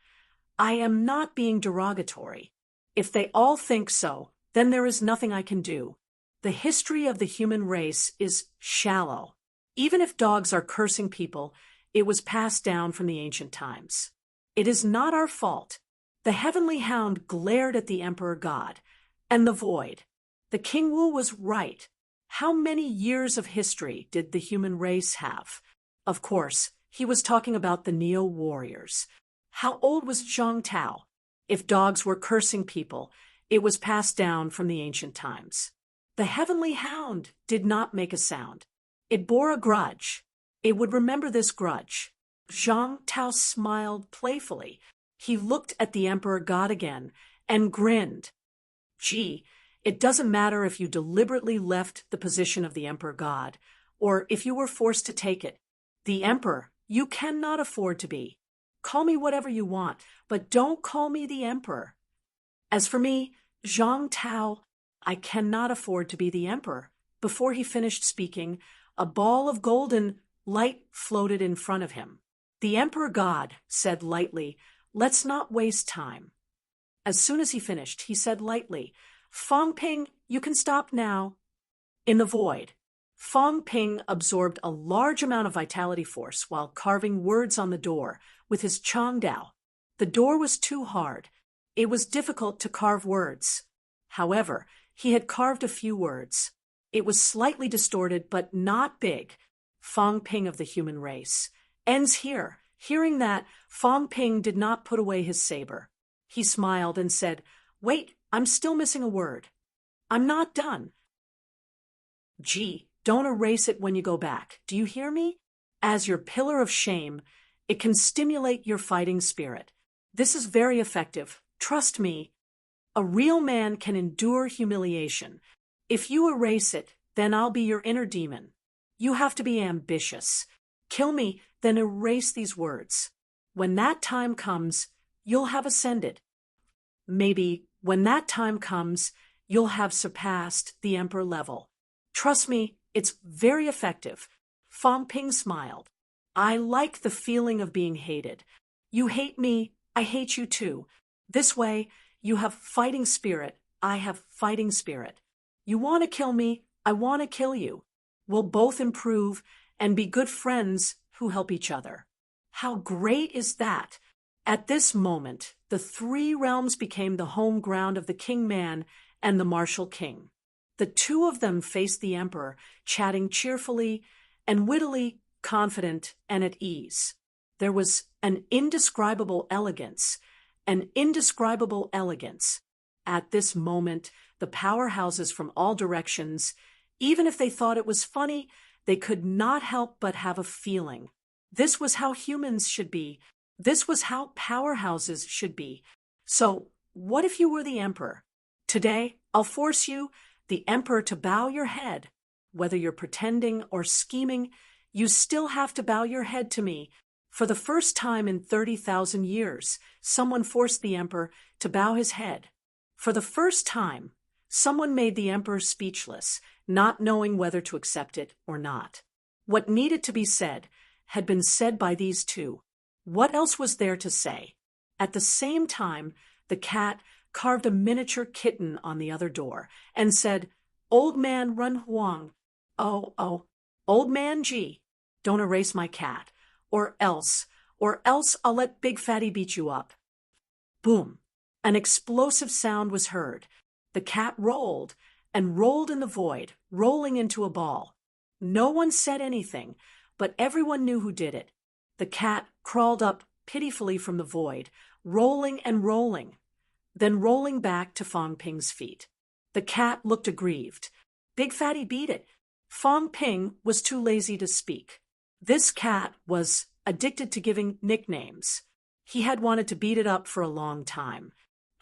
I am not being derogatory. If they all think so, then then there is nothing I can do. The history of the human race is shallow. Even if dogs are cursing people, it was passed down from the ancient times. It is not our fault. The heavenly hound glared at the emperor god, and the void. The King Wu was right. How many years of history did the human race have? Of course, he was talking about the Neo-warriors. How old was Zhang Tao? If dogs were cursing people, it was passed down from the ancient times. The heavenly hound did not make a sound. It bore a grudge. It would remember this grudge. Zhang Tao smiled playfully. He looked at the emperor god again and grinned. Gee, it doesn't matter if you deliberately left the position of the emperor god, or if you were forced to take it. The emperor, you cannot afford to be. Call me whatever you want, but don't call me the emperor. As for me, Zhang Tao, I cannot afford to be the emperor. Before he finished speaking, a ball of golden light floated in front of him. The emperor god said lightly, "Let's not waste time." As soon as he finished, he said lightly, "Fang Ping, you can stop now." In the void, Fang Ping absorbed a large amount of vitality force while carving words on the door with his Changdao. The door was too hard. It was difficult to carve words. However, he had carved a few words. It was slightly distorted, but not big. Fang Ping of the human race ends here. Hearing that, Fang Ping did not put away his saber. He smiled and said, "Wait, I'm still missing a word. I'm not done." Gee, don't erase it when you go back. Do you hear me? As your pillar of shame, it can stimulate your fighting spirit. This is very effective. Trust me. A real man can endure humiliation. If you erase it, then I'll be your inner demon. You have to be ambitious. Kill me, then erase these words. When that time comes, you'll have ascended. Maybe when that time comes, you'll have surpassed the emperor level. Trust me, it's very effective. Fang Ping smiled. I like the feeling of being hated. You hate me, I hate you too. This way, you have fighting spirit, I have fighting spirit. You want to kill me, I want to kill you. We'll both improve and be good friends who help each other. How great is that? At this moment, the three realms became the home ground of the King Man and the Martial King. The two of them faced the emperor, chatting cheerfully and wittily, confident and at ease. There was an indescribable elegance. At this moment, the powerhouses from all directions, even if they thought it was funny, they could not help but have a feeling. This was how humans should be. This was how powerhouses should be. So, what if you were the emperor? Today, I'll force you, the emperor, to bow your head. Whether you're pretending or scheming, you still have to bow your head to me. For the first time in 30,000 years, someone forced the emperor to bow his head. For the first time, someone made the emperor speechless, not knowing whether to accept it or not. What needed to be said had been said by these two. What else was there to say? At the same time, the cat carved a miniature kitten on the other door and said, "Old man Run Huang. Oh, old man G, don't erase my cat, or else I'll let Big Fatty beat you up." Boom! An explosive sound was heard. The cat rolled and rolled in the void, rolling into a ball. No one said anything, but everyone knew who did it. The cat crawled up pitifully from the void, rolling and rolling, then rolling back to Fang Ping's feet. The cat looked aggrieved. Big Fatty beat it. Fang Ping was too lazy to speak. This cat was addicted to giving nicknames. He had wanted to beat it up for a long time.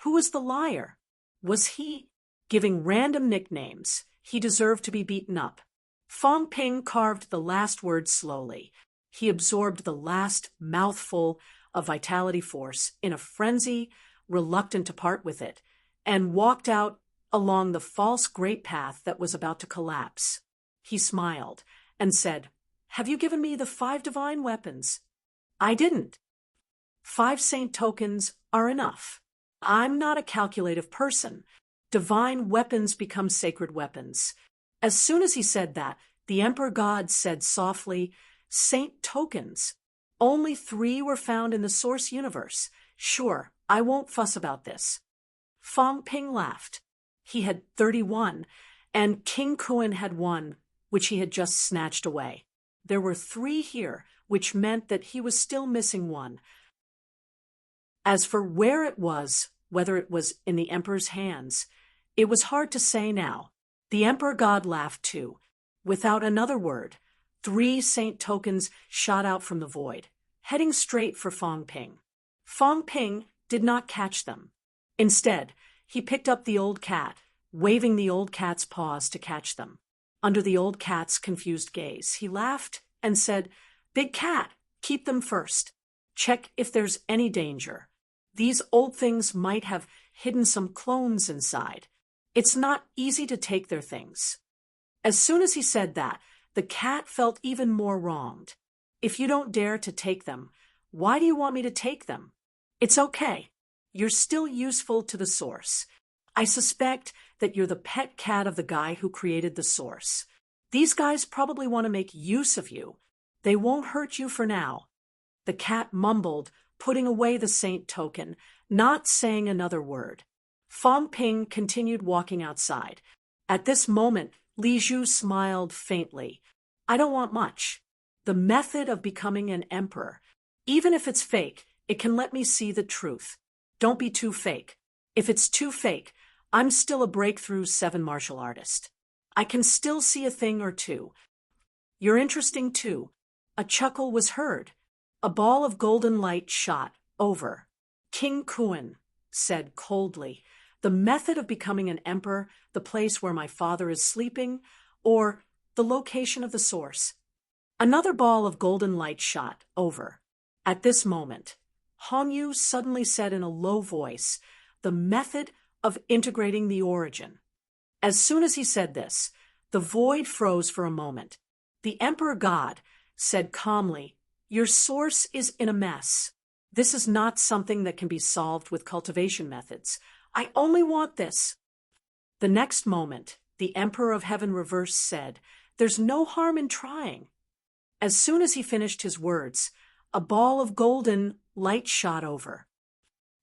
Who was the liar? Was he? Giving random nicknames, he deserved to be beaten up. Fang Ping carved the last word slowly. He absorbed the last mouthful of vitality force in a frenzy, reluctant to part with it, and walked out along the false great path that was about to collapse. He smiled and said, "Have you given me the 5 divine weapons?" "I didn't." 5 saint tokens are enough. I'm not a calculative person. divine weapons become sacred weapons. As soon as he said that, the Emperor God said softly, "Saint tokens. Only 3 were found in the source universe. Sure, I won't fuss about this." Fong Ping laughed. He had 31, and King Kuan had 1, which he had just snatched away. There were 3 here, which meant that he was still missing 1. As for where it was, whether it was in the Emperor's hands, it was hard to say now. The Emperor God laughed too. Without another word, 3 saint tokens shot out from the void, heading straight for Fong Ping. Fong Ping did not catch them. Instead, he picked up the old cat, waving the old cat's paws to catch them. Under the old cat's confused gaze, he laughed and said, "Big cat, keep them first. Check if there's any danger. These old things might have hidden some clones inside. It's not easy to take their things." As soon as he said that, the cat felt even more wronged. "If you don't dare to take them, why do you want me to take them? It's okay. You're still useful to the source. I suspect that you're the pet cat of the guy who created the source. These guys probably want to make use of you. They won't hurt you for now." The cat mumbled, putting away the saint token, not saying another word. Fong Ping continued walking outside. At this moment, Li Zhu smiled faintly. "I don't want much. The method of becoming an emperor, even if it's fake, it can let me see the truth. Don't be too fake. If it's too fake, I'm still a breakthrough 7 martial artist. I can still see a thing or two. You're interesting too." A chuckle was heard. A ball of golden light shot over. King Kuan said coldly, "The method of becoming an emperor, the place where my father is sleeping, or the location of the source?" Another ball of golden light shot over. At this moment, Hong Yu suddenly said in a low voice, "The method of integrating the origin." As soon as he said this, the void froze for a moment. The Emperor God said calmly, "Your source is in a mess. This is not something that can be solved with cultivation methods. I only want this." The next moment, the Emperor of Heaven Reversed said, "There's no harm in trying." As soon as he finished his words, a ball of golden light shot over.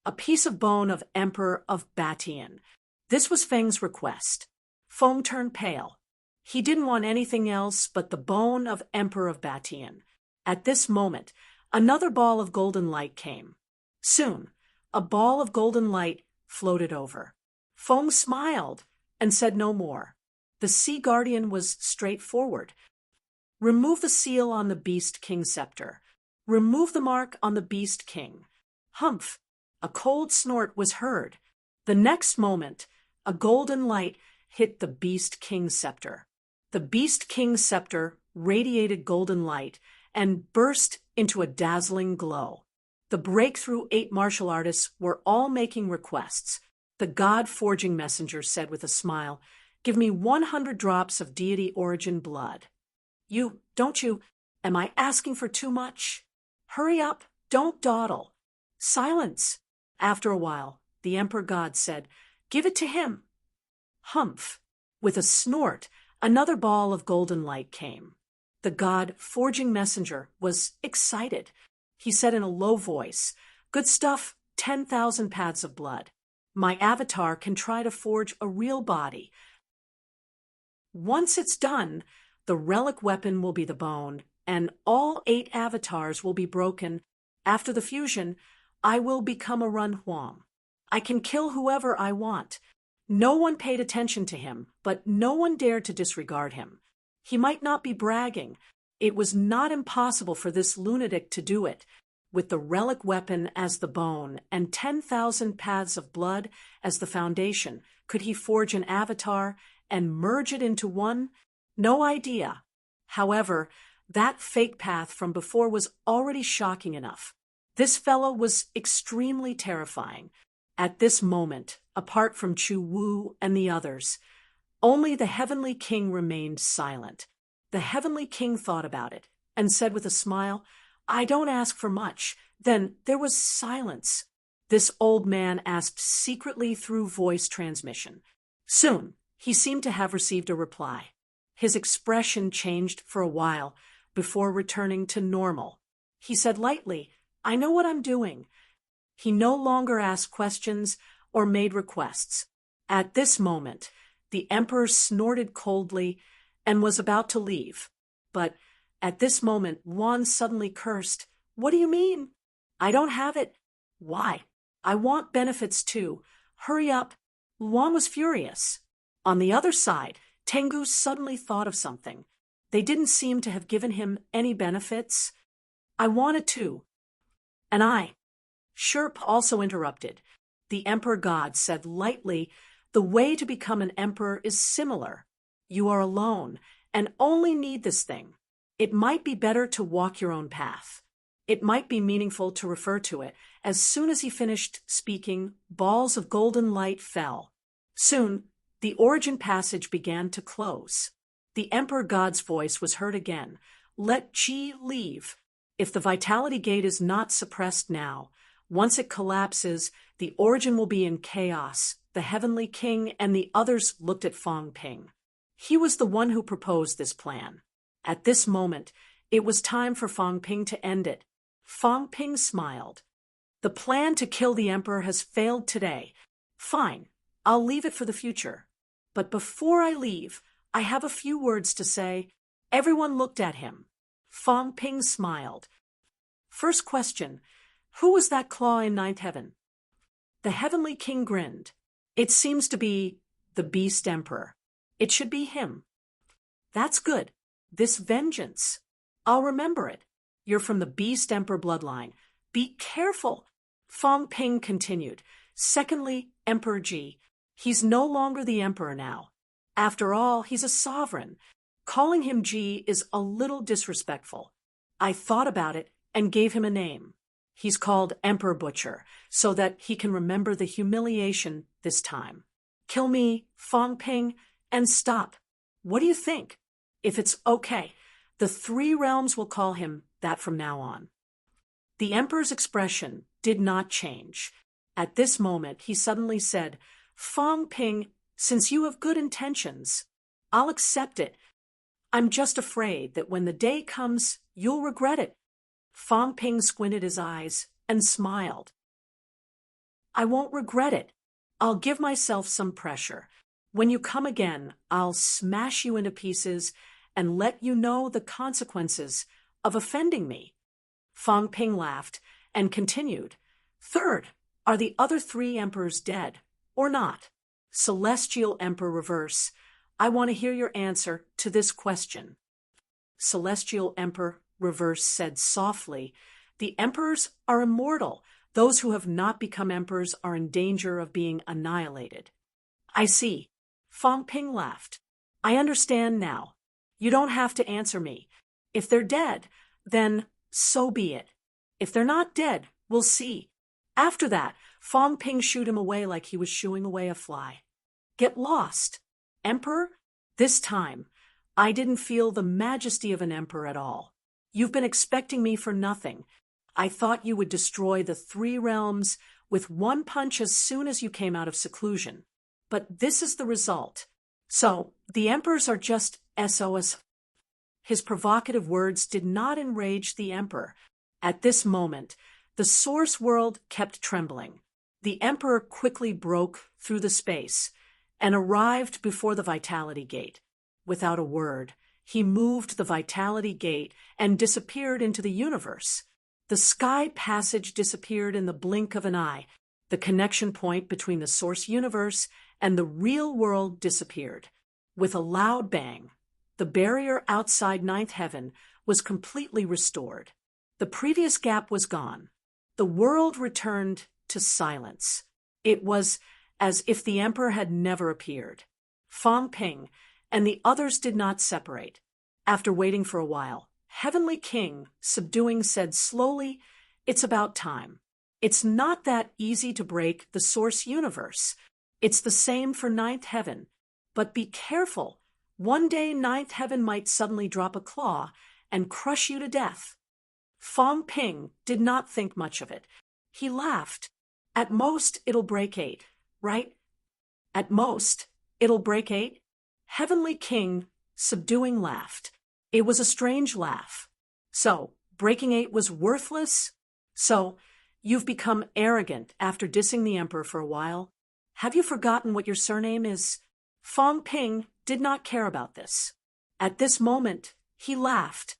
A piece of bone of Emperor of Batian. This was Feng's request. Feng turned pale. He didn't want anything else but the bone of Emperor of Batian. At this moment, another ball of golden light came. Soon, a ball of golden light floated over. Feng smiled and said no more. The Sea Guardian was straightforward. "Remove the seal on the Beast King scepter. Remove the mark on the Beast King." Humph! A cold snort was heard. The next moment, a golden light hit the Beast King scepter. The Beast King scepter radiated golden light and burst into a dazzling glow. The breakthrough 8 martial artists were all making requests. The God-forging messenger said with a smile, "Give me 100 drops of deity origin blood." Don't you, am I asking for too much? Hurry up, don't dawdle. Silence. After a while, the Emperor God said, "Give it to him." Humph! With a snort, another ball of golden light came. The God-forging messenger was excited. He said in a low voice, "Good stuff, 10,000 paths of blood. My avatar can try to forge a real body. Once it's done, the relic weapon will be the bone, and all 8 avatars will be broken. After the fusion, I will become a Run Huang. I can kill whoever I want." No one paid attention to him, but no one dared to disregard him. He might not be bragging. It was not impossible for this lunatic to do it. With the relic weapon as the bone and 10,000 paths of blood as the foundation, could he forge an avatar and merge it into one? No idea. However, that fake path from before was already shocking enough. This fellow was extremely terrifying. At this moment, apart from Chu Wu and the others, only the Heavenly King remained silent. The Heavenly King thought about it and said with a smile, "I don't ask for much." Then there was silence. This old man asked secretly through voice transmission, Soon, he seemed to have received a reply. His expression changed for a while before returning to normal. He said lightly, "I know what I'm doing." He no longer asked questions or made requests. At this moment, the emperor snorted coldly and was about to leave. But at this moment, Juan suddenly cursed. "What do you mean? I don't have it." "Why? I want benefits too. Hurry up." Juan was furious. On the other side, Tengu suddenly thought of something. They didn't seem to have given him any benefits. "I wanted to." "And I." Sherp also interrupted. The emperor god said lightly, "The way to become an emperor is similar. You are alone and only need this thing. It might be better to walk your own path." It might be meaningful to refer to it. As soon as he finished speaking, balls of golden light fell. Soon, the origin passage began to close. The emperor god's voice was heard again. "Let Qi leave. If the vitality gate is not suppressed now, once it collapses, the origin will be in chaos." The heavenly king and the others looked at Fang Ping. He was the one who proposed this plan. At this moment, it was time for Fang Ping to end it. Fang Ping smiled. "The plan to kill the emperor has failed today. Fine, I'll leave it for the future. But before I leave, I have a few words to say." Everyone looked at him. Fang Ping smiled. "First question, who was that claw in ninth heaven?" The heavenly king grinned. "It seems to be the beast emperor. It should be him." "That's good. This vengeance. I'll remember it. You're from the beast emperor bloodline. Be careful." Fang Ping continued. "Secondly, Emperor Ji. He's no longer the emperor now. After all, he's a sovereign. Calling him Ji is a little disrespectful. I thought about it and gave him a name. He's called Emperor Butcher, so that he can remember the humiliation this time. Kill me, Fang Ping, and stop. What do you think? If it's okay, the three realms will call him that from now on." The emperor's expression did not change. At this moment, he suddenly said, "Fang Ping, since you have good intentions, I'll accept it. I'm just afraid that when the day comes, you'll regret it." Fang Ping squinted his eyes and smiled. "I won't regret it. I'll give myself some pressure. When you come again, I'll smash you into pieces and let you know the consequences of offending me." Fang Ping laughed and continued. "Third, are the other three emperors dead or not? Celestial Emperor Reverse, I want to hear your answer to this question." Celestial Emperor Reverse said softly, "The emperors are immortal. Those who have not become emperors are in danger of being annihilated." "I see." Fang Ping laughed. "I understand now. You don't have to answer me. If they're dead, then so be it. If they're not dead, we'll see." After that, Fang Ping shooed him away like he was shooing away a fly. "Get lost. Emperor? This time, I didn't feel the majesty of an emperor at all. You've been expecting me for nothing. I thought you would destroy the three realms with one punch as soon as you came out of seclusion. But this is the result. So, the emperors are just SOS. His provocative words did not enrage the emperor. At this moment, the source world kept trembling. The emperor quickly broke through the space and arrived before the vitality gate. Without a word, he moved the vitality gate and disappeared into the universe. The sky passage disappeared in the blink of an eye. The connection point between the source universe and the real world disappeared. With a loud bang, the barrier outside ninth heaven was completely restored. The previous gap was gone. The world returned to silence. It was as if the emperor had never appeared. Fang Ping and the others did not separate. After waiting for a while, Heavenly King, subduing, said slowly, "It's about time. It's not that easy to break the source universe. It's the same for ninth heaven. But be careful. One day ninth heaven might suddenly drop a claw and crush you to death." Fang Ping did not think much of it. He laughed. "At most, it'll break 8, right? At most." It'll break 8? Heavenly King, subduing, laughed. It was a strange laugh. So, breaking 8 was worthless? So, you've become arrogant after dissing the emperor for a while? Have you forgotten what your surname is? Fong Ping did not care about this. At this moment, he laughed.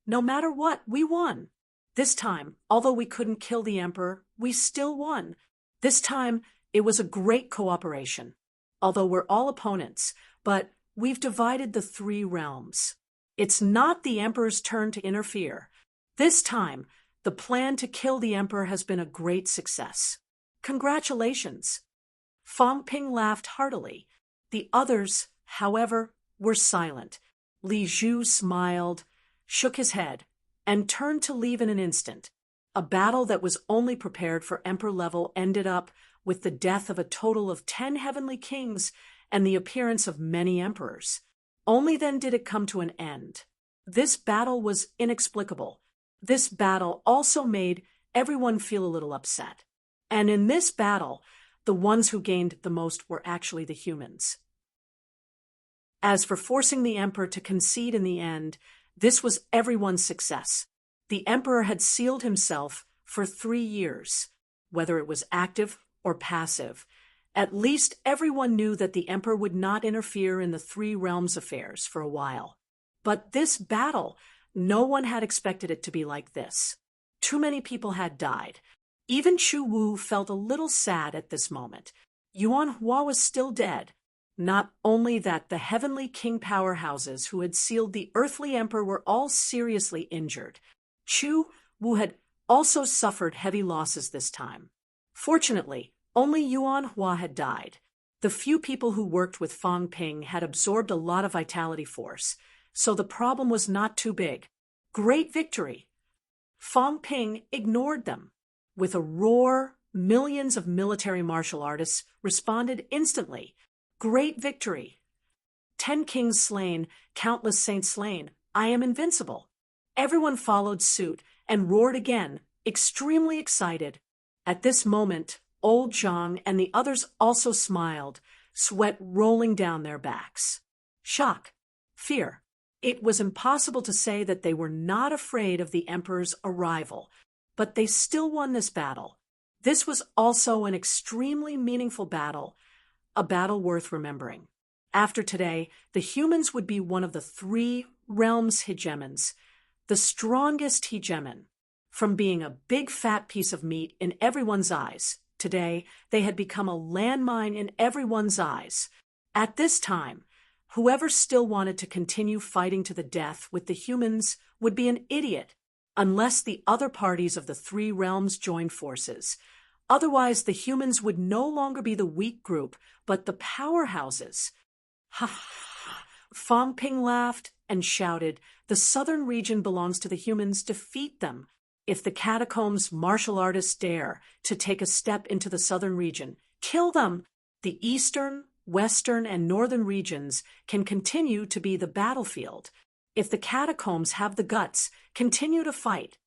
No matter what, we won. This time, although we couldn't kill the emperor, we still won. This time, it was a great cooperation. Although we're all opponents, but we've divided the 3 realms. It's not the emperor's turn to interfere. This time, the plan to kill the emperor has been a great success. Congratulations. Fong Ping laughed heartily. The others, however, were silent. Li Zhu smiled, shook his head, and turned to leave in an instant. A battle that was only prepared for emperor level ended up with the death of a total of 10 heavenly kings and the appearance of many emperors. Only then did it come to an end. This battle was inexplicable. This battle also made everyone feel a little upset. And in this battle, the ones who gained the most were actually the humans. As for forcing the emperor to concede in the end, this was everyone's success. The emperor had sealed himself for 3 years, whether it was active or passive. At least everyone knew that the emperor would not interfere in the 3 realms' affairs for a while. But this battle, no one had expected it to be like this. Too many people had died. Even Chu Wu felt a little sad at this moment. Yuan Hua was still dead. Not only that, the heavenly king powerhouses who had sealed the earthly emperor were all seriously injured. Chu Wu had also suffered heavy losses this time. Fortunately, only Yuan Hua had died. The few people who worked with Fong Ping had absorbed a lot of vitality force, so the problem was not too big. Great victory! Fong Ping ignored them. With a roar, millions of military martial artists responded instantly. Great victory! 10 kings slain, countless saints slain. I am invincible. Everyone followed suit and roared again, extremely excited. At this moment, old Zhang and the others also smiled, sweat rolling down their backs. Shock, fear. It was impossible to say that they were not afraid of the emperor's arrival, but they still won this battle. This was also an extremely meaningful battle, a battle worth remembering. After today, the humans would be one of the 3 realms' hegemons, the strongest hegemon. From being a big fat piece of meat in everyone's eyes, today they had become a landmine in everyone's eyes. At this time, whoever still wanted to continue fighting to the death with the humans would be an idiot, unless the other parties of the 3 realms joined forces. Otherwise, the humans would no longer be the weak group, but the powerhouses. Ha ha! Fong Ping laughed and shouted, "The southern region belongs to the humans. Defeat them. If the catacombs martial artists dare to take a step into the southern region, kill them. The eastern, western, and northern regions can continue to be the battlefield. If the catacombs have the guts, continue to fight."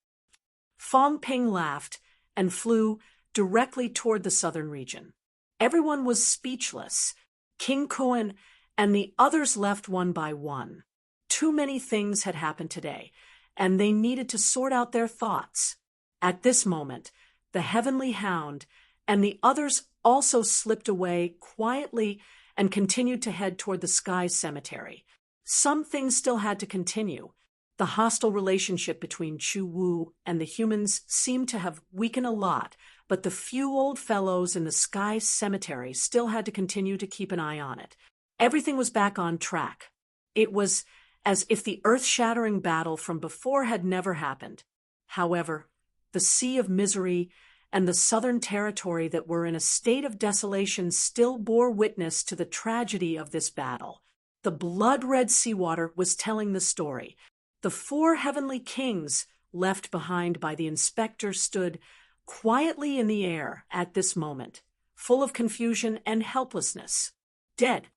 Fong Ping laughed and flew directly toward the southern region. Everyone was speechless. King Kuan and the others left one by one. Too many things had happened today, and they needed to sort out their thoughts. At this moment, the heavenly hound and the others also slipped away quietly and continued to head toward the sky cemetery. Some things still had to continue. The hostile relationship between Chu Wu and the humans seemed to have weakened a lot, but the few old fellows in the sky cemetery still had to continue to keep an eye on it. Everything was back on track. It was as if the earth-shattering battle from before had never happened. However, the sea of misery and the southern territory that were in a state of desolation still bore witness to the tragedy of this battle. The blood-red seawater was telling the story. The 4 heavenly kings left behind by the inspector stood quietly in the air at this moment, full of confusion and helplessness. Dead.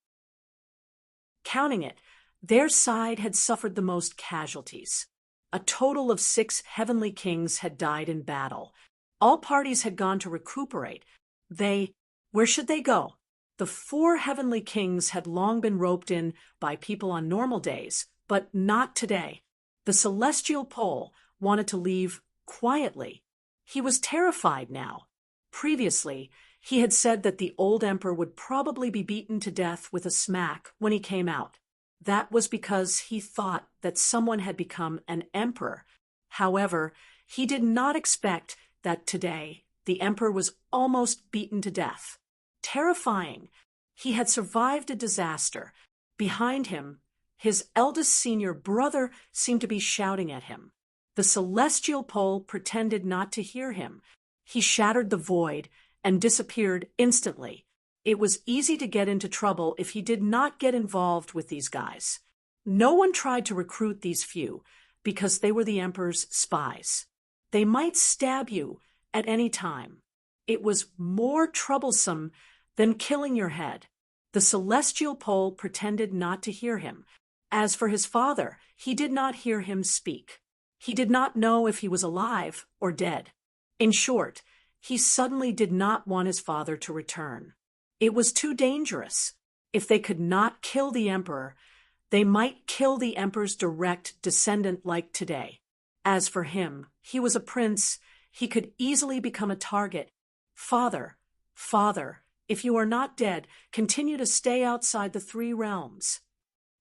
Counting it, their side had suffered the most casualties. A total of 6 heavenly kings had died in battle. All parties had gone to recuperate. Where should they go? The 4 heavenly kings had long been roped in by people on normal days, but not today. The celestial pole wanted to leave quietly. He was terrified now. Previously, he had said that the old emperor would probably be beaten to death with a smack when he came out. That was because he thought that someone had become an emperor. However, he did not expect that today the emperor was almost beaten to death. Terrifying. He had survived a disaster. Behind him, his eldest senior brother seemed to be shouting at him. The celestial pole pretended not to hear him. He shattered the void and disappeared instantly. It was easy to get into trouble if he did not get involved with these guys. No one tried to recruit these few because they were the emperor's spies. They might stab you at any time. It was more troublesome than killing your head. The celestial pole pretended not to hear him. As for his father, he did not hear him speak. He did not know if he was alive or dead. In short, he suddenly did not want his father to return. It was too dangerous. If they could not kill the emperor, they might kill the emperor's direct descendant like today. As for him, he was a prince. He could easily become a target. Father, if you are not dead, continue to stay outside the 3 realms.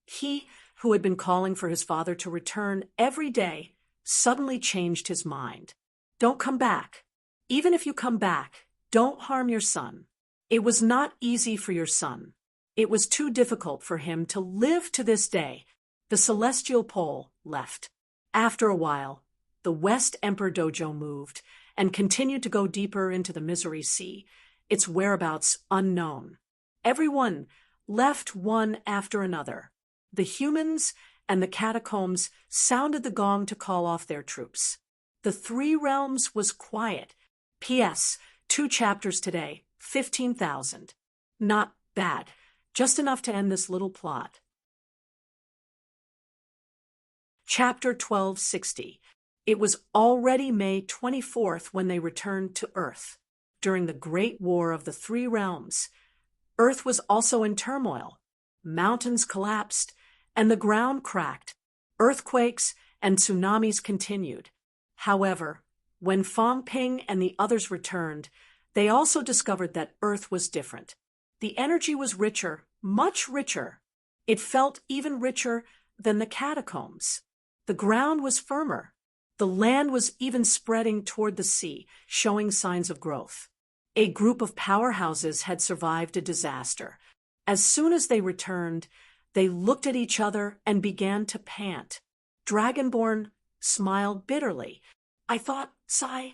He, who had been calling for his father to return every day, suddenly changed his mind. Don't come back. Even if you come back, don't harm your son. It was not easy for your son. It was too difficult for him to live to this day. The celestial pole left. After a while, the West Emperor Dojo moved and continued to go deeper into the Misery Sea, its whereabouts unknown. Everyone left one after another. The humans and the catacombs sounded the gong to call off their troops. The 3 realms was quiet. P.S. 2 chapters today, 15,000. Not bad. Just enough to end this little plot. Chapter 1260. It was already May 24th when they returned to Earth. During the Great War of the 3 Realms, Earth was also in turmoil. Mountains collapsed, and the ground cracked. Earthquakes and tsunamis continued. However, when Fong Ping and the others returned, they also discovered that Earth was different. The energy was richer, much richer. It felt even richer than the catacombs. The ground was firmer. The land was even spreading toward the sea, showing signs of growth. A group of powerhouses had survived a disaster. As soon as they returned, they looked at each other and began to pant. Dragonborn smiled bitterly. I thought, sigh.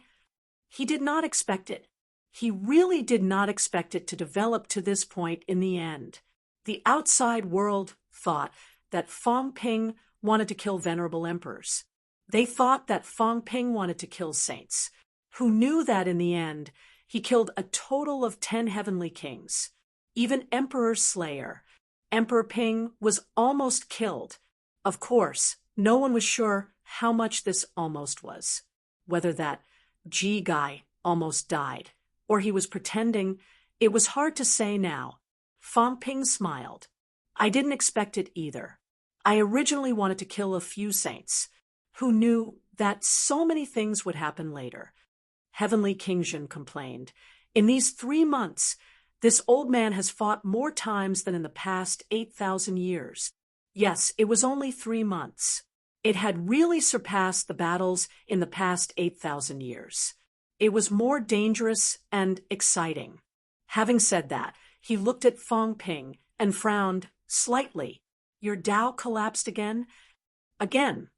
He did not expect it. He really did not expect it to develop to this point in the end. The outside world thought that Fong Ping wanted to kill venerable emperors. They thought that Fong Ping wanted to kill saints, who knew that in the end he killed a total of 10 heavenly kings. Even Emperor Slayer, Emperor Ping, was almost killed. Of course, no one was sure how much this almost was. Whether that G guy almost died, or he was pretending, it was hard to say now. Fong Ping smiled. I didn't expect it either. I originally wanted to kill a few saints, who knew that so many things would happen later. Heavenly King Jin complained. In these 3 months, this old man has fought more times than in the past 8,000 years. Yes, it was only 3 months. It had really surpassed the battles in the past 8,000 years. It was more dangerous and exciting. Having said that, he looked at Fong Ping and frowned slightly. Your Tao collapsed again? Again.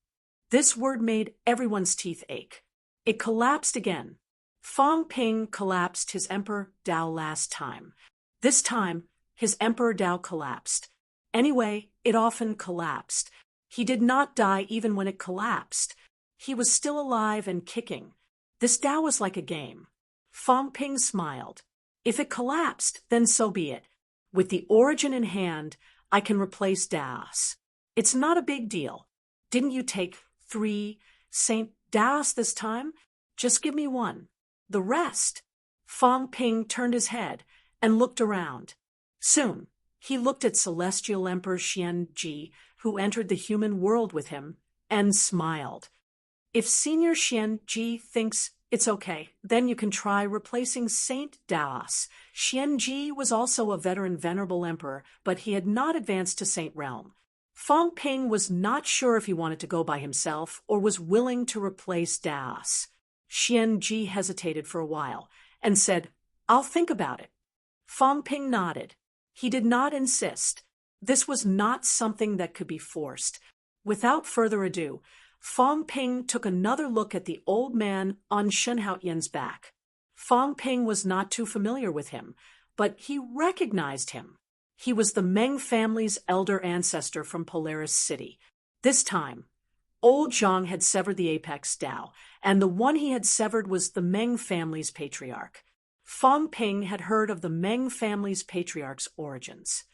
This word made everyone's teeth ache. It collapsed again. Fong Ping collapsed his Emperor Tao last time. This time, his Emperor Tao collapsed. Anyway, it often collapsed. He did not die even when it collapsed. He was still alive and kicking. This Tao was like a game. Fong Ping smiled. If it collapsed, then so be it. With the origin in hand, I can replace Daos. It's not a big deal. Didn't you take 3 Saint Daos this time? Just give me 1. The rest. Fong Ping turned his head and looked around. Soon, he looked at Celestial Emperor Xian-ji, who entered the human world with him, and smiled. If Senior Xian-ji thinks it's okay, then you can try replacing Saint Daos. Xian-ji was also a veteran venerable emperor, but he had not advanced to Saint realm. Fang Ping was not sure if he wanted to go by himself or was willing to replace Daos. Xian-ji hesitated for a while and said, "I'll think about it." Fang Ping nodded. He did not insist. This was not something that could be forced. Without further ado, Fang Ping took another look at the old man on Shen Haoyan's back. Fang Ping was not too familiar with him, but he recognized him. He was the Meng family's elder ancestor from Polaris City. This time, old Zhang had severed the apex Dao, and the one he had severed was the Meng family's patriarch. Fang Ping had heard of the Meng family's patriarch's origins.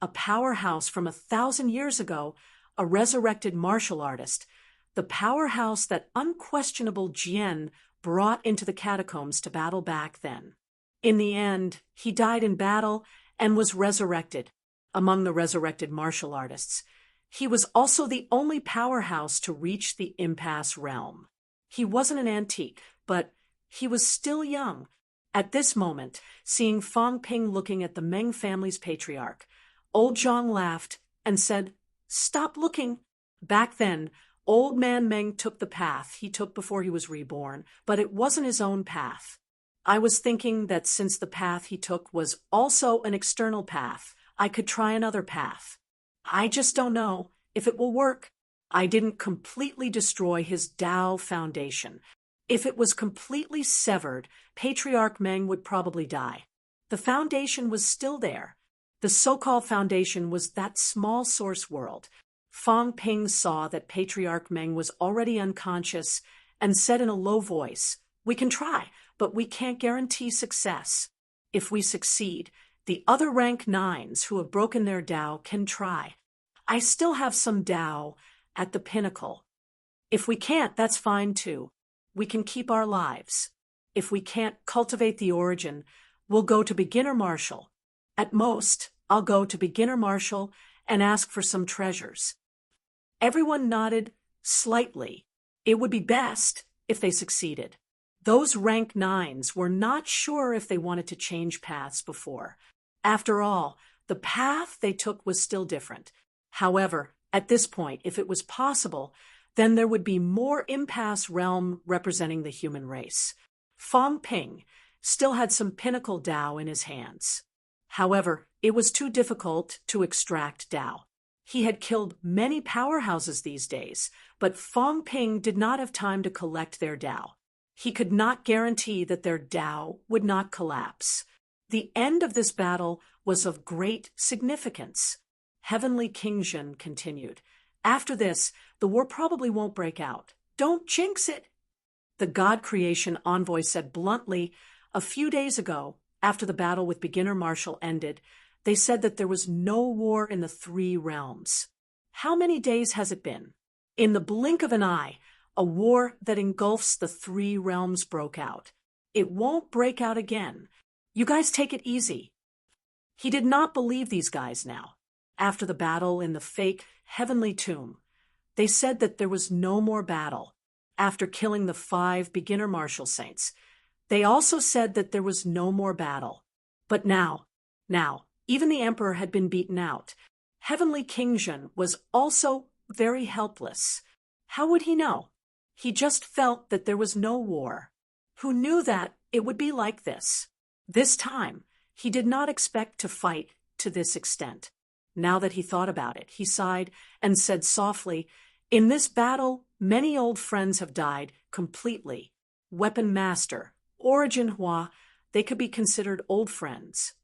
A powerhouse from 1,000 years ago, a resurrected martial artist, the powerhouse that unquestionable Jian brought into the catacombs to battle back then. In the end, he died in battle and was resurrected. Among the resurrected martial artists, he was also the only powerhouse to reach the impasse realm. He wasn't an antique, but he was still young. At this moment, seeing Fang Ping looking at the Meng family's patriarch, old Zhang laughed and said, "Stop looking." Back then, old man Meng took the path he took before he was reborn, but it wasn't his own path. I was thinking that since the path he took was also an external path, I could try another path. I just don't know if it will work. I didn't completely destroy his Dao foundation. If it was completely severed, Patriarch Meng would probably die. The foundation was still there. The so-called foundation was that small source world. Fang Ping saw that Patriarch Meng was already unconscious and said in a low voice, "We can try, but we can't guarantee success. If we succeed, the other rank 9s who have broken their Dao can try. I still have some Dao at the pinnacle. If we can't, that's fine too. We can keep our lives. If we can't cultivate the origin, we'll go to beginner martial. At most, I'll go to beginner martial and ask for some treasures." Everyone nodded slightly. It would be best if they succeeded. Those rank 9s were not sure if they wanted to change paths before. After all, the path they took was still different. However, at this point, if it was possible, then there would be more impasse realm representing the human race. Fang Ping still had some pinnacle Dao in his hands. However, it was too difficult to extract Dao. He had killed many powerhouses these days, but Fang Ping did not have time to collect their Dao. He could not guarantee that their Dao would not collapse. The end of this battle was of great significance. Heavenly King Zhen continued, "After this, the war probably won't break out. Don't jinx it." The God Creation Envoy said bluntly, a few days ago, after the battle with beginner martial ended, they said that there was no war in the 3 realms. How many days has it been? In the blink of an eye, a war that engulfs the 3 realms broke out. It won't break out again. You guys take it easy. He did not believe these guys now. After the battle in the fake heavenly tomb, they said that there was no more battle. After killing the 5 beginner martial saints, they also said that there was no more battle. But now, even the emperor had been beaten out. Heavenly King Zhen was also very helpless. How would he know? He just felt that there was no war. Who knew that it would be like this? This time, he did not expect to fight to this extent. Now that he thought about it, he sighed and said softly, "In this battle, many old friends have died completely. Weapon Master, Origin Hua, they could be considered old friends.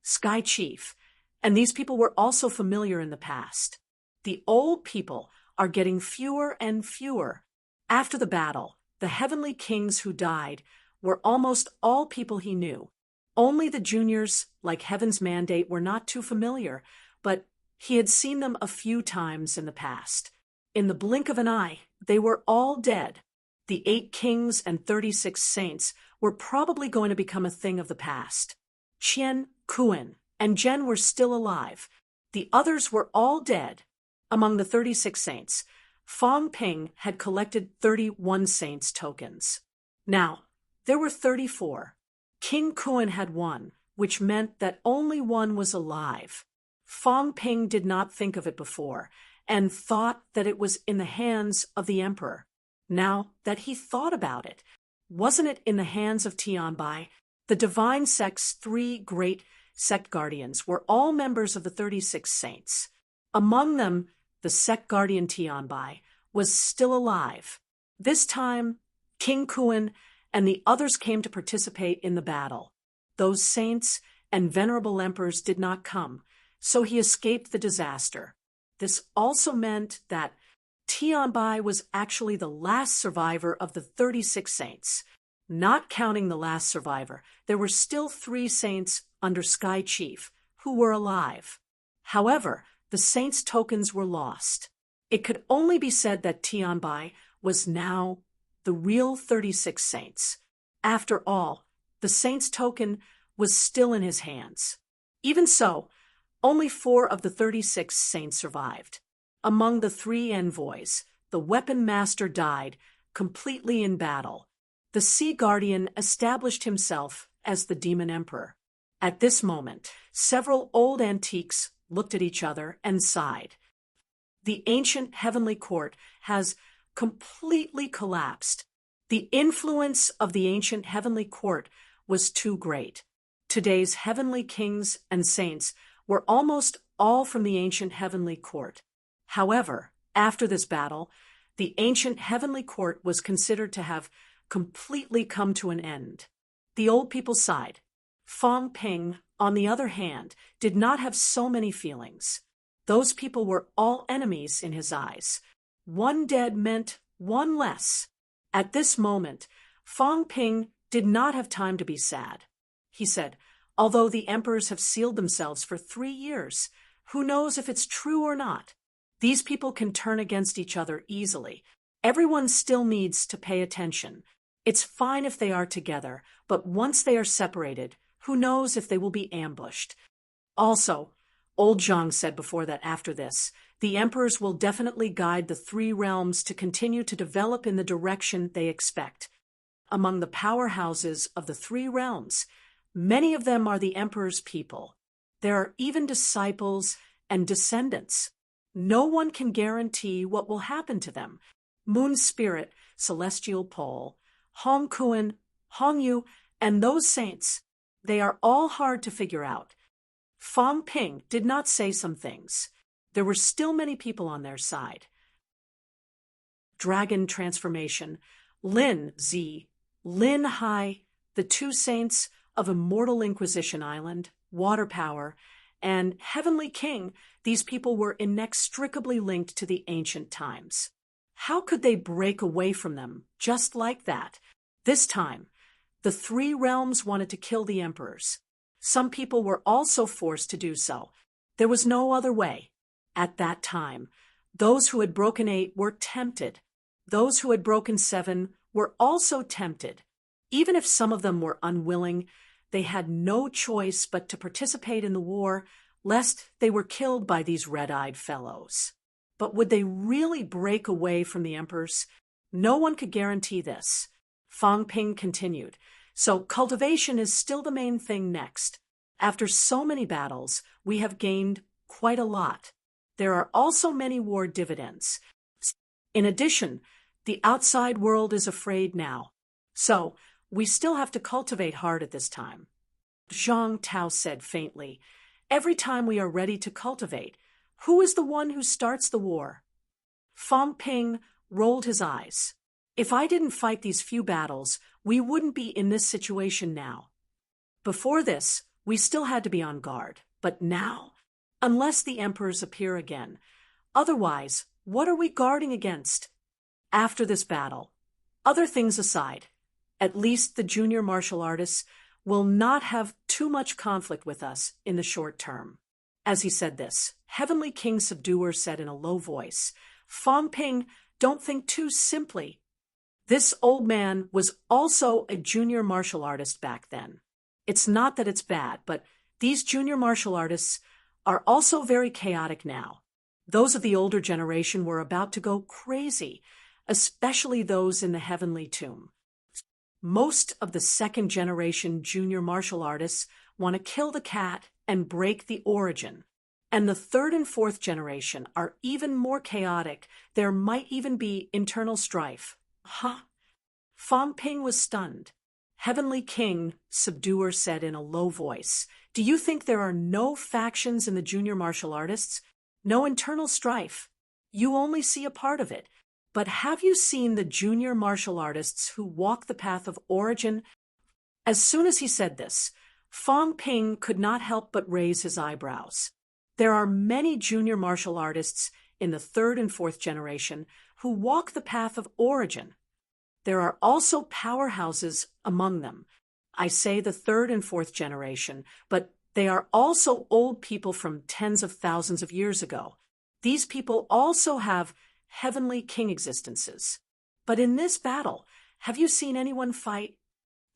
Sky Chief, and these people were also familiar in the past. The old people are getting fewer and fewer. After the battle, the heavenly kings who died were almost all people he knew. Only the juniors, like Heaven's Mandate, were not too familiar, but he had seen them a few times in the past. In the blink of an eye, they were all dead. The 8 kings and 36 saints were probably going to become a thing of the past. Qian, Kuan, and Zhen were still alive. The others were all dead. Among the 36 saints, Fang Ping had collected 31 saints' tokens. Now, there were 34. King Kuan had one, which meant that only one was alive. Fang Ping did not think of it before, and thought that it was in the hands of the emperor. Now that he thought about it, wasn't it in the hands of Tianbai? The divine sect's 3 great sect guardians were all members of the 36 saints. Among them, the sect guardian Tianbai was still alive. This time, King Kuan and the others came to participate in the battle. Those saints and venerable emperors did not come, so he escaped the disaster. This also meant that Tianbai was actually the last survivor of the 36 saints. Not counting the last survivor, there were still 3 saints under Sky Chief who were alive. However, the saints' tokens were lost. It could only be said that Tianbai was now the real 36 saints. After all, the saints' token was still in his hands. Even so, only 4 of the 36 saints survived. Among the 3 envoys, the weapon master died completely in battle. The Sea Guardian established himself as the Demon Emperor. At this moment, several old antiques looked at each other and sighed. The ancient heavenly court has completely collapsed. The influence of the ancient heavenly court was too great. Today's heavenly kings and saints were almost all from the ancient heavenly court. However, after this battle, the ancient heavenly court was considered to have completely come to an end. The old people sighed. Fang Ping, on the other hand, did not have so many feelings. Those people were all enemies in his eyes. One dead meant one less. At this moment, Fang Ping did not have time to be sad. He said, although the emperors have sealed themselves for 3 years, who knows if it's true or not? These people can turn against each other easily. Everyone still needs to pay attention. It's fine if they are together, but once they are separated, who knows if they will be ambushed? Also, old Zhang said before that after this, the emperors will definitely guide the 3 realms to continue to develop in the direction they expect. Among the powerhouses of the 3 realms, many of them are the emperor's people. There are even disciples and descendants. No one can guarantee what will happen to them. Moon Spirit, Celestial Pole, Hong Kuan, Hong Yu, and those saints, they are all hard to figure out. Fang Ping did not say some things. There were still many people on their side. Dragon transformation, Lin Zi, Lin Hai, the 2 saints of Immortal Inquisition Island, Water Power, and Heavenly King, these people were inextricably linked to the ancient times. How could they break away from them just like that? This time, the 3 realms wanted to kill the emperors. Some people were also forced to do so. There was no other way. At that time, those who had broken 8 were tempted. Those who had broken 7 were also tempted. Even if some of them were unwilling, they had no choice but to participate in the war, lest they were killed by these red-eyed fellows. But would they really break away from the emperors? No one could guarantee this. Fang Ping continued. So cultivation is still the main thing next. After so many battles, we have gained quite a lot. There are also many war dividends. In addition, the outside world is afraid now. So we still have to cultivate hard at this time. Zhang Tao said faintly, every time we are ready to cultivate, who is the one who starts the war? Fang Ping rolled his eyes. If I didn't fight these few battles, we wouldn't be in this situation now. Before this, we still had to be on guard. But now, unless the emperors appear again, otherwise, what are we guarding against? After this battle, other things aside, at least the junior martial artists will not have too much conflict with us in the short term. As he said this, Heavenly King Subduer said in a low voice, Fang Ping, don't think too simply. This old man was also a junior martial artist back then. It's not that it's bad, but these junior martial artists are also very chaotic now. Those of the older generation were about to go crazy, especially those in the heavenly tomb. Most of the second generation junior martial artists want to kill the cat and break the origin. And the third and fourth generation are even more chaotic. There might even be internal strife. Huh? Fang Ping was stunned. Heavenly King, Subduer said in a low voice, do you think there are no factions in the junior martial artists? No internal strife? You only see a part of it. But have you seen the junior martial artists who walk the path of origin? As soon as he said this, Fang Ping could not help but raise his eyebrows. There are many junior martial artists in the third and fourth generation who walk the path of origin. There are also powerhouses among them. I say the third and fourth generation, but they are also old people from tens of thousands of years ago. These people also have heavenly king existences. But in this battle, have you seen anyone fight?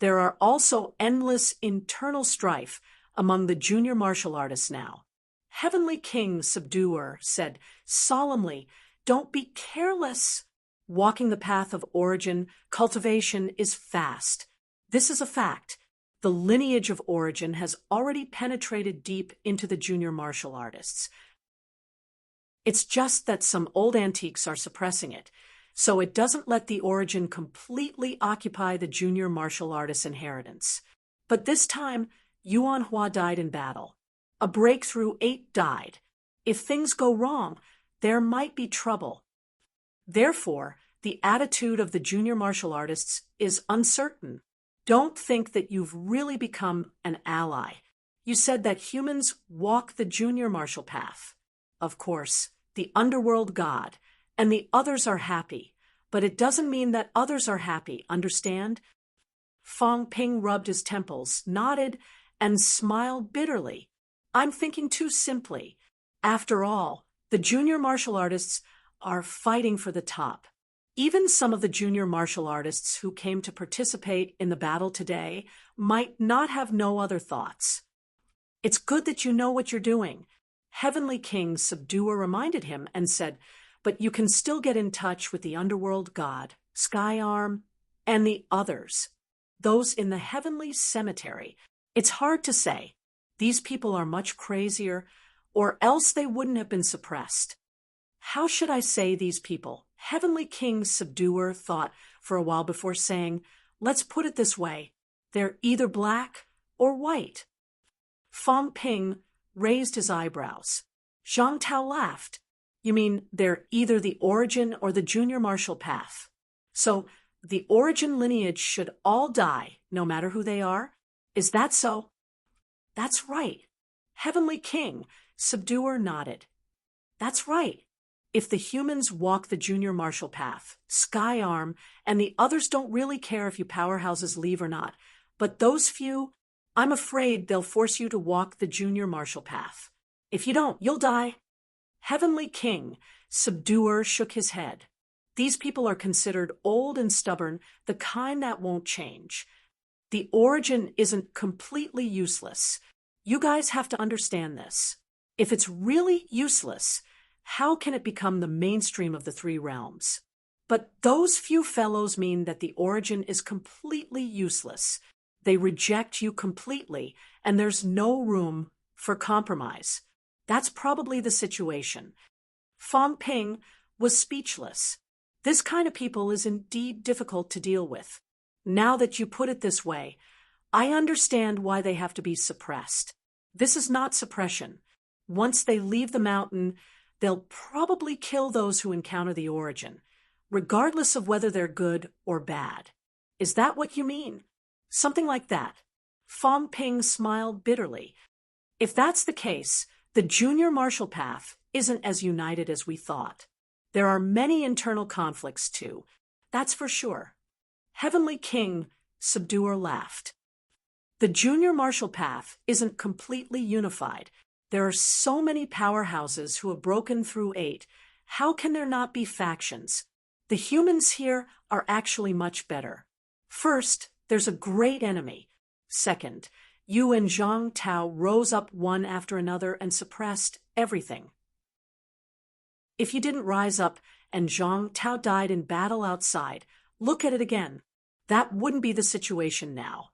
There are also endless internal strife among the junior martial artists now. Heavenly King, Subduer, said solemnly, don't be careless. Walking the path of origin, cultivation is fast. This is a fact. The lineage of origin has already penetrated deep into the junior martial artists. It's just that some old antiques are suppressing it, so it doesn't let the origin completely occupy the junior martial artist's inheritance. But this time, Yuan Hua died in battle. A breakthrough 8 died. If things go wrong, there might be trouble. Therefore, the attitude of the junior martial artists is uncertain. Don't think that you've really become an ally. You said that humans walk the junior martial path. Of course, the underworld god, and the others are happy. But it doesn't mean that others are happy, understand? Fang Ping rubbed his temples, nodded, and smiled bitterly. I'm thinking too simply. After all, the junior martial artists are fighting for the top. Even some of the junior martial artists who came to participate in the battle today might not have no other thoughts. It's good that you know what you're doing. Heavenly King Subduer reminded him and said, but you can still get in touch with the underworld god, Skyarm, and the others. Those in the heavenly cemetery. It's hard to say. These people are much crazier, or else they wouldn't have been suppressed. How should I say these people? Heavenly King Subduer thought for a while before saying, let's put it this way. They're either black or white. Fang Ping raised his eyebrows. Zhang Tao laughed. You mean they're either the origin or the junior martial path? So the origin lineage should all die, no matter who they are? Is that so? That's right. Heavenly King Subduer nodded. That's right. If the humans walk the junior martial path, Skyarm, and the others don't really care if you powerhouses leave or not, but those few, I'm afraid they'll force you to walk the junior martial path. If you don't, you'll die. Heavenly King Subduer shook his head. These people are considered old and stubborn, the kind that won't change. The origin isn't completely useless. You guys have to understand this. If it's really useless, how can it become the mainstream of the 3 realms? But those few fellows mean that the origin is completely useless. They reject you completely, and there's no room for compromise. That's probably the situation. Fang Ping was speechless. This kind of people is indeed difficult to deal with. Now that you put it this way, I understand why they have to be suppressed. This is not suppression. Once they leave the mountain, they'll probably kill those who encounter the origin, regardless of whether they're good or bad. Is that what you mean? Something like that. Fang Ping smiled bitterly. If that's the case, the junior martial path isn't as united as we thought. There are many internal conflicts too. That's for sure. Heavenly King Subduer laughed. The junior martial path isn't completely unified. There are so many powerhouses who have broken through 8. How can there not be factions? The humans here are actually much better. First, there's a great enemy. Second, Yu and Zhang Tao rose up one after another and suppressed everything. If you didn't rise up and Zhang Tao died in battle outside, look at it again. That wouldn't be the situation now.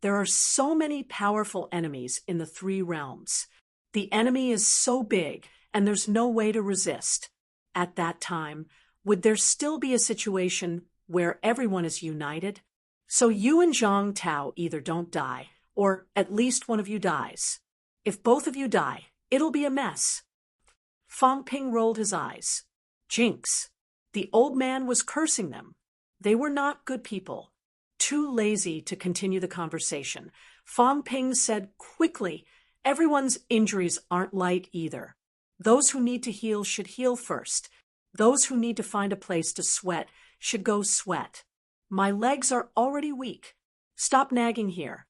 There are so many powerful enemies in the three realms. The enemy is so big, and there's no way to resist. At that time, would there still be a situation where everyone is united? So you and Zhang Tao either don't die, or at least one of you dies. If both of you die, it'll be a mess. Fang Ping rolled his eyes. Jinx. The old man was cursing them. They were not good people. Too lazy to continue the conversation, Fang Ping said quickly, everyone's injuries aren't light either. Those who need to heal should heal first. Those who need to find a place to sweat should go sweat. My legs are already weak. Stop nagging here.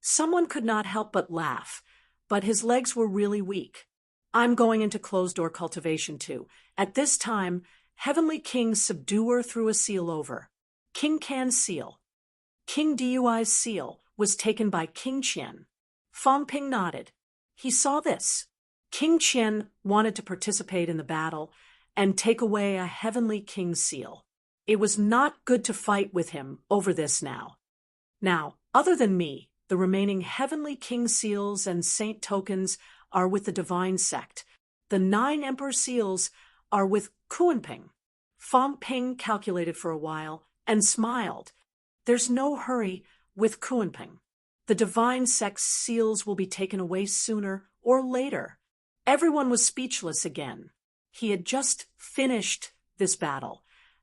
Someone could not help but laugh, but his legs were really weak. I'm going into closed-door cultivation too. At this time, Heavenly King Subduer threw a seal over. King Can's seal. King Dui's seal was taken by King Qian. Fang Ping nodded. He saw this. King Qian wanted to participate in the battle and take away a Heavenly King's seal. It was not good to fight with him over this now. Now, other than me, the remaining Heavenly King seals and saint tokens are with the divine sect. The 9 emperor seals are with Kuanping. Fang Ping calculated for a while and smiled. There's no hurry with Kuanping. The divine sect's seals will be taken away sooner or later. Everyone was speechless again. He had just finished this battle,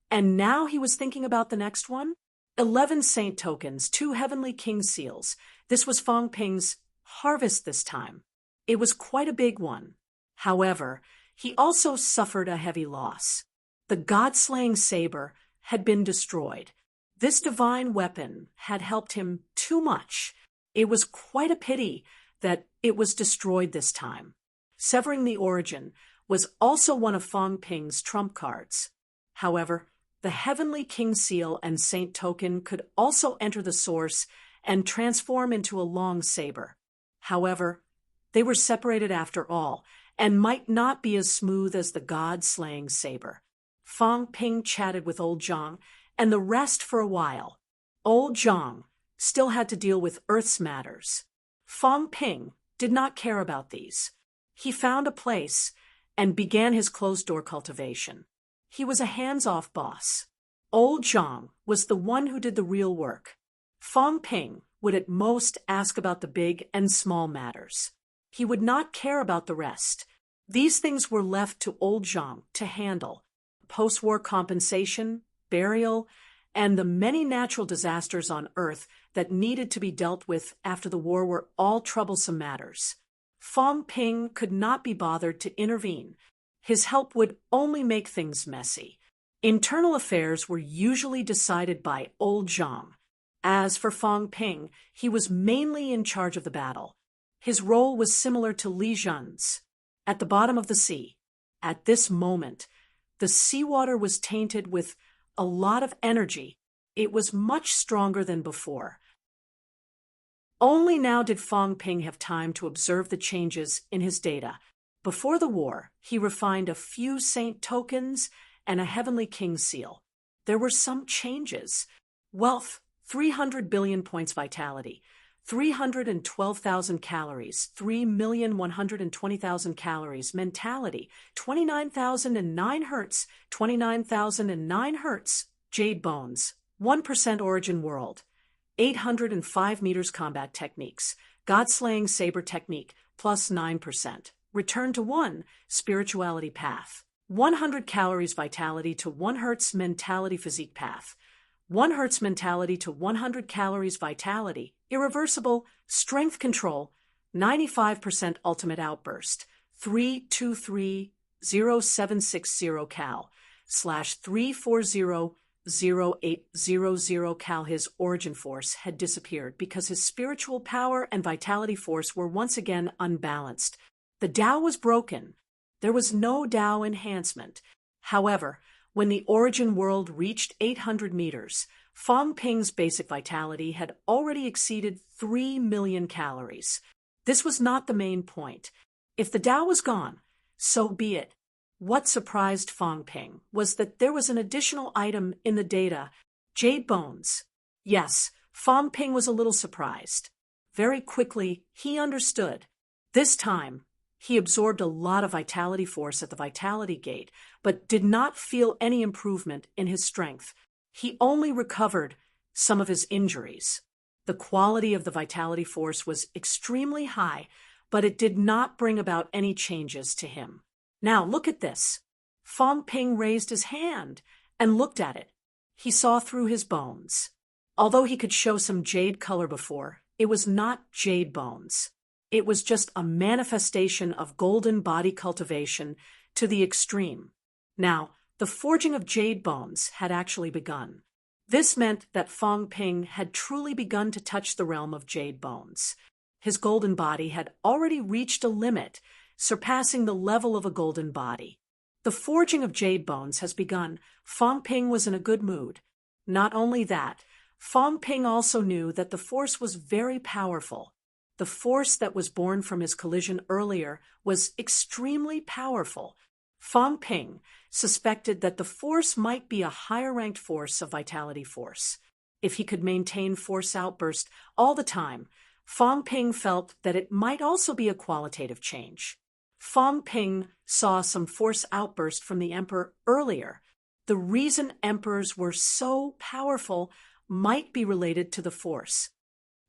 and now he was thinking about the next one. 11 saint tokens, 2 Heavenly King seals. This was Fang Ping's harvest this time. It was quite a big one. However, he also suffered a heavy loss. The god-slaying saber had been destroyed. This divine weapon had helped him too much. It was quite a pity that it was destroyed this time. Severing the origin was also one of Fang Ping's trump cards. However, the Heavenly King seal and saint token could also enter the source and transform into a long saber. However, they were separated after all, and might not be as smooth as the god-slaying saber. Fang Ping chatted with old Zhang and the rest for a while. Old Zhang still had to deal with Earth's matters. Fang Ping did not care about these. He found a place and began his closed-door cultivation. He was a hands-off boss. Old Zhang was the one who did the real work. Fang Ping would at most ask about the big and small matters. He would not care about the rest. These things were left to old Zhang to handle. Post-war compensation, burial, and the many natural disasters on Earth that needed to be dealt with after the war were all troublesome matters. Fang Ping could not be bothered to intervene. His help would only make things messy. Internal affairs were usually decided by old Zhang. As for Fang Ping, he was mainly in charge of the battle. His role was similar to Li Zhen's. At the bottom of the sea, at this moment, the seawater was tainted with a lot of energy. It was much stronger than before. Only now did Fang Ping have time to observe the changes in his data. Before the war, he refined a few saint tokens and a Heavenly King seal. There were some changes. Wealth, 300 billion points vitality, 312,000 calories, 3,120,000 calories, mentality, 29,009 hertz, 29,009 hertz, jade bones, 1% origin world, 805 meters combat techniques, god-slaying saber technique, plus 9%, return to 1, spirituality path, 100 calories vitality to 1 hertz mentality physique path, 1 hertz mentality to 100 calories vitality, irreversible, strength control, 95% ultimate outburst, 3230760 cal, /3400800 cal. His origin force had disappeared because his spiritual power and vitality force were once again unbalanced. The Tao was broken. There was no Tao enhancement. However, when the origin world reached 800 meters, Fong Ping's basic vitality had already exceeded 3 million calories. This was not the main point. If the Tao was gone, so be it. What surprised Fong Ping was that there was an additional item in the data: jade bones. Yes, Fong Ping was a little surprised. Very quickly, he understood. This time, he absorbed a lot of vitality force at the vitality gate, but did not feel any improvement in his strength. He only recovered some of his injuries. The quality of the vitality force was extremely high, but it did not bring about any changes to him. Now look at this. Fong Ping raised his hand and looked at it. He saw through his bones. Although he could show some jade color before, it was not jade bones. It was just a manifestation of golden body cultivation to the extreme. Now, the forging of jade bones had actually begun. This meant that Fong Ping had truly begun to touch the realm of jade bones. His golden body had already reached a limit, surpassing the level of a golden body. The forging of jade bones has begun. Fong Ping was in a good mood. Not only that, Fong Ping also knew that the force was very powerful. The force that was born from his collision earlier was extremely powerful. Fong Ping suspected that the force might be a higher-ranked force of vitality force. If he could maintain force outburst all the time, Fong Ping felt that it might also be a qualitative change. Fong Ping saw some force outburst from the emperor earlier. The reason emperors were so powerful might be related to the force.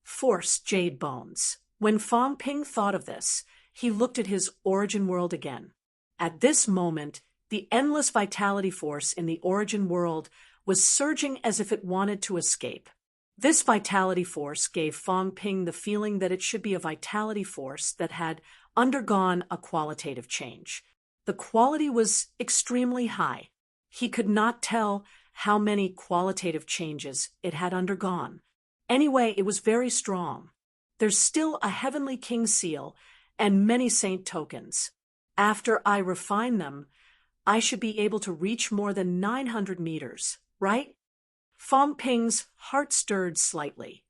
Force jade bones. When Fong Ping thought of this, he looked at his origin world again. At this moment, the endless vitality force in the origin world was surging as if it wanted to escape. This vitality force gave Fong Ping the feeling that it should be a vitality force that had undergone a qualitative change. The quality was extremely high. He could not tell how many qualitative changes it had undergone. Anyway, it was very strong. There's still a heavenly king seal and many saint tokens. After I refine them, I should be able to reach more than 900 meters, right? Fong Ping's heart stirred slightly.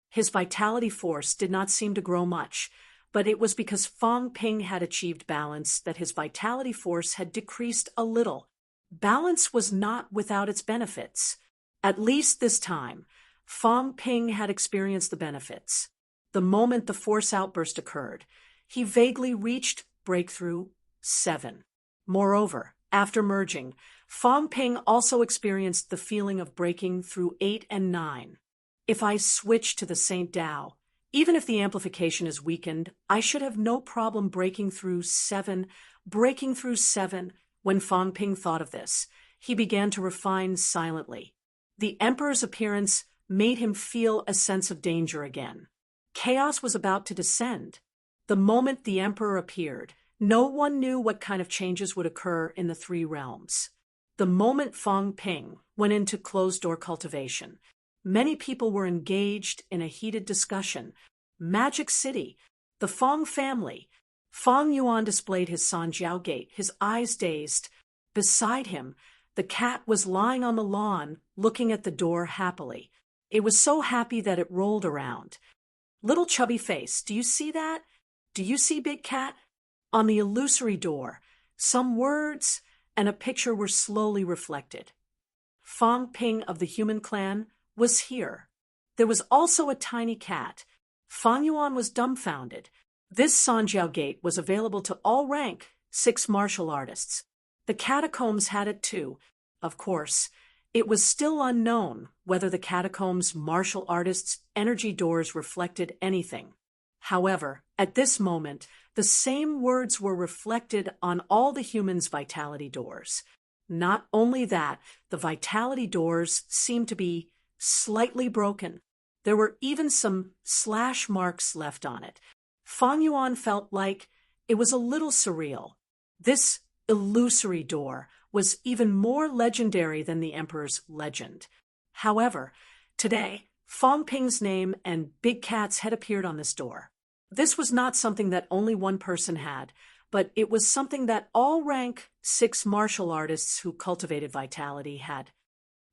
His vitality force did not seem to grow much, but it was because Fong Ping had achieved balance that his vitality force had decreased a little. Balance was not without its benefits. At least this time, Fong Ping had experienced the benefits. The moment the force outburst occurred, he vaguely reached breakthrough 7. Moreover, after merging, Fong Ping also experienced the feeling of breaking through 8 and 9. If I switch to the Saint Tao, even if the amplification is weakened, I should have no problem breaking through 7. Breaking through 7. When Fong Ping thought of this, he began to refine silently. The emperor's appearance made him feel a sense of danger again. Chaos was about to descend. The moment the emperor appeared, no one knew what kind of changes would occur in the 3 realms. The moment Fong Ping went into closed-door cultivation, many people were engaged in a heated discussion. Magic City, the Fong family. Fong Yuan displayed his Sanjiao gate, his eyes dazed. Beside him, the cat was lying on the lawn, looking at the door happily. It was so happy that it rolled around. Little chubby face, do you see that? Do you see Big Cat? On the illusory door, some words and a picture were slowly reflected. Fong Ping of the human clan was here. There was also a tiny cat. Fong Yuan was dumbfounded. This Sanjiao gate was available to all rank 6 martial artists. The catacombs had it too. Of course, it was still unknown whether the catacombs' martial artists' energy doors reflected anything. However, at this moment, the same words were reflected on all the humans' vitality doors. Not only that, the vitality doors seemed to be slightly broken. There were even some slash marks left on it. Fong Yuan felt like it was a little surreal. This illusory door was even more legendary than the emperor's legend. However, today, Fong Ping's name and Big Cat's had appeared on this door. This was not something that only one person had, but it was something that all rank 6 martial artists who cultivated vitality had.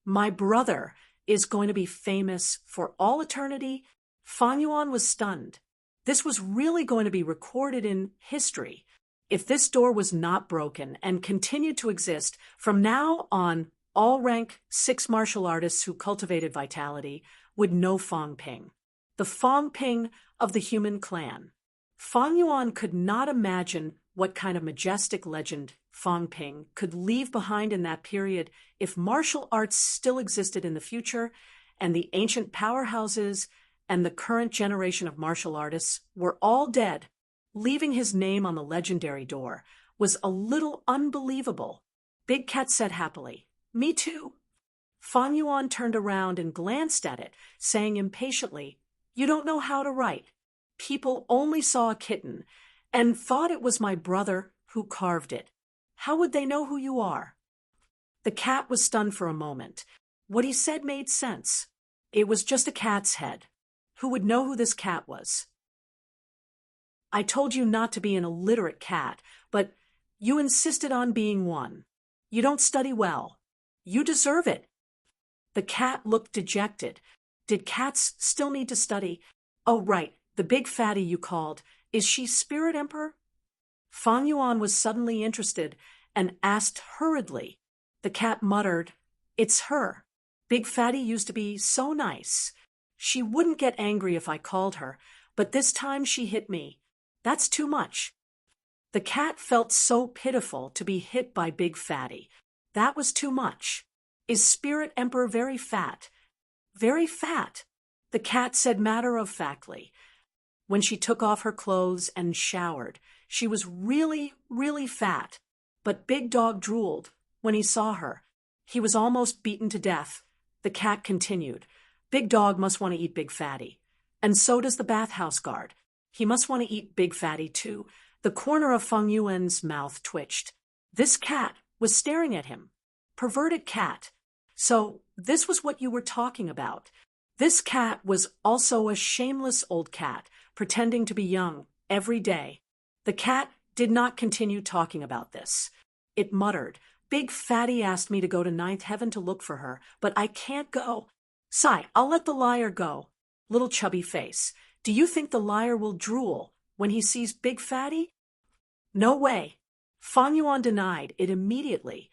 My brother is going to be famous for all eternity. Fang Yuan was stunned. This was really going to be recorded in history. If this door was not broken and continued to exist, from now on, all rank 6 martial artists who cultivated vitality would know Fang Ping, the Fang Ping of the human clan. Fang Yuan could not imagine what kind of majestic legend Fang Ping could leave behind in that period if martial arts still existed in the future and the ancient powerhouses and the current generation of martial artists were all dead. Leaving his name on the legendary door was a little unbelievable. Big Cat said happily, "Me too." Fang Yuan turned around and glanced at it, saying impatiently, "You don't know how to write. People only saw a kitten and thought it was my brother who carved it. How would they know who you are?" The cat was stunned for a moment. What he said made sense. It was just a cat's head. Who would know who this cat was? "I told you not to be an illiterate cat, but you insisted on being one. You don't study well. You deserve it." The cat looked dejected. Did cats still need to study? "Oh, right, the big fatty you called. Is she Spirit Emperor?" Fang Yuan was suddenly interested and asked hurriedly. The cat muttered, "It's her. Big fatty used to be so nice. She wouldn't get angry if I called her, but this time she hit me. That's too much." The cat felt so pitiful to be hit by Big Fatty. That was too much. "Is Spirit Emperor very fat?" "Very fat," the cat said matter-of-factly. When she took off her clothes and showered, she was really, really fat. But Big Dog drooled when he saw her. He was almost beaten to death. The cat continued, "Big Dog must want to eat Big Fatty. And so does the bathhouse guard. He must want to eat Big Fatty too." The corner of Feng Yuan's mouth twitched. This cat was staring at him. Perverted cat. "So this was what you were talking about." This cat was also a shameless old cat, pretending to be young every day. The cat did not continue talking about this. It muttered, "Big Fatty asked me to go to ninth heaven to look for her, but I can't go. Sigh, I'll let the liar go." Little chubby face. "Do you think the liar will drool when he sees Big Fatty?" "No way." Fang Yuan denied it immediately.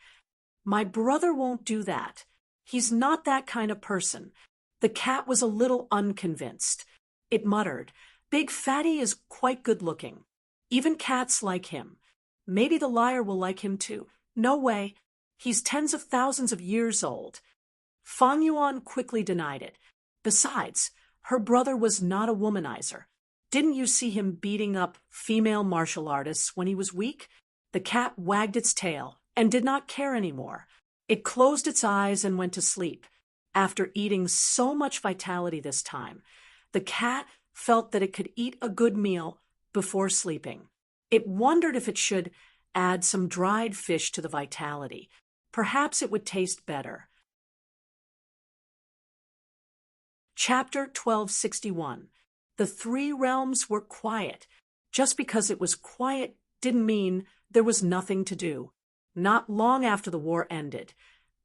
"My brother won't do that. He's not that kind of person." The cat was a little unconvinced. It muttered, "Big Fatty is quite good-looking. Even cats like him. Maybe the liar will like him too." "No way. He's tens of thousands of years old." Fang Yuan quickly denied it. Besides, her brother was not a womanizer. Didn't you see him beating up female martial artists when he was weak? The cat wagged its tail and did not care anymore. It closed its eyes and went to sleep. After eating so much vitality this time, the cat felt that it could eat a good meal before sleeping. It wondered if it should add some dried fish to the vitality. Perhaps it would taste better. Chapter 1261. The 3 realms were quiet. Just because it was quiet didn't mean there was nothing to do. Not long after the war ended,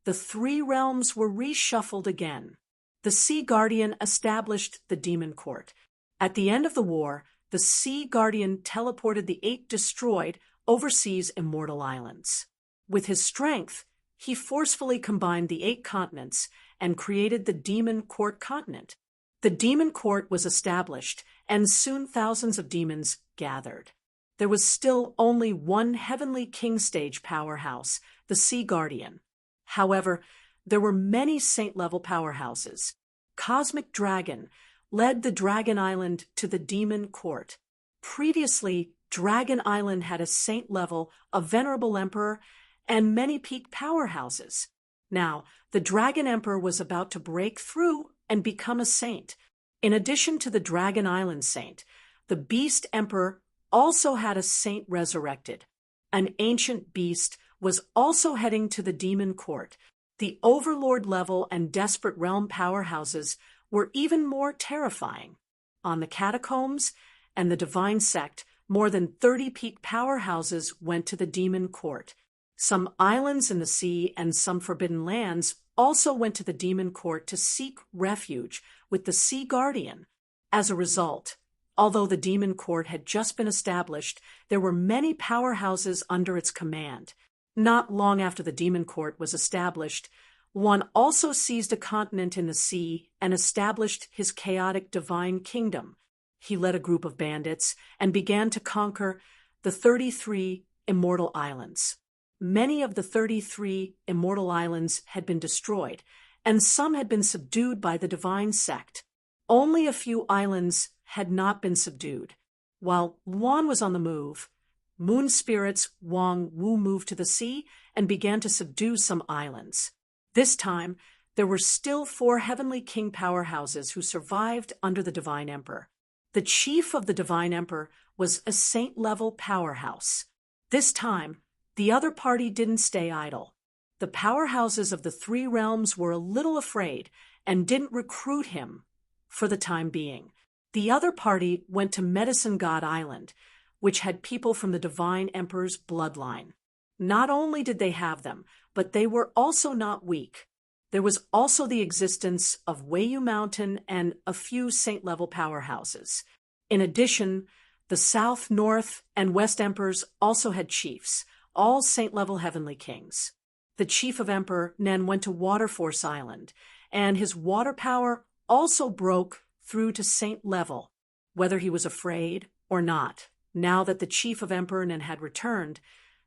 the 3 realms were reshuffled again. The Sea Guardian established the Demon Court. At the end of the war, the Sea Guardian teleported the 8 destroyed overseas immortal islands. With his strength, he forcefully combined the 8 continents and created the Demon Court continent. The Demon Court was established, and soon thousands of demons gathered. There was still only one heavenly king stage powerhouse, the Sea Guardian. However, there were many saint-level powerhouses. Cosmic Dragon led the Dragon Island to the Demon Court. Previously, Dragon Island had a saint level, a venerable emperor, and many peak powerhouses. Now, the Dragon Emperor was about to break through and become a saint. In addition to the Dragon Island saint, the Beast Emperor also had a saint resurrected. An ancient beast was also heading to the Demon Court. The Overlord level and Desperate Realm powerhouses were even more terrifying. On the Catacombs and the Divine Sect, more than 30 peak powerhouses went to the Demon Court. Some islands in the sea and some forbidden lands also went to the demon court to seek refuge with the Sea Guardian. As a result, although the demon court had just been established, there were many powerhouses under its command. Not long after the demon court was established, one also seized a continent in the sea and established his chaotic divine kingdom. He led a group of bandits and began to conquer the 33 immortal islands. Many of the 33 immortal islands had been destroyed, and some had been subdued by the divine sect. Only a few islands had not been subdued. While Luan was on the move, moon spirits Wang Wu moved to the sea and began to subdue some islands. This time, there were still 4 heavenly king powerhouses who survived under the Divine Emperor. The chief of the Divine Emperor was a saint-level powerhouse. This time, the other party didn't stay idle. The powerhouses of the 3 realms were a little afraid and didn't recruit him for the time being. The other party went to Medicine God Island, which had people from the Divine Emperor's bloodline. Not only did they have them, but they were also not weak. There was also the existence of Weiyu Mountain and a few saint-level powerhouses. In addition, the South, North, and West Emperors also had chiefs, all saint-level heavenly kings. The chief of Emperor Nen went to Waterforce Island, and his water power also broke through to saint level, whether he was afraid or not. Now that the chief of Emperor Nen had returned,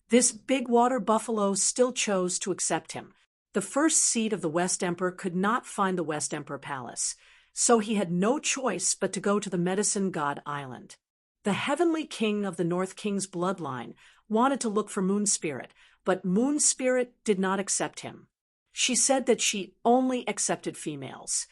this big water buffalo still chose to accept him. The first seat of the West Emperor could not find the West Emperor Palace, so he had no choice but to go to the Medicine God Island. The heavenly king of the North King's bloodline wanted to look for Moon Spirit, but Moon Spirit did not accept him. She said that she only accepted females.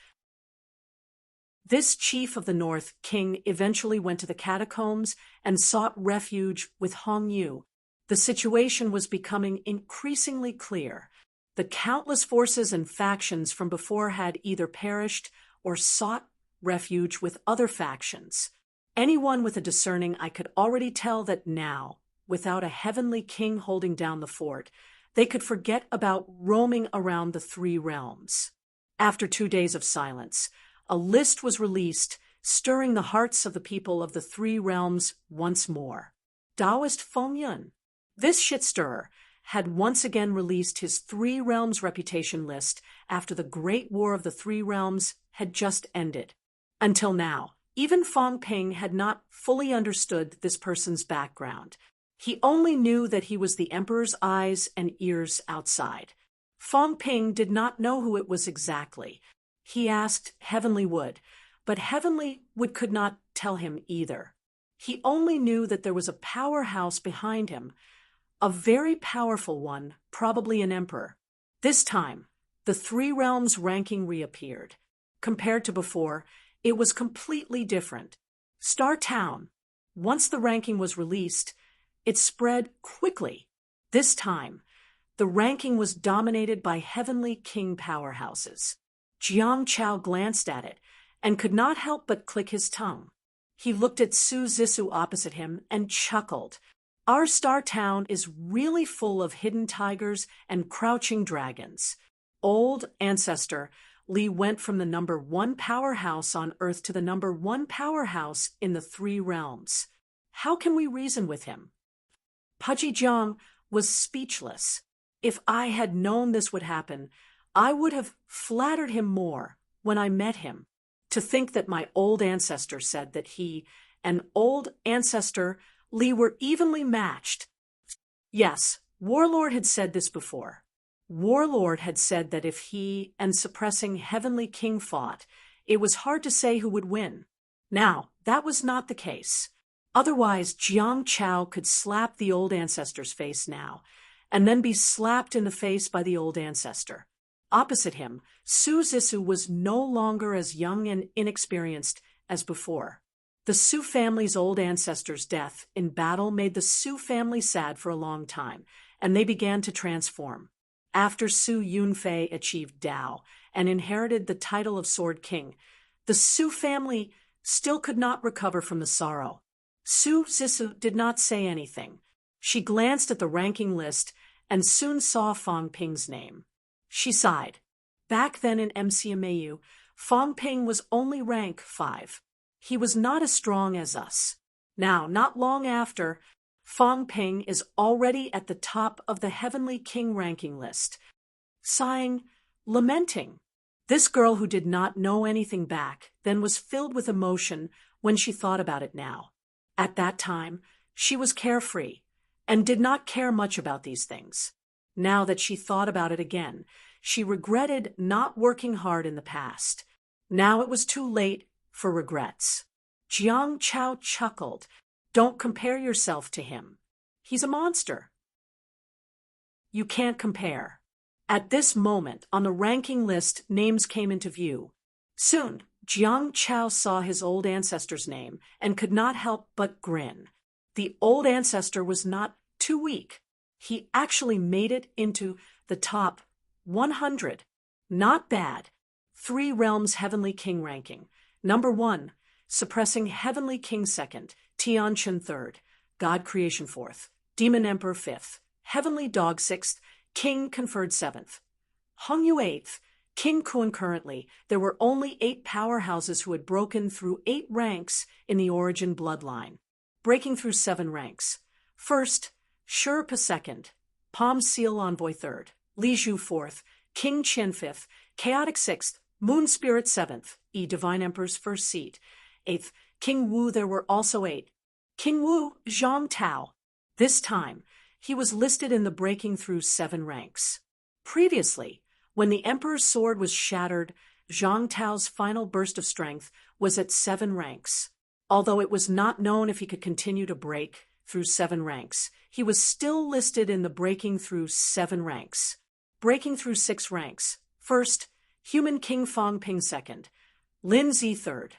This chief of the North King eventually went to the catacombs and sought refuge with Hong Yu. The situation was becoming increasingly clear. The countless forces and factions from before had either perished or sought refuge with other factions. Anyone with a discerning eye could already tell that now, without a heavenly king holding down the fort, they could forget about roaming around the 3 realms. After 2 days of silence, a list was released, stirring the hearts of the people of the 3 realms once more. Taoist Feng Yun. This shit-stirrer had once again released his 3 realms reputation list after the Great War of the 3 realms had just ended. Until now, even Fang Ping had not fully understood this person's background. He only knew that he was the Emperor's eyes and ears outside. Fang Ping did not know who it was exactly. He asked Heavenly Wood, but Heavenly Wood could not tell him either. He only knew that there was a powerhouse behind him, a very powerful one, probably an emperor. This time, the 3 realms ranking reappeared. Compared to before, it was completely different. Star Town. Once the ranking was released, it spread quickly. This time, the ranking was dominated by heavenly king powerhouses. Jiang Chao glanced at it and could not help but click his tongue. He looked at Su Zissou opposite him and chuckled. Our star town is really full of hidden tigers and crouching dragons. Old ancestor Li went from the number 1 powerhouse on Earth to the number 1 powerhouse in the 3 realms. How can we reason with him? Pudgy Jiang was speechless. If I had known this would happen, I would have flattered him more when I met him. To think that my old ancestor said that he and old ancestor Li were evenly matched. Yes, Warlord had said this before. Warlord had said that if he and suppressing Heavenly King fought, it was hard to say who would win. Now, that was not the case. Otherwise, Jiang Chao could slap the old ancestor's face now, and then be slapped in the face by the old ancestor. Opposite him, Su Zissou was no longer as young and inexperienced as before. The Su family's old ancestor's death in battle made the Su family sad for a long time, and they began to transform. After Su Yunfei achieved Dao and inherited the title of Sword King, the Su family still could not recover from the sorrow. Su Zissou did not say anything. She glanced at the ranking list and soon saw Fang Ping's name. She sighed. Back then in MCMAU, Fang Ping was only rank 5. He was not as strong as us. Now, not long after, Fang Ping is already at the top of the Heavenly King ranking list. Sighing, lamenting. This girl who did not know anything back then was filled with emotion when she thought about it now. At that time, she was carefree and did not care much about these things. Now that she thought about it again, she regretted not working hard in the past. Now it was too late for regrets. Jiang Chao chuckled. Don't compare yourself to him. He's a monster. You can't compare. At this moment, on the ranking list, names came into view. Soon, Jiang Chao saw his old ancestor's name and could not help but grin. The old ancestor was not too weak. He actually made it into the top 100. Not bad. 3 realms Heavenly King ranking. Number 1, suppressing Heavenly King 2nd, Tianchen 3rd, God Creation 4th, Demon Emperor 5th, Heavenly Dog 6th, King conferred 7th. Hongyu 8th, King Kun currently. There were only 8 powerhouses who had broken through 8 ranks in the origin bloodline, breaking through 7 ranks. First, Sherpa 2nd, Palm Seal Envoy 3rd, Li Zhu 4th, King Qian 5th, Chaotic 6th, Moon Spirit 7th, Divine Emperor's first seat. 8th, King Wu. There were also 8. King Wu, Zhang Tao. This time, he was listed in the breaking through 7 ranks. Previously, when the Emperor's sword was shattered, Zhang Tao's final burst of strength was at 7 ranks. Although it was not known if he could continue to break through 7 ranks, he was still listed in the breaking through 7 ranks. Breaking through 6 ranks. First, Human King Fang Ping 2nd, Lin Zi 3rd,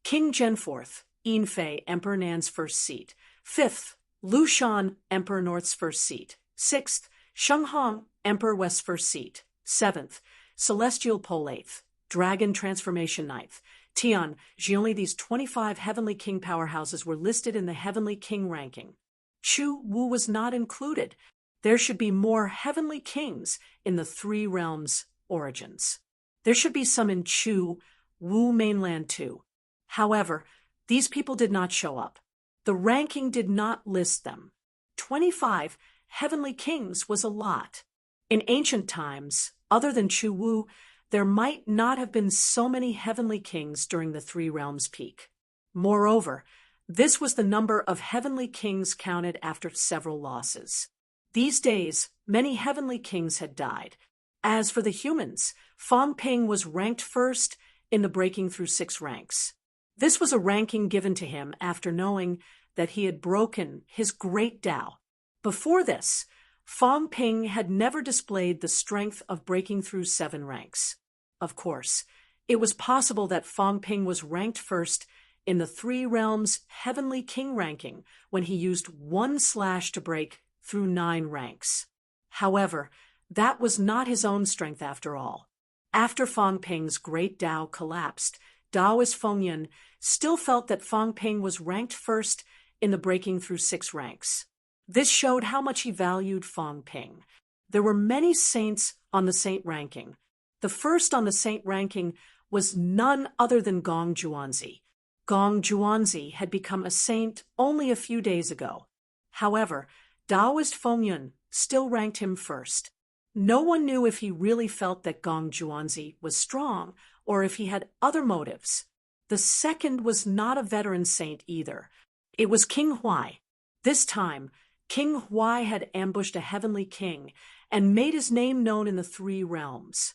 King Zhen 4th, Yin Fei, Emperor Nan's first seat. 5th, Lu Shan, Emperor North's first seat. 6th, Sheng Hong, Emperor West's first seat. 7th, Celestial Pole 8th, Dragon Transformation 9th, Tian, Ji. Only these 25 Heavenly King powerhouses were listed in the Heavenly King ranking. Chu Wu was not included. There should be more Heavenly Kings in the 3 realms origins. There should be some in Chu Wu mainland too. However, these people did not show up. The ranking did not list them. 25 Heavenly Kings was a lot. In ancient times, other than Chu Wu, there might not have been so many Heavenly Kings during the 3 realms peak. Moreover, this was the number of Heavenly Kings counted after several losses. These days, many Heavenly Kings had died. As for the humans, Fang Ping was ranked first in the breaking through 6 ranks. This was a ranking given to him after knowing that he had broken his great Tao. Before this, Fang Ping had never displayed the strength of breaking through 7 ranks. Of course, it was possible that Fang Ping was ranked first in the 3 realms Heavenly King ranking when he used 1 slash to break through 9 ranks. However, that was not his own strength after all. After Fang Ping's great Tao collapsed, Taoist Feng Yun still felt that Fang Ping was ranked first in the breaking through 6 ranks. This showed how much he valued Fang Ping. There were many saints on the saint ranking. The first on the saint ranking was none other than Gong Zhuanzi. Gong Zhuanzi had become a saint only a few days ago. However, Taoist Feng Yun still ranked him first. No one knew if he really felt that Gong Zhuanzi was strong or if he had other motives. The second was not a veteran saint either. It was King Huai. This time, King Huai had ambushed a Heavenly King and made his name known in the 3 realms.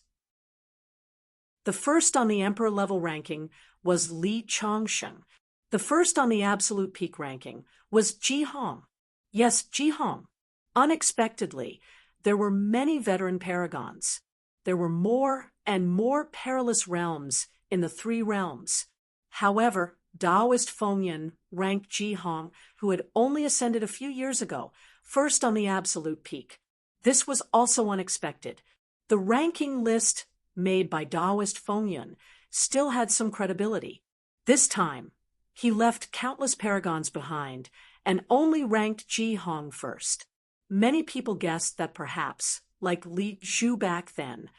The first on the Emperor level ranking was Li Changsheng. The first on the Absolute Peak ranking was Ji Hong. Yes, Ji Hong. Unexpectedly, there were many veteran paragons. There were more and more perilous realms in the 3 realms. However, Taoist Feng Yun ranked Ji Hong, who had only ascended a few years ago, first on the Absolute Peak. This was also unexpected. The ranking list made by Taoist Feng Yun still had some credibility. This time, he left countless paragons behind and only ranked Ji Hong first. Many people guessed that perhaps, like Li Zhu back then,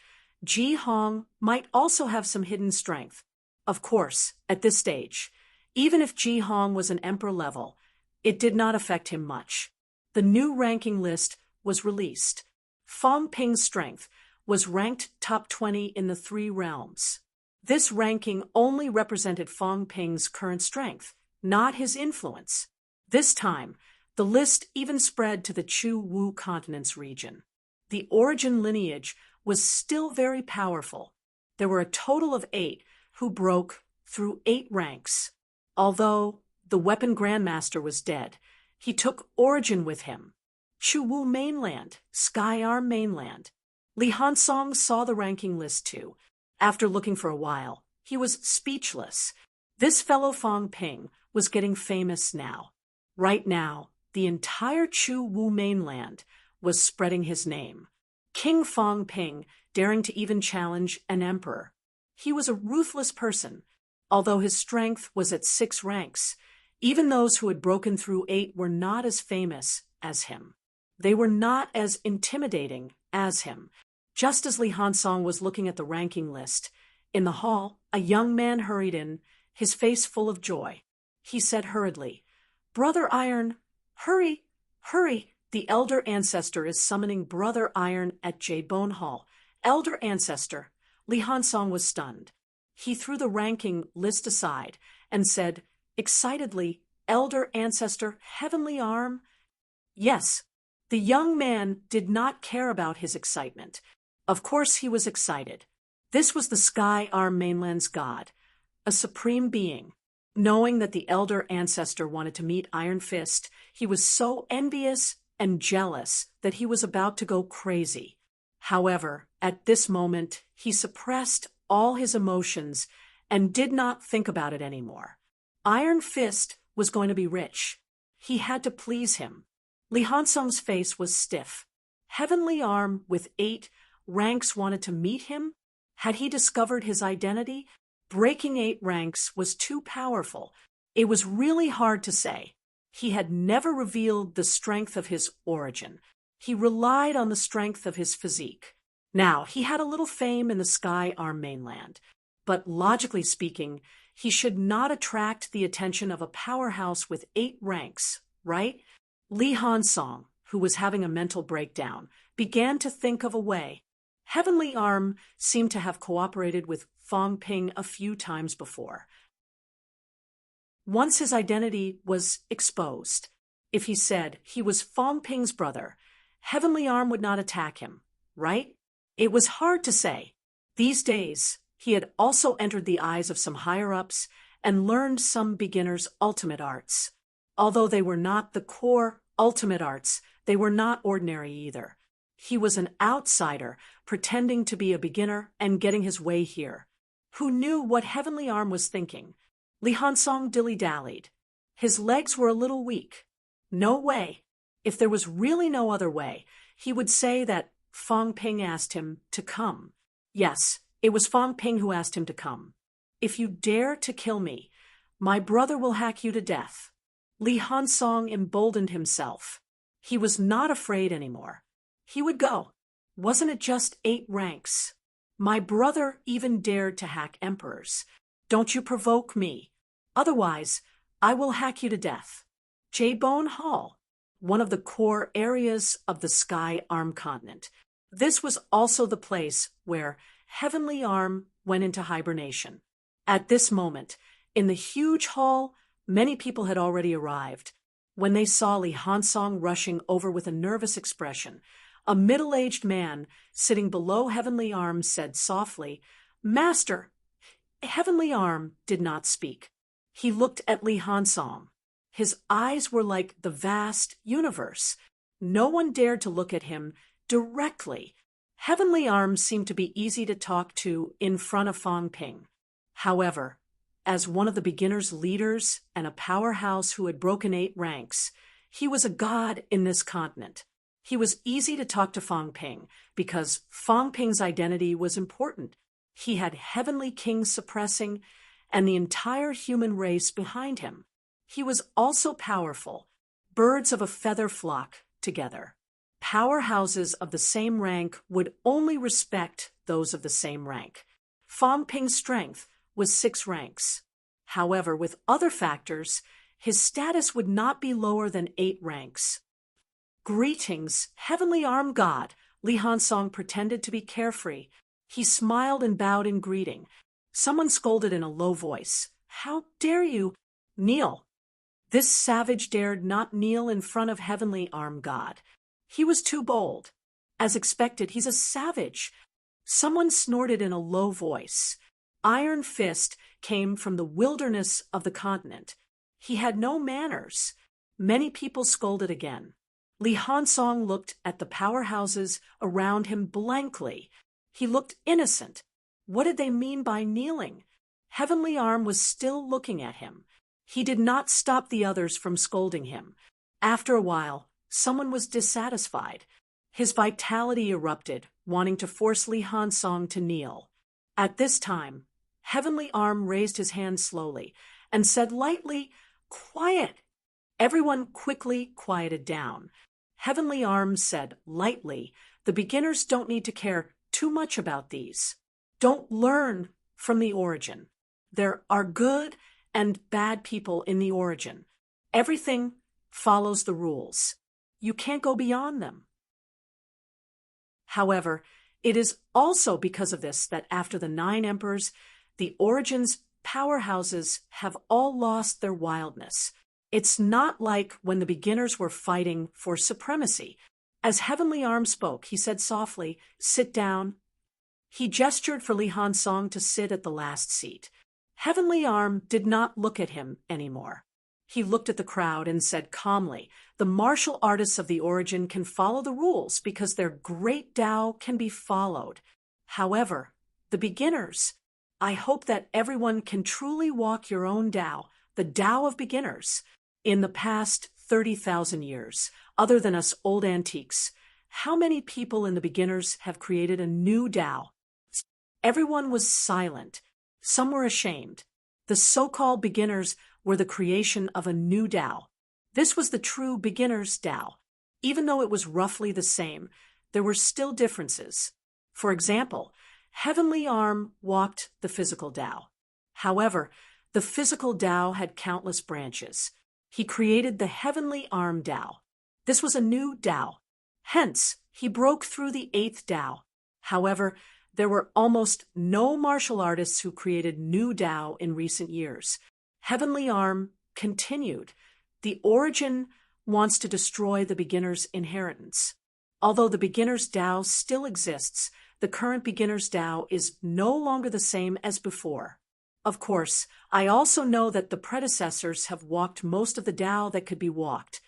Ji Hong might also have some hidden strength. Of course, at this stage, even if Ji Hong was an emperor level, it did not affect him much. The new ranking list was released. Fang Ping's strength was ranked top 20 in the 3 realms. This ranking only represented Fang Ping's current strength, not his influence. This time, the list even spread to the Chu Wu continent's region. The origin lineage was still very powerful. There were a total of 8 who broke through 8 ranks. Although the weapon grandmaster was dead, he took origin with him. Chu Wu mainland, Sky Arm mainland. Li Hansong saw the ranking list too. After looking for a while, he was speechless. This fellow Fang Ping was getting famous now. Right now, the entire Chu Wu mainland was spreading his name. King Fang Ping daring to even challenge an emperor. He was a ruthless person. Although his strength was at 6 ranks, even those who had broken through 8 were not as famous as him. They were not as intimidating as him. Just as Li Hansong was looking at the ranking list, in the hall, a young man hurried in, his face full of joy. He said hurriedly, "Brother Iron, hurry, hurry! The elder ancestor is summoning Brother Iron at Jabone Hall." Elder ancestor. Li Hansong was stunned. He threw the ranking list aside and said, excitedly, "Elder ancestor, heavenly arm?" Yes. The young man did not care about his excitement. Of course he was excited. This was the Sky Arm mainland's god, a supreme being. Knowing that the elder ancestor wanted to meet Iron Fist, he was so envious and jealous that he was about to go crazy. However, at this moment, he suppressed all his emotions and did not think about it anymore. Iron Fist was going to be rich. He had to please him. Li Hansong's face was stiff. Heavenly Arm with 8 ranks wanted to meet him? Had he discovered his identity? Breaking 8 ranks was too powerful. It was really hard to say. He had never revealed the strength of his origin. He relied on the strength of his physique. Now, he had a little fame in the Sky Arm mainland, but logically speaking, he should not attract the attention of a powerhouse with 8 ranks, right? Li Hansong, who was having a mental breakdown, began to think of a way. Heavenly Arm seemed to have cooperated with Fang Ping a few times before. Once his identity was exposed, if he said he was Fang Ping's brother, Heavenly Arm would not attack him, right? It was hard to say. These days, he had also entered the eyes of some higher-ups and learned some beginners' ultimate arts. Although they were not the core ultimate arts, they were not ordinary either. He was an outsider, pretending to be a beginner and getting his way here. Who knew what Heavenly Arm was thinking? Li Hansong dilly-dallied. His legs were a little weak. No way. If there was really no other way, he would say that Fang Ping asked him to come. Yes, it was Fang Ping who asked him to come. "If you dare to kill me, my brother will hack you to death." Li Hansong emboldened himself. He was not afraid anymore. He would go. Wasn't it just 8 ranks? My brother even dared to hack emperors. Don't you provoke me. Otherwise, I will hack you to death. Jabone Hall, one of the core areas of the Sky Arm continent. This was also the place where Heavenly Arm went into hibernation. At this moment, in the huge hall, many people had already arrived. When they saw Li Hansong rushing over with a nervous expression, a middle-aged man sitting below Heavenly Arm said softly, "Master." Heavenly Arm did not speak. He looked at Li Hansong. His eyes were like the vast universe. No one dared to look at him directly. Heavenly Arm seemed to be easy to talk to in front of Fang Ping. However, as one of the beginners' leaders and a powerhouse who had broken 8 ranks, he was a god in this continent. He was easy to talk to Fang Ping because Fang Ping's identity was important. He had Heavenly Kings suppressing and the entire human race behind him. He was also powerful, birds of a feather flock together. powerhouses of the same rank would only respect those of the same rank. Fang Ping's strength was 6 ranks. However, with other factors, his status would not be lower than 8 ranks. "Greetings, heavenly armed god," Li Hansong pretended to be carefree. He smiled and bowed in greeting. Someone scolded in a low voice, "How dare you kneel?" This savage dared not kneel in front of heavenly armed god. He was too bold. As expected, he's a savage. Someone snorted in a low voice. Iron Fist came from the wilderness of the continent. He had no manners. Many people scolded again. Li Hansong looked at the powerhouses around him blankly. He looked innocent. What did they mean by kneeling? Heavenly Arm was still looking at him. He did not stop the others from scolding him. After a while, someone was dissatisfied. His vitality erupted, wanting to force Li Hansong to kneel. At this time, Heavenly Arm raised his hand slowly and said lightly, "Quiet." Everyone quickly quieted down. Heavenly Arm said lightly, "The beginners don't need to care too much about these. Don't learn from the origin. There are good and bad people in the origin. Everything follows the rules. You can't go beyond them." However, it is also because of this that after the 9 emperors, the origin's powerhouses have all lost their wildness. It's not like when the beginners were fighting for supremacy. As Heavenly Arm spoke, he said softly, "Sit down." He gestured for Li Hansong to sit at the last seat. Heavenly Arm did not look at him anymore. He looked at the crowd and said calmly, "The martial artists of the origin can follow the rules because their great Tao can be followed. However, the beginners, I hope that everyone can truly walk your own Tao, the Tao of beginners. In the past 30,000 years, other than us old antiques, how many people in the beginners have created a new Tao?" Everyone was silent. Some were ashamed. The so-called beginners were the creation of a new Tao. This was the true beginner's Tao. Even though it was roughly the same, there were still differences. For example, Heavenly Arm walked the physical Tao. However, the physical Tao had countless branches. He created the Heavenly Arm Tao. This was a new Tao. Hence, he broke through the 8th Tao. However, there were almost no martial artists who created new Tao in recent years. Heavenly Arm continued. The origin wants to destroy the beginner's inheritance. Although the beginner's Tao still exists, the current beginner's Tao is no longer the same as before. Of course, I also know that the predecessors have walked most of the Tao that could be walked.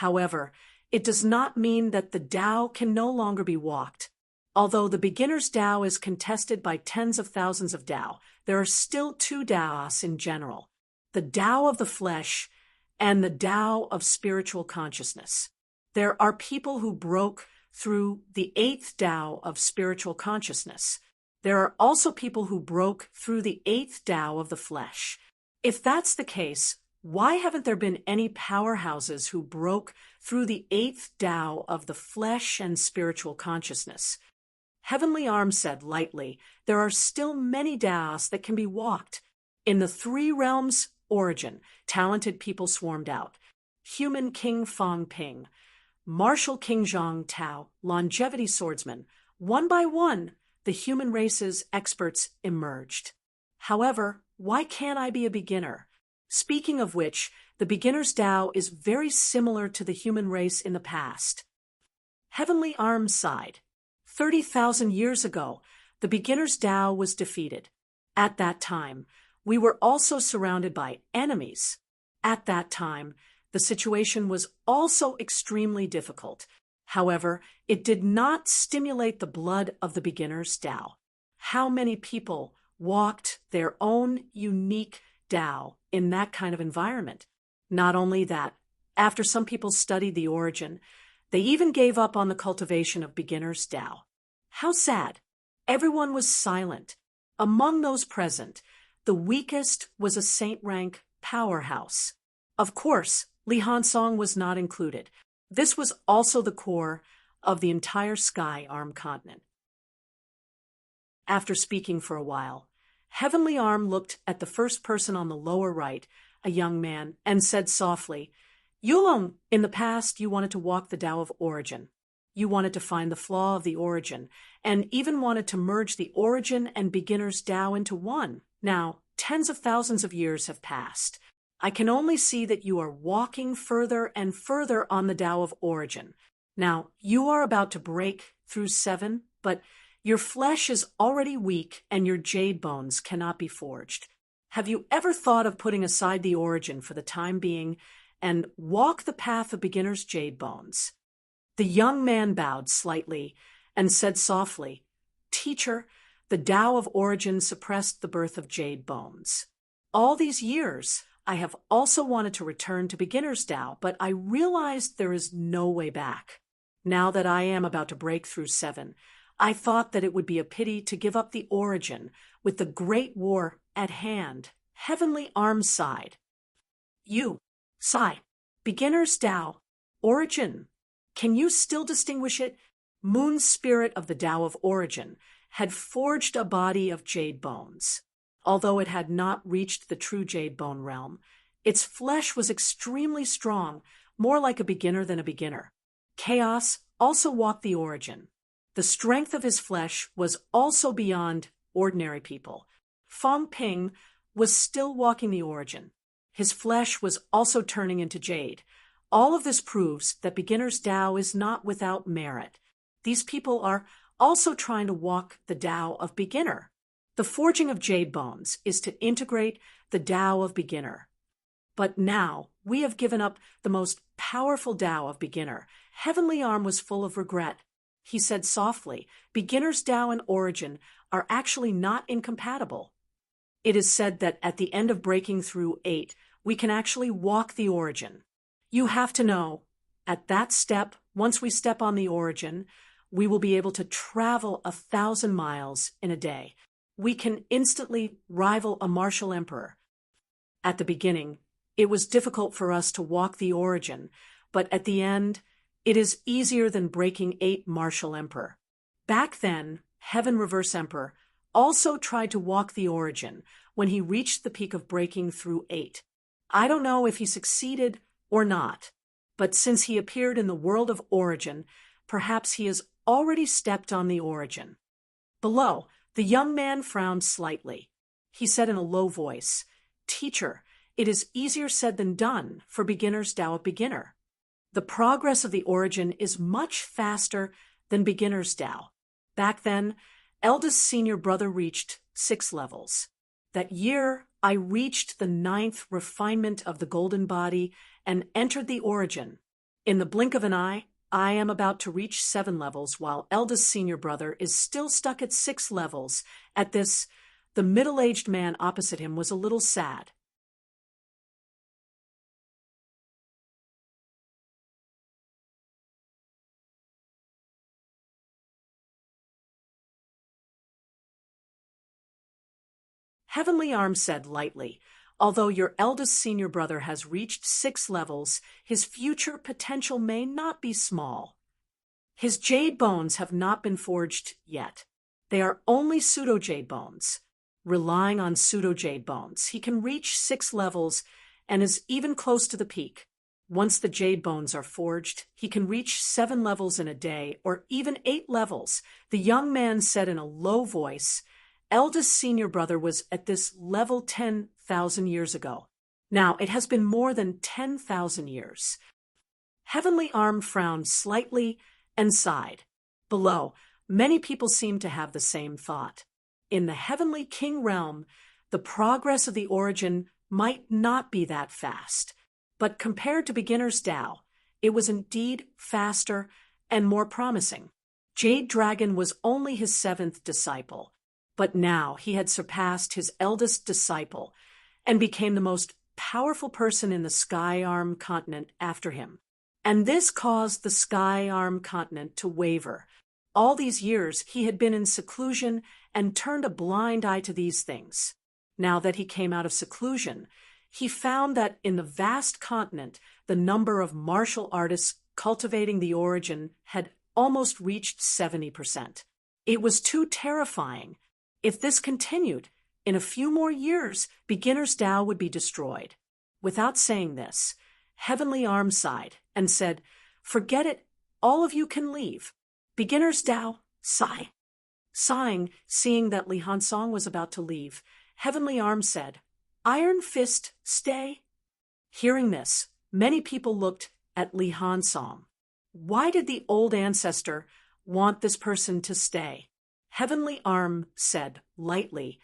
However, it does not mean that the Tao can no longer be walked. Although the beginner's Tao is contested by tens of thousands of Tao, there are still 2 Taos in general, the Tao of the flesh and the Tao of spiritual consciousness. There are people who broke through the 8th Tao of spiritual consciousness. There are also people who broke through the 8th Tao of the flesh. If that's the case, why haven't there been any powerhouses who broke through the 8th Tao of the flesh and spiritual consciousness? Heavenly Arm said lightly, "There are still many Taos that can be walked." In the 3 realms origin, talented people swarmed out. Human King Fang Ping, Martial King Zhang Tao, longevity swordsman. One by one, the human race's experts emerged. However, why can't I be a beginner? Speaking of which, the beginner's Tao is very similar to the human race in the past. Heavenly Arm sighed. 30,000 years ago, the beginner's Tao was defeated. At that time, we were also surrounded by enemies. At that time, the situation was also extremely difficult. However, it did not stimulate the blood of the beginner's Tao. How many people walked their own unique Tao in that kind of environment? Not only that, after some people studied the origin, they even gave up on the cultivation of beginner's Tao. How sad. Everyone was silent. Among those present, the weakest was a saint rank powerhouse. Of course, Li Hansong was not included. This was also the core of the entire sky arm continent. After speaking for a while, Heavenly Arm looked at the first person on the lower right, a young man, and said softly, Yulong, in the past you wanted to walk the Tao of origin. You wanted to find the flaw of the origin, and even wanted to merge the origin and beginner's Tao into one. Now, tens of thousands of years have passed. I can only see that you are walking further and further on the Tao of origin. Now, you are about to break through 7, but your flesh is already weak and your jade bones cannot be forged. Have you ever thought of putting aside the origin for the time being and walk the path of beginner's jade bones? The young man bowed slightly and said softly, Teacher, the Tao of origin suppressed the birth of jade bones. All these years, I have also wanted to return to beginner's Tao, but I realized there is no way back. Now that I am about to break through 7, I thought that it would be a pity to give up the origin with the great war at hand. Heavenly Arm sighed. You, sigh, beginner's Tao, origin. Can you still distinguish it? Moon spirit of the Tao of origin had forged a body of jade bones. Although it had not reached the true jade bone realm, its flesh was extremely strong, more like a beginner than a beginner. Chaos also walked the origin. The strength of his flesh was also beyond ordinary people. Fong Ping was still walking the origin. His flesh was also turning into jade. All of this proves that beginner's Tao is not without merit. These people are also trying to walk the Tao of beginner. The forging of jade bones is to integrate the Tao of beginner. But now we have given up the most powerful Tao of beginner. Heavenly Arm was full of regret. He said softly, beginner's Tao and origin are actually not incompatible. It is said that at the end of breaking through 8, we can actually walk the origin. You have to know, at that step, once we step on the origin, we will be able to travel 1,000 miles in a day. We can instantly rival a martial emperor. At the beginning, it was difficult for us to walk the origin, but at the end, it is easier than breaking 8 martial emperor. Back then, Heaven Reverse Emperor also tried to walk the origin when he reached the peak of breaking through 8. I don't know if he succeeded or not, but since he appeared in the world of origin, perhaps he has already stepped on the origin. Below, the young man frowned slightly. He said in a low voice, Teacher, it is easier said than done for beginner's Tao of beginner. The progress of the origin is much faster than beginner's Tao. Back then, eldest senior brother reached 6 levels. That year, I reached the 9th refinement of the golden body and entered the origin. In the blink of an eye, I am about to reach 7 levels, while eldest senior brother is still stuck at 6 levels. At this, the middle-aged man opposite him was a little sad. Heavenly Arm said lightly, although your eldest senior brother has reached 6 levels, his future potential may not be small. His jade bones have not been forged yet. They are only pseudo-jade bones. Relying on pseudo-jade bones, he can reach 6 levels and is even close to the peak. Once the jade bones are forged, he can reach 7 levels in a day or even 8 levels. The young man said in a low voice, eldest senior brother was at this level 10,000 years ago. Now, it has been more than 10,000 years. Heavenly Arm frowned slightly and sighed. Below, many people seem to have the same thought. In the Heavenly King realm, the progress of the origin might not be that fast, but compared to beginner's Tao, it was indeed faster and more promising. Jade Dragon was only his 7th disciple, but now he had surpassed his eldest disciple and became the most powerful person in the Sky Arm continent after him. And this caused the Sky Arm continent to waver. All these years he had been in seclusion and turned a blind eye to these things. Now that he came out of seclusion, he found that in the vast continent, the number of martial artists cultivating the origin had almost reached 70%. It was too terrifying. If this continued, in a few more years, beginner's Tao would be destroyed. Without saying this, Heavenly Arm sighed and said, "Forget it, all of you can leave." Beginner's Tao, sigh. Sighing, seeing that Li Hansong was about to leave, Heavenly Arm said, "Iron Fist, stay." Hearing this, many people looked at Li Hansong. Why did the old ancestor want this person to stay? Heavenly Arm said lightly,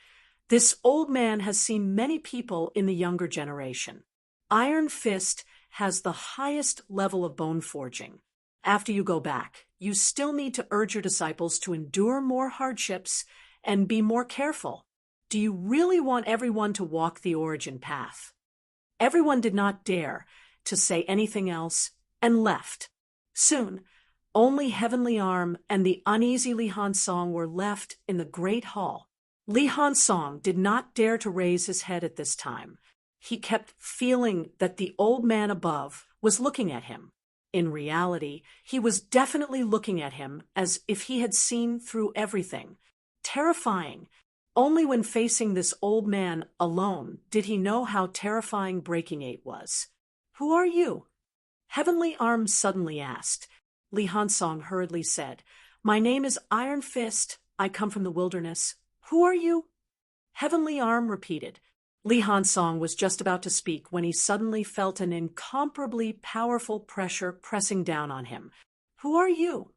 "This old man has seen many people in the younger generation. Iron Fist has the highest level of bone forging. After you go back, you still need to urge your disciples to endure more hardships and be more careful. Do you really want everyone to walk the origin path?" Everyone did not dare to say anything else and left. Soon, only Heavenly Arm and the uneasy Li Hansong were left in the great hall. Li Hansong did not dare to raise his head at this time. He kept feeling that the old man above was looking at him. In reality, he was definitely looking at him as if he had seen through everything. Terrifying. Only when facing this old man alone did he know how terrifying Breaking Eight was. "Who are you?" Heavenly Arm suddenly asked. Li Hansong hurriedly said, "My name is Iron Fist. I come from the wilderness." "Who are you?" Heavenly Arm repeated. Li Hansong was just about to speak when he suddenly felt an incomparably powerful pressure pressing down on him. "Who are you?"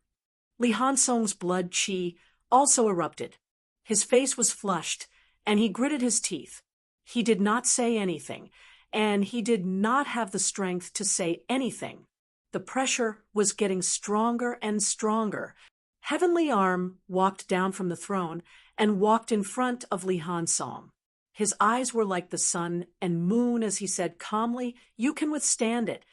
Li Hansong's blood qi also erupted. His face was flushed, and he gritted his teeth. He did not say anything, and he did not have the strength to say anything. The pressure was getting stronger and stronger. Heavenly Arm walked down from the throne and walked in front of Li Hansong. His eyes were like the sun and moon as he said calmly, "You can withstand it.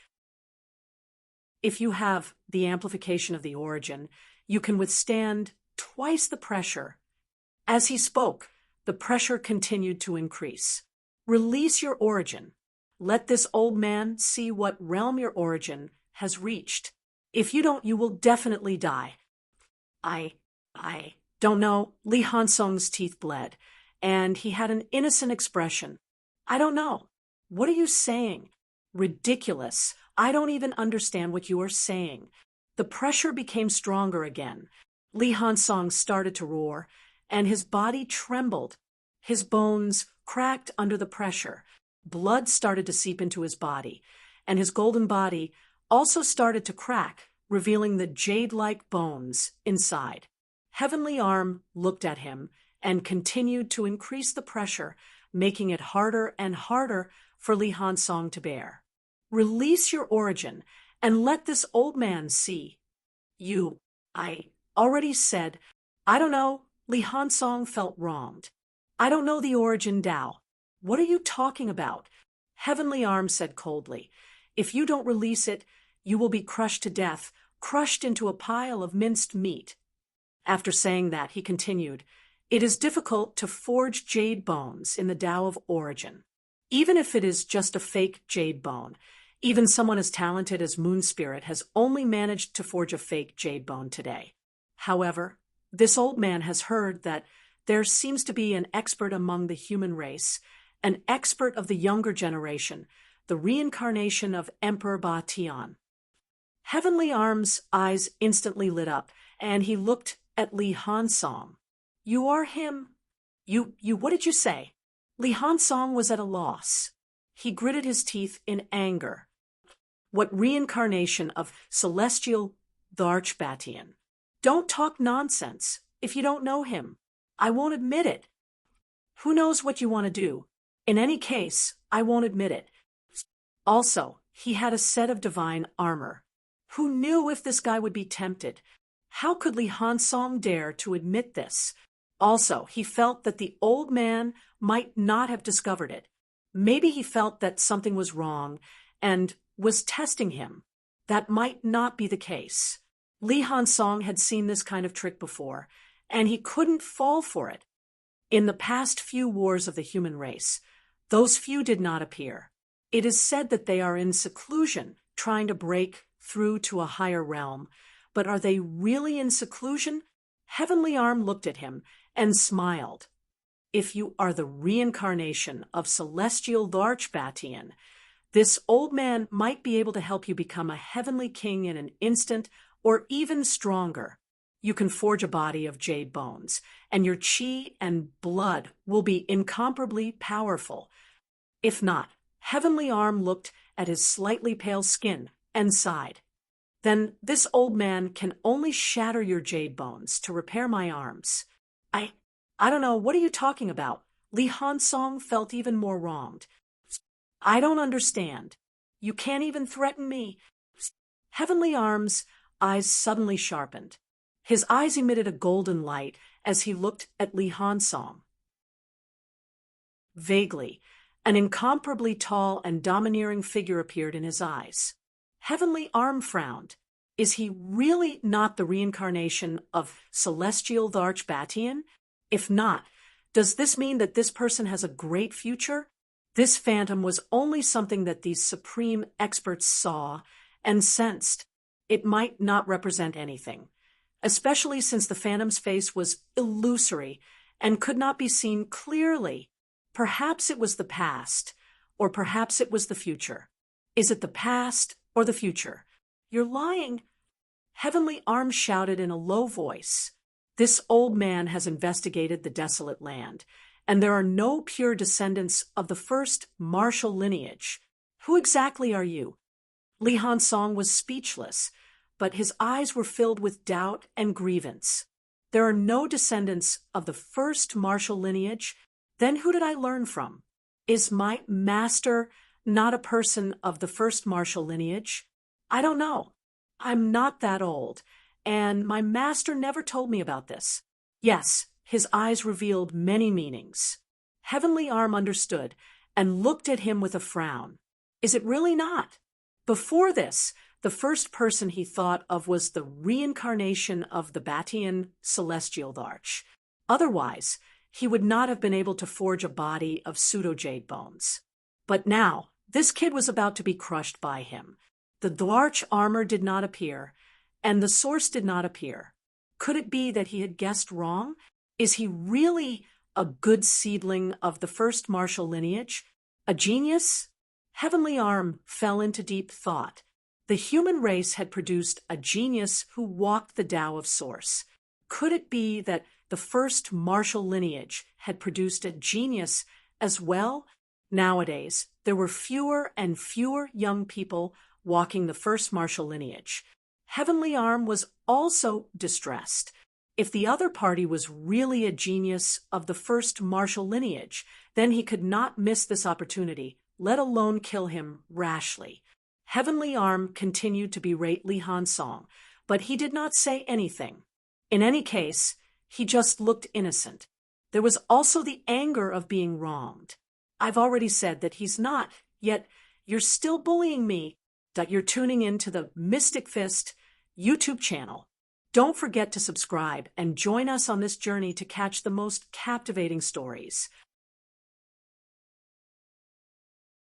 If you have the amplification of the origin, you can withstand twice the pressure." As he spoke, the pressure continued to increase. "Release your origin. Let this old man see what realm your origin has reached. If you don't, you will definitely die." I don't know." Li Hansong's teeth bled, and he had an innocent expression. "I don't know. What are you saying?" "Ridiculous. I don't even understand what you are saying." The pressure became stronger again. Li Hansong started to roar, and his body trembled. His bones cracked under the pressure. Blood started to seep into his body, and his golden body also started to crack, revealing the jade-like bones inside. Heavenly Arm looked at him and continued to increase the pressure, making it harder and harder for Li Hansong to bear. "Release your origin and let this old man see." I already said, "I don't know." Li Hansong felt wronged. "I don't know the origin Tao." "What are you talking about?" Heavenly Arm said coldly. "If you don't release it, you will be crushed to death, crushed into a pile of minced meat." After saying that, he continued, "It is difficult to forge jade bones in the Tao of origin. Even if it is just a fake jade bone, even someone as talented as Moon Spirit has only managed to forge a fake jade bone today. However, this old man has heard that there seems to be an expert among the human race, an expert of the younger generation, the reincarnation of Emperor Ba Tian." Heavenly Arm's eyes instantly lit up, and he looked at Li Hansong. "You are him? What did you say?" Li Hansong was at a loss. He gritted his teeth in anger. What reincarnation of Celestial the Archbatian? "Don't talk nonsense. If you don't know him, I won't admit it." "Who knows what you want to do? In any case, I won't admit it." Also, he had a set of divine armor. Who knew if this guy would be tempted? How could Li Hansong dare to admit this? Also, he felt that the old man might not have discovered it. Maybe he felt that something was wrong and was testing him. That might not be the case. Li Hansong had seen this kind of trick before, and he couldn't fall for it. In the past few wars of the human race, those few did not appear. It is said that they are in seclusion, trying to break through to a higher realm, but are they really in seclusion? Heavenly Arm looked at him and smiled. If you are the reincarnation of Celestial Larchbatian, this old man might be able to help you become a heavenly king in an instant, or even stronger. You can forge a body of jade bones, and your chi and blood will be incomparably powerful. If not, Heavenly Arm looked at his slightly pale skin and sighed. Then this old man can only shatter your jade bones to repair my arms. I don't know, what are you talking about? Li Hansong felt even more wronged. I don't understand. You can't even threaten me. Heavenly Arm's eyes suddenly sharpened. His eyes emitted a golden light as he looked at Li Hansong. Vaguely, an incomparably tall and domineering figure appeared in his eyes. Heavenly Arm frowned. Is he really not the reincarnation of Celestial Larchbatian? If not, does this mean that this person has a great future? This phantom was only something that these supreme experts saw and sensed. It might not represent anything, especially since the phantom's face was illusory and could not be seen clearly. Perhaps it was the past, or perhaps it was the future. Is it the past or the future? You're lying. Heavenly Arm shouted in a low voice. This old man has investigated the desolate land, and there are no pure descendants of the first martial lineage. Who exactly are you? Li Hansong was speechless, but his eyes were filled with doubt and grievance. There are no descendants of the first martial lineage? Then who did I learn from? Is my master not a person of the first martial lineage? I don't know. I'm not that old, and my master never told me about this. Yes, his eyes revealed many meanings. Heavenly Arm understood and looked at him with a frown. Is it really not? Before this, the first person he thought of was the reincarnation of the Batian Celestial Larch. Otherwise, he would not have been able to forge a body of pseudo-jade bones. But now, this kid was about to be crushed by him. The larch armor did not appear, and the source did not appear. Could it be that he had guessed wrong? Is he really a good seedling of the first martial lineage? A genius? Heavenly Arm fell into deep thought. The human race had produced a genius who walked the Tao of Source. Could it be that the first martial lineage had produced a genius as well? Nowadays, there were fewer and fewer young people walking the first martial lineage. Heavenly Arm was also distressed. If the other party was really a genius of the first martial lineage, then he could not miss this opportunity, let alone kill him rashly. Heavenly Arm continued to berate Li Hansong, but he did not say anything. In any case, he just looked innocent. There was also the anger of being wronged. I've already said that he's not, yet you're still bullying me. That you're tuning in to the Mystic Fist YouTube channel. Don't forget to subscribe and join us on this journey to catch the most captivating stories.